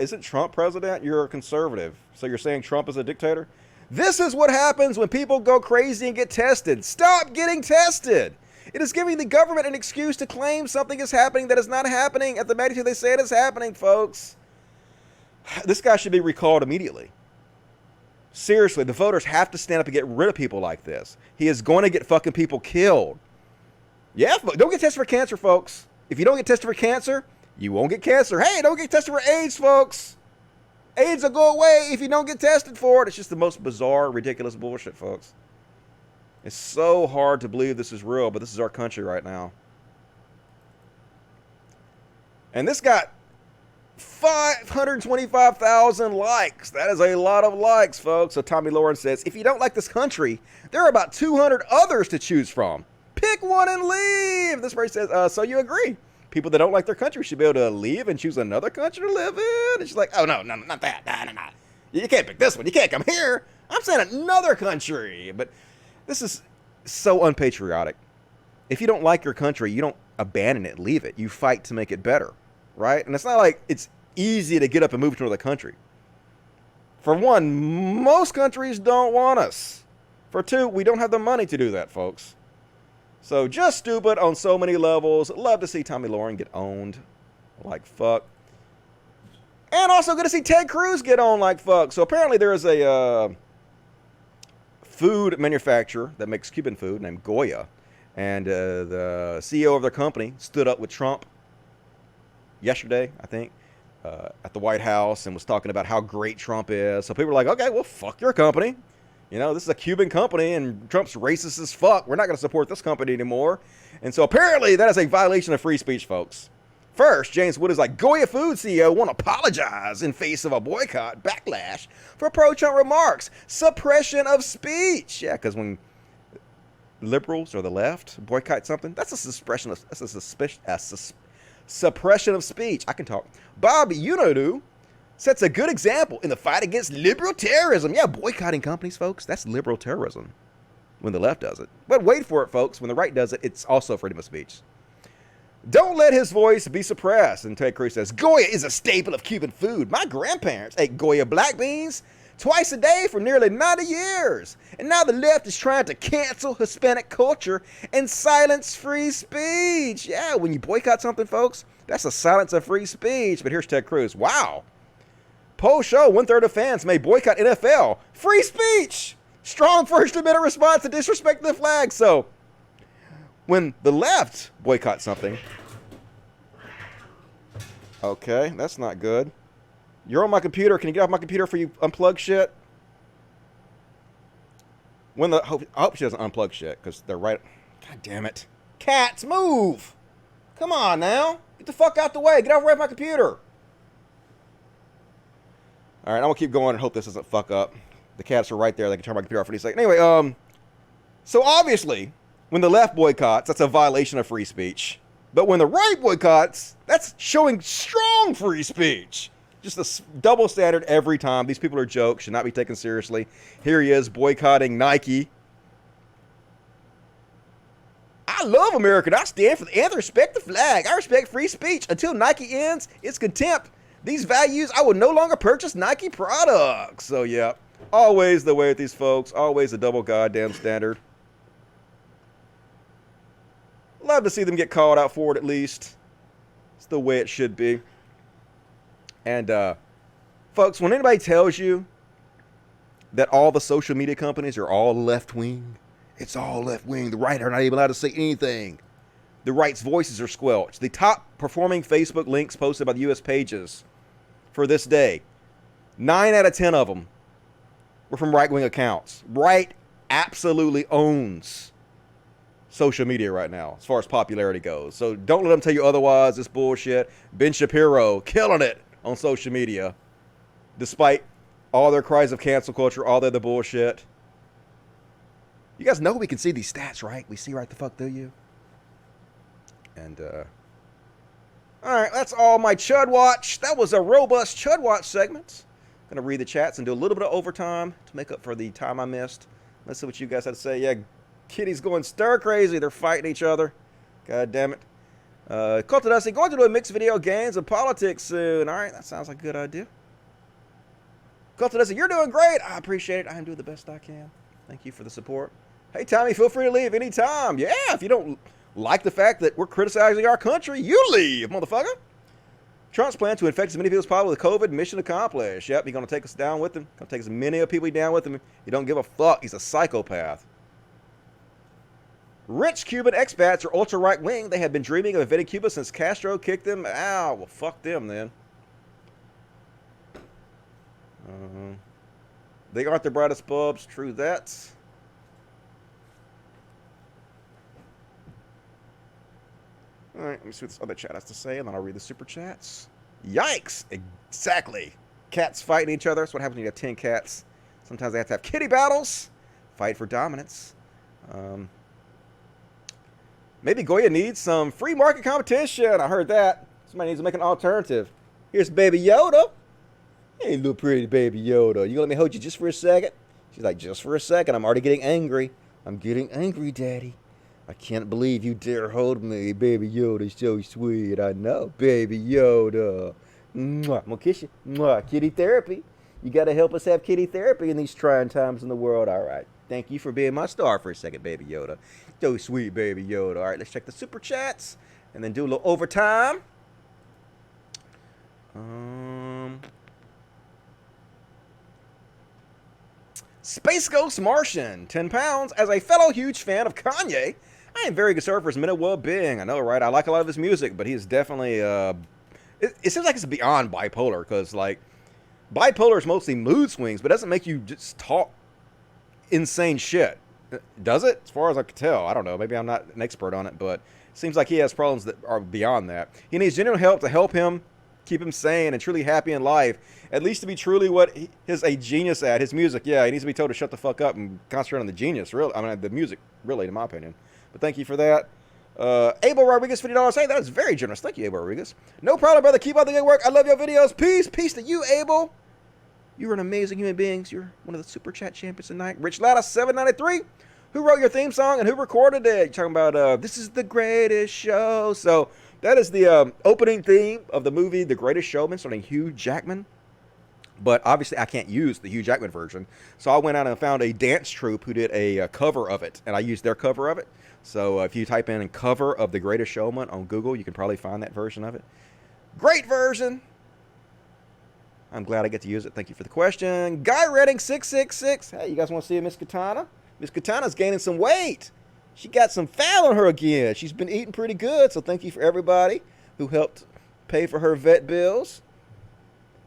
Isn't Trump president? You're a conservative. So you're saying Trump is a dictator? This is what happens when people go crazy and get tested. Stop getting tested. It is giving the government an excuse to claim something is happening that is not happening at the magnitude they say it is happening, folks. This guy should be recalled immediately. Seriously, the voters have to stand up and get rid of people like this. He is going to get fucking people killed. Yeah, don't get tested for cancer, folks. If you don't get tested for cancer, you won't get cancer. Hey, don't get tested for AIDS, folks. AIDS will go away if you don't get tested for it. It's just the most bizarre, ridiculous bullshit, folks. It's so hard to believe this is real, but this is our country right now. And this got 525,000 likes. That is a lot of likes, folks. So Tommy Lawrence says, if you don't like this country, there are about 200 others to choose from. Pick one and leave. This person says, so you agree. people that don't like their country should be able to leave and choose another country to live in. And she's like, oh, no, not that. No. You can't pick this one. You can't come here. I'm saying another country. But this is so unpatriotic. If you don't like your country, you don't abandon it, leave it. You fight to make it better, right? And it's not like it's easy to get up and move to another country. For one, most countries don't want us. For two, we don't have the money to do that, folks. So just stupid on so many levels. Love to see Tommy Lauren get owned like fuck. And also good to see Ted Cruz get owned like fuck. So apparently there is a food manufacturer that makes Cuban food named Goya. And the CEO of their company stood up with Trump yesterday, I think, at the White House and was talking about how great Trump is. So people were like, okay, well, fuck your company. You know, this is a Cuban company and Trump's racist as fuck. We're not going to support this company anymore. And so apparently that is a violation of free speech, folks. First, James Wood is like, Goya Food CEO won't apologize in face of a boycott backlash for pro-Trump remarks. Suppression of speech. Yeah, because when liberals or the left boycott something, that's a suppression of suppression of speech. I can talk. Bob Unadu sets a good example in the fight against liberal terrorism. Yeah, boycotting companies, folks, that's liberal terrorism when the left does it. But wait for it, folks. When the right does it, it's also freedom of speech. Don't let his voice be suppressed. And Ted Cruz says, Goya is a staple of Cuban food. My grandparents ate Goya black beans twice a day for nearly 90 years. And now the left is trying to cancel Hispanic culture and silence free speech. Yeah, when you boycott something, folks, that's a silence of free speech. But here's Ted Cruz. Wow. Polls show 1/3 of fans may boycott NFL. Free speech. Strong First Amendment response to disrespect the flag. So when the left boycotts something, okay, that's not good. You're on my computer. Can you get off my computer for you unplug shit? I hope she doesn't unplug shit because they're right. God damn it. Cats, move. Come on now. Get the fuck out the way. Get over right my computer. All right, I'm going to keep going and hope this doesn't fuck up. The cats are right there. They can turn my computer off any second. Anyway, so obviously, when the left boycotts, that's a violation of free speech. But when the right boycotts, that's showing strong free speech. Just a double standard every time. These people are jokes, should not be taken seriously. Here he is boycotting Nike. I love America. I stand for the anthem, respect the flag. I respect free speech. Until Nike ends its contempt these values, I will no longer purchase Nike products. So yeah, always the way with these folks. Always a double goddamn standard. Love to see them get called out for it at least. It's the way it should be. And folks, when anybody tells you that all the social media companies are all left-wing, it's all left-wing. The right are not even allowed to say anything. The right's voices are squelched. The top performing Facebook links posted by the U.S. pages for this day, 9 out of 10 of them were from right-wing accounts. Right absolutely owns social media right now as far as popularity goes. So don't let them tell you otherwise. It's bullshit. Ben Shapiro killing it on social media despite all their cries of cancel culture, all the other bullshit. You guys know we can see these stats, right? We see right the fuck through you. And all right, that's all my Chud Watch. That was a robust Chud Watch segment. Gonna read the chats and do a little bit of overtime to make up for the time I missed. Let's see what you guys had to say. Yeah, kitties going stir crazy. They're fighting each other. God damn it. Cultadusty, going to do a mixed video games and politics soon. All right, that sounds like a good idea. Cultadusty, you're doing great. I appreciate it. I am doing the best I can. Thank you for the support. Hey, Tommy, feel free to leave anytime. Yeah, if you don't like the fact that we're criticizing our country, you leave, motherfucker. Trump's plan to infect as many people as possible with COVID, mission accomplished. Yep, he's going to take us down with him. Going to take as many people down with him. He don't give a fuck. He's a psychopath. Rich Cuban expats are ultra right wing. They have been dreaming of invading Cuba since Castro kicked them. Ow, well, fuck them then. They aren't the brightest bulbs. True that. All right, let me see what this other chat has to say, and then I'll read the super chats. Yikes! Exactly. Cats fighting each other. That's what happens when you have 10 cats. Sometimes they have to have kitty battles. Fight for dominance. Maybe Goya needs some free market competition. I heard that. Somebody needs to make an alternative. Here's Baby Yoda. Hey, little pretty Baby Yoda. You gonna let me hold you just for a second? She's like, just for a second. I'm already getting angry. I'm getting angry, Daddy. I can't believe you dare hold me. Baby Yoda's so sweet. I know, Baby Yoda. Mwah. I'm gonna kiss you. Mwah. Kitty therapy. You gotta help us have kitty therapy in these trying times in the world. All right. Thank you for being my star for a second, Baby Yoda. So sweet, Baby Yoda. All right, let's check the super chats and then do a little overtime. Space Ghost Martian, 10 pounds. As a fellow huge fan of Kanye, I am very concerned for his mental well-being. I know, right? I like a lot of his music, but he's definitely, it seems like it's beyond bipolar, because, like, bipolar is mostly mood swings, but it doesn't make you just talk insane shit. Does it? As far as I can tell. I don't know. Maybe I'm not an expert on it, but it seems like he has problems that are beyond that. He needs genuine help to help him keep him sane and truly happy in life. At least to be truly what he is a genius at. His music, yeah, he needs to be told to shut the fuck up and concentrate on the genius, really. I mean, the music, really, in my opinion. But thank you for that. Abel Rodriguez, $50. Hey, that is very generous. Thank you, Abel Rodriguez. No problem, brother. Keep up the good work. I love your videos. Peace. Peace to you, Abel. You're an amazing human being. You're one of the super chat champions tonight. Rich Latta, $7.93. Who wrote your theme song and who recorded it? You're talking about, this is the greatest show. So that is the opening theme of the movie The Greatest Showman, starring Hugh Jackman. But obviously I can't use the Hugh Jackman version. So I went out and found a dance troupe who did a cover of it. And I used their cover of it. So if you type in cover of The Greatest Showman on Google, you can probably find that version of it. Great version. I'm glad I get to use it. Thank you for the question. Guy Redding 666. Hey, you guys want to see Miss Katana? Miss Katana's gaining some weight. She got some fat on her again. She's been eating pretty good. So thank you for everybody who helped pay for her vet bills.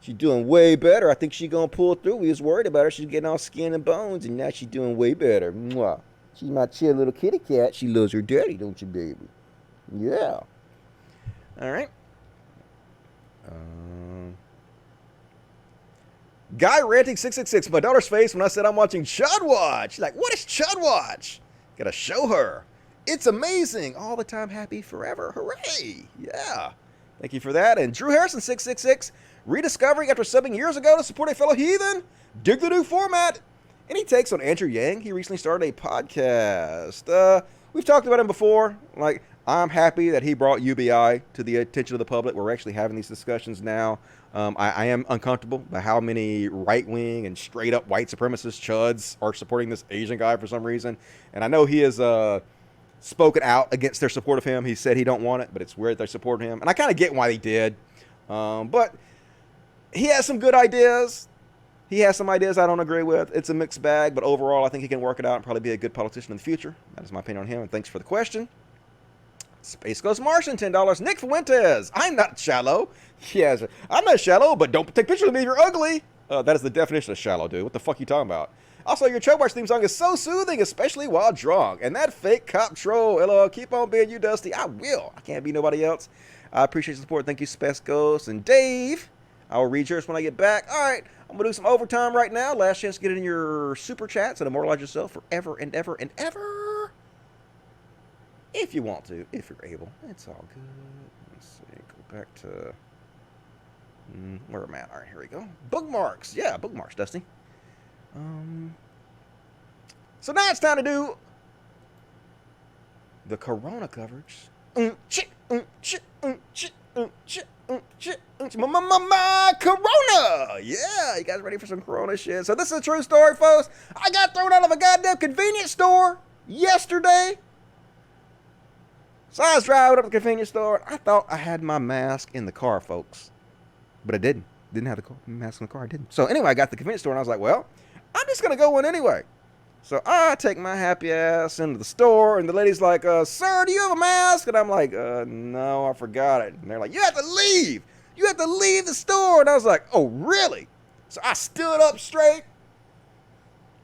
She's doing way better. I think she's going to pull through. We was worried about her. She's getting all skin and bones, and now she's doing way better. Mwah. She's my chill little kitty cat. She loves her daddy, don't you, baby? Yeah. All right. Guy Ranting 666. My daughter's face when I said I'm watching Chud Watch. She's like, what is Chud Watch? Gotta show her. It's amazing. All the time happy forever. Hooray. Yeah. Thank you for that. And Drew Harrison 666. Rediscovering after subbing years ago to support a fellow heathen. Dig the new format. Any takes on Andrew Yang? He recently started a podcast. We've talked about him before. Like, I'm happy that he brought UBI to the attention of the public. We're actually having these discussions now. I am uncomfortable by how many right-wing and straight-up white supremacist chuds are supporting this Asian guy for some reason. And I know he has spoken out against their support of him. He said he don't want it, but it's weird they support him. And I kind of get why they did. But he has some good ideas. He has some ideas I don't agree with. It's a mixed bag, but overall, I think he can work it out and probably be a good politician in the future. That is my opinion on him, and thanks for the question. Space Ghost Martian, $10. Nick Fuentes. I'm not shallow. Yes, I'm not shallow, but don't take pictures of me if you're ugly. That is the definition of shallow, dude. What the fuck are you talking about? Also, your Chud Watch theme song is so soothing, especially while drunk. And that fake cop troll, LOL, keep on being you, Dusty. I will. I can't be nobody else. I appreciate your support. Thank you, Space Ghost. And Dave, I will read yours when I get back. All right, I'm going to do some overtime right now. Last chance to get in your super chats and immortalize yourself forever and ever and ever. If you want to, if you're able. It's all good. Let's see. Go back to... where am I at? All right, here we go. Bookmarks. Yeah, bookmarks, Dusty. So now it's time to do the Corona coverage. My Corona! Yeah, you guys ready for some Corona shit? So this is a true story, folks. I got thrown out of a goddamn convenience store yesterday. So I was driving up to the convenience store. I thought I had my mask in the car, folks. But I didn't. Didn't have the mask in the car. I didn't. So anyway, I got to the convenience store and I was like, well, I'm just going to go in anyway. So I take my happy ass into the store and the lady's like, sir, do you have a mask? And I'm like, no, I forgot it. And they're like, you have to leave. You have to leave the store. And I was like, oh, really? So I stood up straight,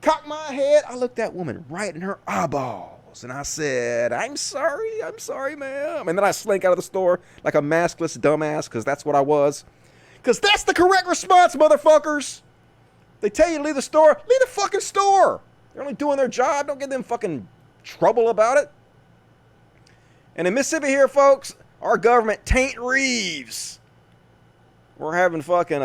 cocked my head. I looked that woman right in her eyeballs. And I said, I'm sorry, ma'am. And then I slink out of the store like a maskless dumbass, because that's what I was. Because that's the correct response, motherfuckers. They tell you to leave the store. Leave the fucking store. They're only doing their job. Don't give them fucking trouble about it. And in Mississippi here, folks, our government taint Reeves. We're having fucking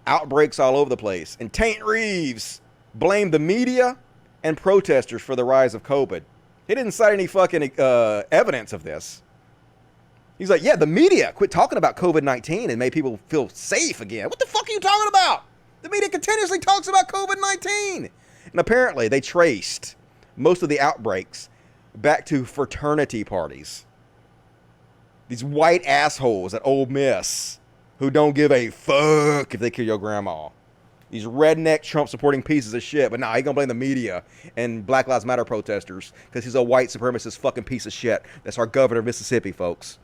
outbreaks all over the place. And Taint Reeves blamed the media and protesters for the rise of COVID. He didn't cite any fucking evidence of this. He's like, yeah, the media quit talking about COVID-19 and made people feel safe again. What the fuck are you talking about? The media continuously talks about COVID-19. And apparently they traced most of the outbreaks back to fraternity parties. These white assholes at Ole Miss who don't give a fuck if they kill your grandma. These redneck Trump-supporting pieces of shit. But nah, he gonna blame the media and Black Lives Matter protesters because he's a white supremacist fucking piece of shit. That's our governor of Mississippi, folks.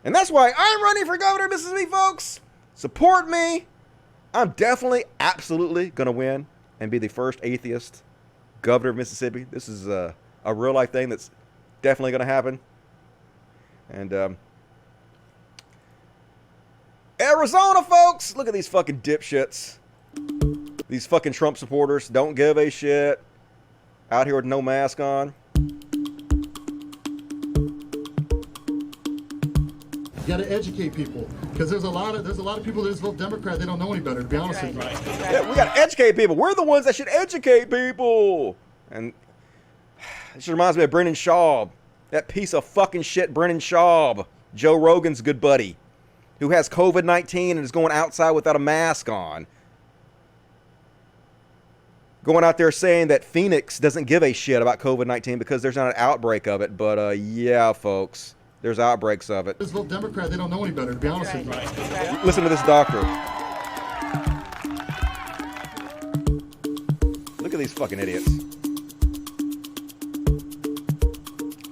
And that's why I'm running for governor of Mississippi, folks. Support me. I'm definitely, absolutely gonna win and be the first atheist governor of Mississippi. This is a real-life thing that's definitely gonna happen. And Arizona, folks, look at these fucking dipshits. These fucking Trump supporters don't give a shit. Out here with no mask on. You got to educate people because there's a lot of people that just vote Democrat. They don't know any better, to be honest with you. Yeah, we got to educate people. We're the ones that should educate people. And this reminds me of Brendan Schaub, that piece of fucking shit, Brendan Schaub, Joe Rogan's good buddy, who has COVID-19 and is going outside without a mask on. Going out there saying that Phoenix doesn't give a shit about COVID-19 because there's not an outbreak of it. But yeah, folks, there's outbreaks of it. Just vote Democrat. They don't know any better, to be honest with you. Listen to this doctor. Look at these fucking idiots.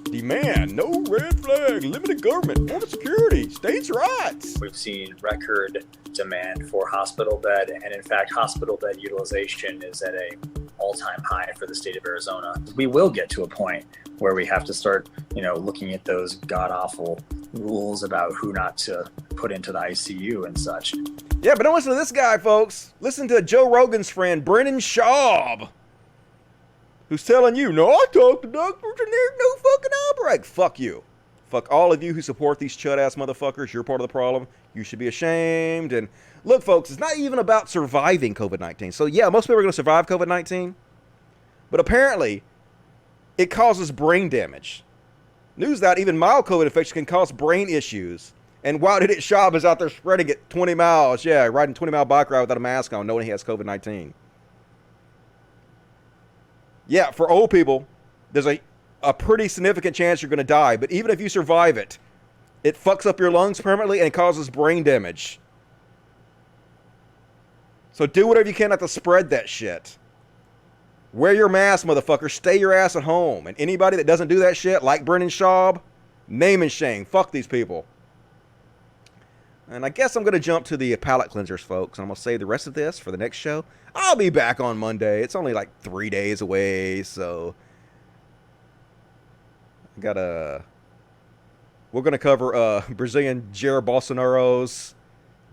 Demand no red flag, limited government, border security, states' rights. We've seen record demand for hospital bed, and in fact, hospital bed utilization is at a all-time high for the state of Arizona. We will get to a point where we have to start, looking at those god-awful rules about who not to put into the ICU and such. Yeah, but don't listen to this guy, folks. Listen to Joe Rogan's friend, Brendan Schaub, who's telling you, no, I talked to doctors and there's no fucking outbreak. Fuck you. Fuck all of you who support these chud-ass motherfuckers. You're part of the problem. You should be ashamed. And look, folks, it's not even about surviving COVID-19. So, yeah, most people are going to survive COVID-19. But apparently, it causes brain damage. News that even mild COVID infection can cause brain issues. And while Idiot Schaub is out there spreading it 20 miles, yeah, riding 20-mile bike ride without a mask on, knowing he has COVID-19. Yeah, for old people, there's a pretty significant chance you're going to die. But even if you survive it, it fucks up your lungs permanently and causes brain damage. So do whatever you can not to spread that shit. Wear your mask, motherfucker. Stay your ass at home. And anybody that doesn't do that shit, like Brendan Schaub, name and shame. Fuck these people. And I guess I'm going to jump to the palate cleansers, folks. And I'm going to save the rest of this for the next show. I'll be back on Monday. It's only like 3 days away, so we're going to cover Brazilian Jair Bolsonaro's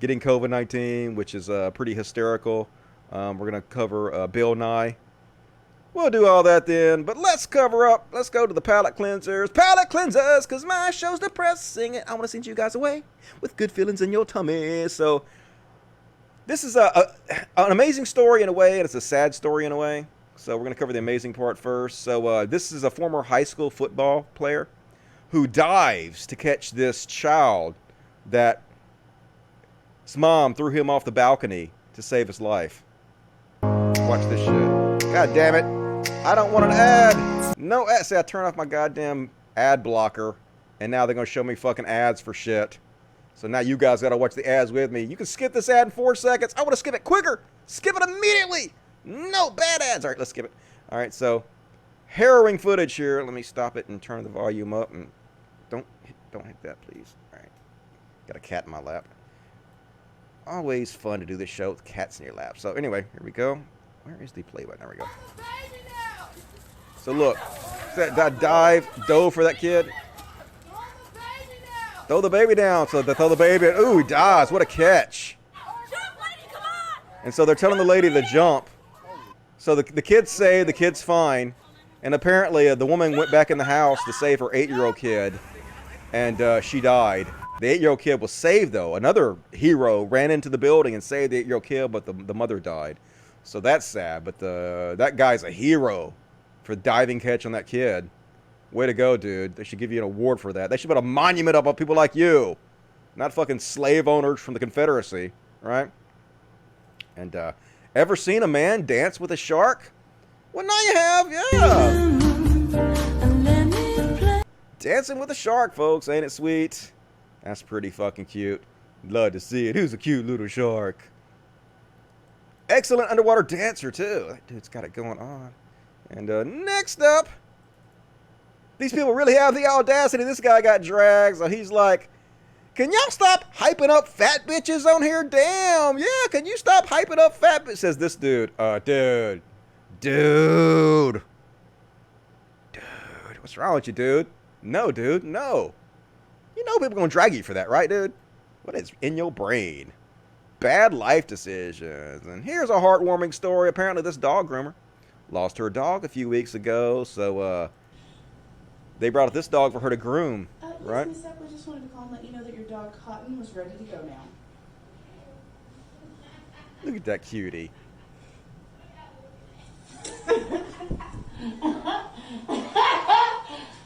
getting COVID-19, which is pretty hysterical. We're going to cover Bill Nye. We'll do all that then, but let's cover up. Let's go to the palate cleansers. Palate cleansers, because my show's depressing and I want to send you guys away with good feelings in your tummy. So this is an amazing story in a way, and it's a sad story in a way. So we're going to cover the amazing part first. So this is a former high school football player who dives to catch this child that his mom threw him off the balcony to save his life. Watch this shit. God damn it. I don't want an ad. No ad. See, I turn off my goddamn ad blocker, and now they're going to show me fucking ads for shit. So now you guys got to watch the ads with me. You can skip this ad in 4 seconds. I want to skip it quicker. Skip it immediately. No bad ads. All right, let's skip it. All right, so harrowing footage here. Let me stop it and turn the volume up. And don't hit that, please. All right. Got a cat in my lap. Always fun to do this show with cats in your lap. So anyway, here we go. Where is the play button? There we go. So look, that dove for that kid. Throw the baby down. So they throw the baby. Ooh, he dies. What a catch. And so they're telling the lady to jump. So the kids say the kid's fine. And apparently the woman went back in the house to save her 8-year-old kid, and she died. The 8-year-old kid was saved, though. Another hero ran into the building and saved the 8-year-old kid, but the mother died. So that's sad, but that guy's a hero for diving catch on that kid. Way to go, dude. They should give you an award for that. They should put a monument up on people like you. Not fucking slave owners from the Confederacy, right? And ever seen a man dance with a shark? Well, now you have, yeah. Dancing with a shark, folks. Ain't it sweet? That's pretty fucking cute. Love to see it. Who's a cute little shark? Excellent underwater dancer, too. That dude's got it going on. And next up, these people really have the audacity. This guy got dragged, so he's like, can y'all stop hyping up fat bitches on here? Damn, yeah, can you stop hyping up fat bitches? Says this dude. Dude, what's wrong with you, dude? No, dude, no. You know people gonna drag you for that, right, dude? What is in your brain? Bad life decisions. And here's a heartwarming story. Apparently this dog groomer lost her dog a few weeks ago, so they brought up this dog for her to groom, right? Yes, Miss Depp, we just wanted to call and let you know that your dog Cotton was ready to go now. Look at that cutie.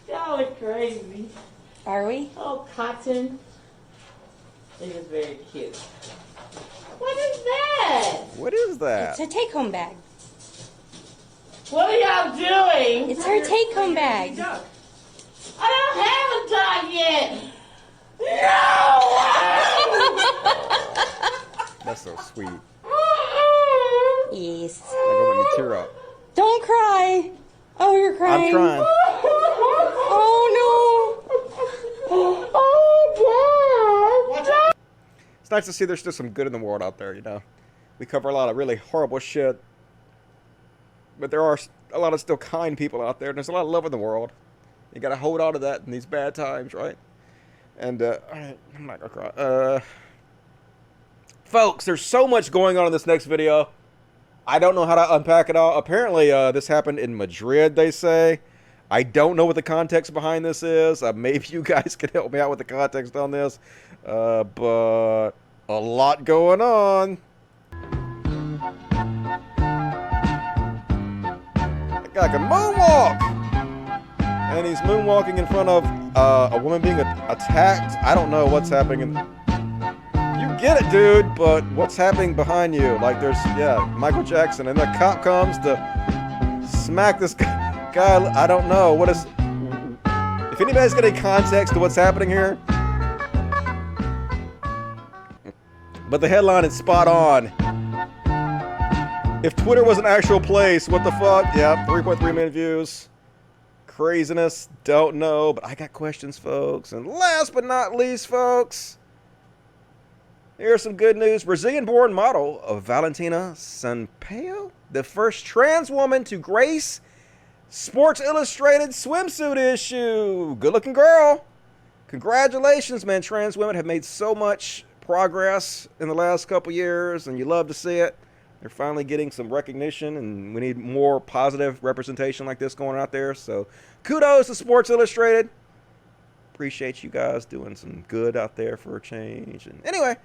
Y'all are crazy. Are we? Oh, Cotton. It is very cute. What is that? What is that? It's a take-home bag. What are y'all doing? It's her take-home bag. I don't have a dog yet. No! That's so sweet. Yes. I'm gonna make me tear up. Don't cry. Oh, you're crying. I'm crying. Oh, no. Oh, God. It's nice to see there's still some good in the world out there, you know. We cover a lot of really horrible shit, but there are a lot of still kind people out there, and there's a lot of love in the world. You gotta hold on to that in these bad times, right? And, alright, I'm not gonna cry. Folks, there's so much going on in this next video. I don't know how to unpack it all. Apparently, this happened in Madrid, they say. I don't know what the context behind this is. Maybe you guys can help me out with the context on this. But a lot going on. That guy can moonwalk! And he's moonwalking in front of a woman being attacked. I don't know what's happening. You get it, dude, but what's happening behind you? Like there's, yeah, Michael Jackson, and the cop comes to smack this guy. I don't know. What is... If anybody's got any context to what's happening here. But the headline is spot on. If Twitter was an actual place, what the fuck? Yeah, 3.3 million views. Craziness, don't know, but I got questions, folks. And last but not least, folks, here's some good news. Brazilian-born model of Valentina Sampaio, the first trans woman to grace Sports Illustrated swimsuit issue. Good-looking girl. Congratulations, man. Trans women have made so much progress in the last couple years, and you love to see it. They're finally getting some recognition, and we need more positive representation like this going out there. So kudos to Sports Illustrated. Appreciate you guys doing some good out there for a change. And anyway,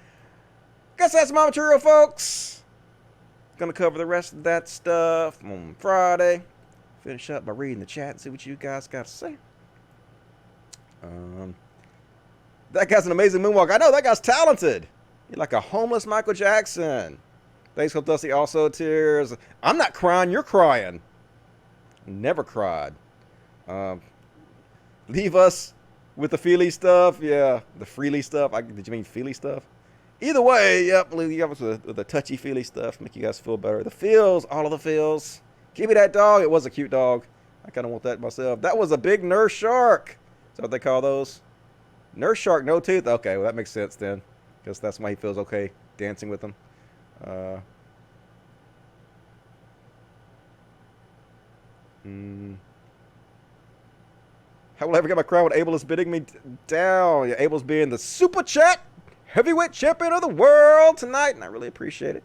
guess that's my material, folks. Gonna cover the rest of that stuff on Friday. Finish up by reading the chat and see what you guys got to say. That guy's an amazing moonwalk. I know, that guy's talented. You're like a homeless Michael Jackson. Thanks, Hope Dusty. Also tears. I'm not crying, you're crying. Never cried. Leave us with the feely stuff. Yeah, the freely stuff. Did you mean feely stuff? Either way, yep, leave us with the touchy-feely stuff. Make you guys feel better. The feels, all of the feels. Give me that dog. It was a cute dog. I kind of want that myself. That was a big nurse shark. Is that what they call those? Nurse shark, no teeth? Okay, well, that makes sense then. Because that's why he feels okay dancing with them. How will I ever get my crown when Abel is bidding me down? Yeah, Abel's being the Super Chat heavyweight champion of the world tonight, and I really appreciate it.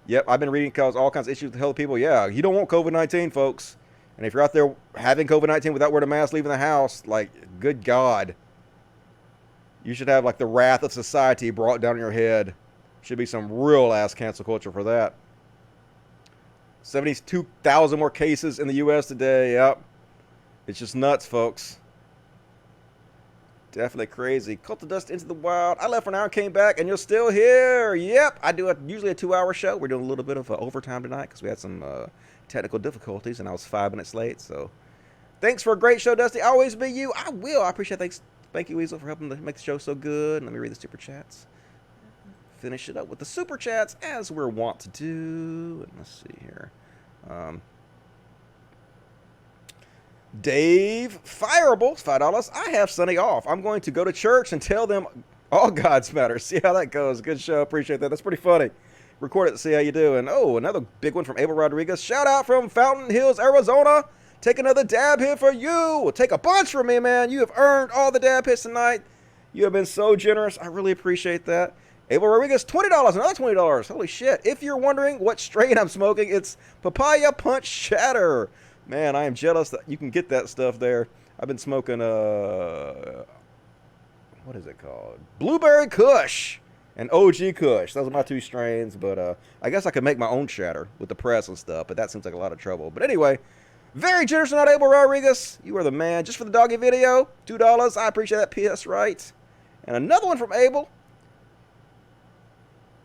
Yep, I've been reading all kinds of issues with health people. Yeah, you don't want COVID-19, folks. And if you're out there having COVID-19 without wearing a mask, leaving the house, like, good God. You should have, like, the wrath of society brought down on your head. Should be some real-ass cancel culture for that. 72,000 more cases in the U.S. today. Yep. It's just nuts, folks. Definitely crazy. Cult of Dust Into the Wild. I left for an hour and came back, and you're still here. Yep. I do usually a 2-hour show. We're doing a little bit of overtime tonight because we had some technical difficulties, and I was 5 minutes late. So thanks for a great show, Dusty. Always be you. I will. I appreciate it. Thank you, Weasel, for helping to make the show so good. Let me read the super chats. Finish it up with the super chats as we're wont to do. And let's see here. Dave Fireable, $5. I have Sunday off. I'm going to go to church and tell them all God's matter. See how that goes. Good show. Appreciate that. That's pretty funny. Record it to see how you do. And oh, another big one from Abel Rodriguez. Shout out from Fountain Hills, Arizona. Take another dab hit for you. Take a bunch from me, man. You have earned all the dab hits tonight. You have been so generous. I really appreciate that. Abel Rodriguez, $20. Another $20. Holy shit. If you're wondering what strain I'm smoking, it's Papaya Punch Shatter. Man, I am jealous that you can get that stuff there. I've been smoking, what is it called? Blueberry Kush and OG Kush. Those are my two strains, but I guess I could make my own shatter with the press and stuff, but that seems like a lot of trouble. But anyway, very generous not Abel Rodriguez. You are the man. Just for the doggy video, $2. I appreciate that, PS Right. And another one from Abel.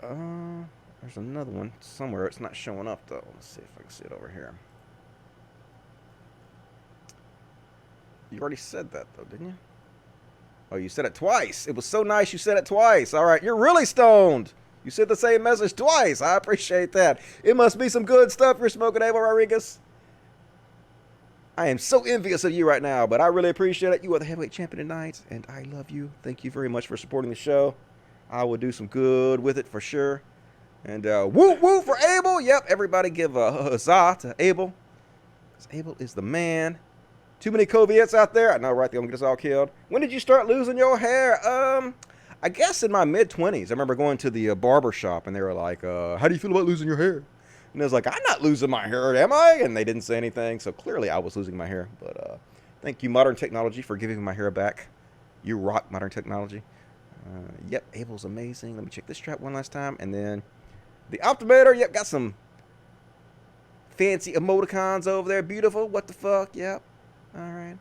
There's another one somewhere. It's not showing up, though. Let's see if I can see it over here. You already said that, though, didn't you? Oh, you said it twice. It was so nice you said it twice. All right, you're really stoned. You said the same message twice. I appreciate that. It must be some good stuff you're smoking, Abel Rodriguez. I am so envious of you right now, but I really appreciate it. You are the heavyweight champion tonight, and I love you. Thank you very much for supporting the show. I will do some good with it for sure. And woo woo for Abel. Yep, everybody give a huzzah to Abel. Because Abel is the man. Too many Coviets out there. I know, right? They're going to get us all killed. When did you start losing your hair? I guess in my mid-20s. I remember going to the barber shop, and they were like, how do you feel about losing your hair? And I was like, I'm not losing my hair, am I? And they didn't say anything, so clearly I was losing my hair. But thank you, Modern Technology, for giving my hair back. You rock, Modern Technology. Yep, Abel's amazing. Let me check this strap one last time. And then the Optimator. Yep, got some fancy emoticons over there. Beautiful. What the fuck? Yep. All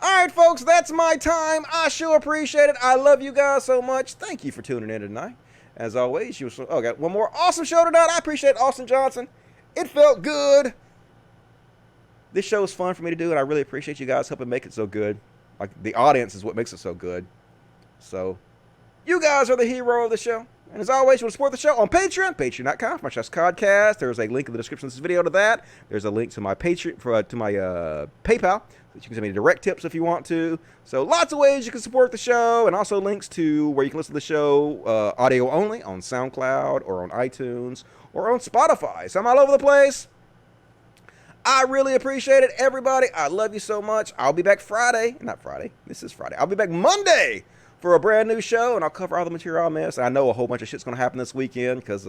right, folks, that's my time. I sure appreciate it. I love you guys so much. Thank you for tuning in tonight. As always, got one more awesome show tonight. I appreciate Austin Johnson. It felt good. This show is fun for me to do, and I really appreciate you guys helping make it so good. Like, the audience is what makes it so good. So, you guys are the hero of the show. And as always, you want to support the show on Patreon, patreon.com/podcast. There's a link in the description of this video to that. There's a link to my Patreon, to my PayPal. You can send me direct tips if you want to. So lots of ways you can support the show, and also links to where you can listen to the show audio only on SoundCloud or on iTunes or on Spotify. So I'm all over the place. I really appreciate it, everybody. I love you so much. I'll be back Friday. Not Friday. This is Friday. I'll be back Monday for a brand new show, and I'll cover all the material I missed. I know a whole bunch of shit's going to happen this weekend because,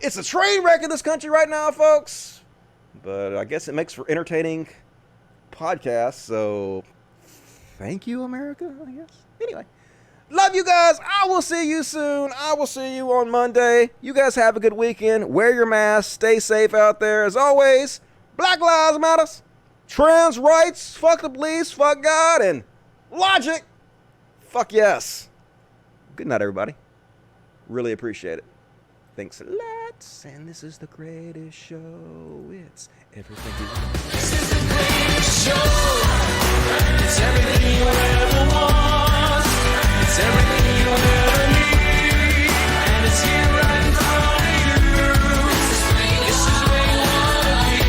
it's a train wreck in this country right now, folks. But I guess it makes for entertaining podcasts, so thank you, America, I guess. Anyway, love you guys. I will see you soon. I will see you on Monday. You guys have a good weekend. Wear your mask. Stay safe out there. As always, Black Lives Matter. Trans rights. Fuck the police. Fuck God. And logic. Fuck yes. Good night, everybody. Really appreciate it. Thanks a lot. And this is the greatest show. It's everything you want. This is the greatest show. It's everything you ever want. It's everything you ever need. And it's here right in front of you. This is where you want to be.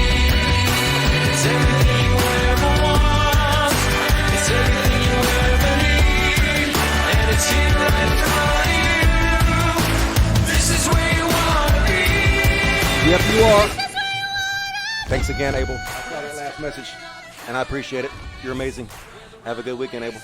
It's everything you ever want. It's everything you ever need. And it's here right in front of you. This is where you want to be. Yep, you are. Thanks again, Abel. I saw that last message, and I appreciate it. You're amazing. Have a good weekend, Abel.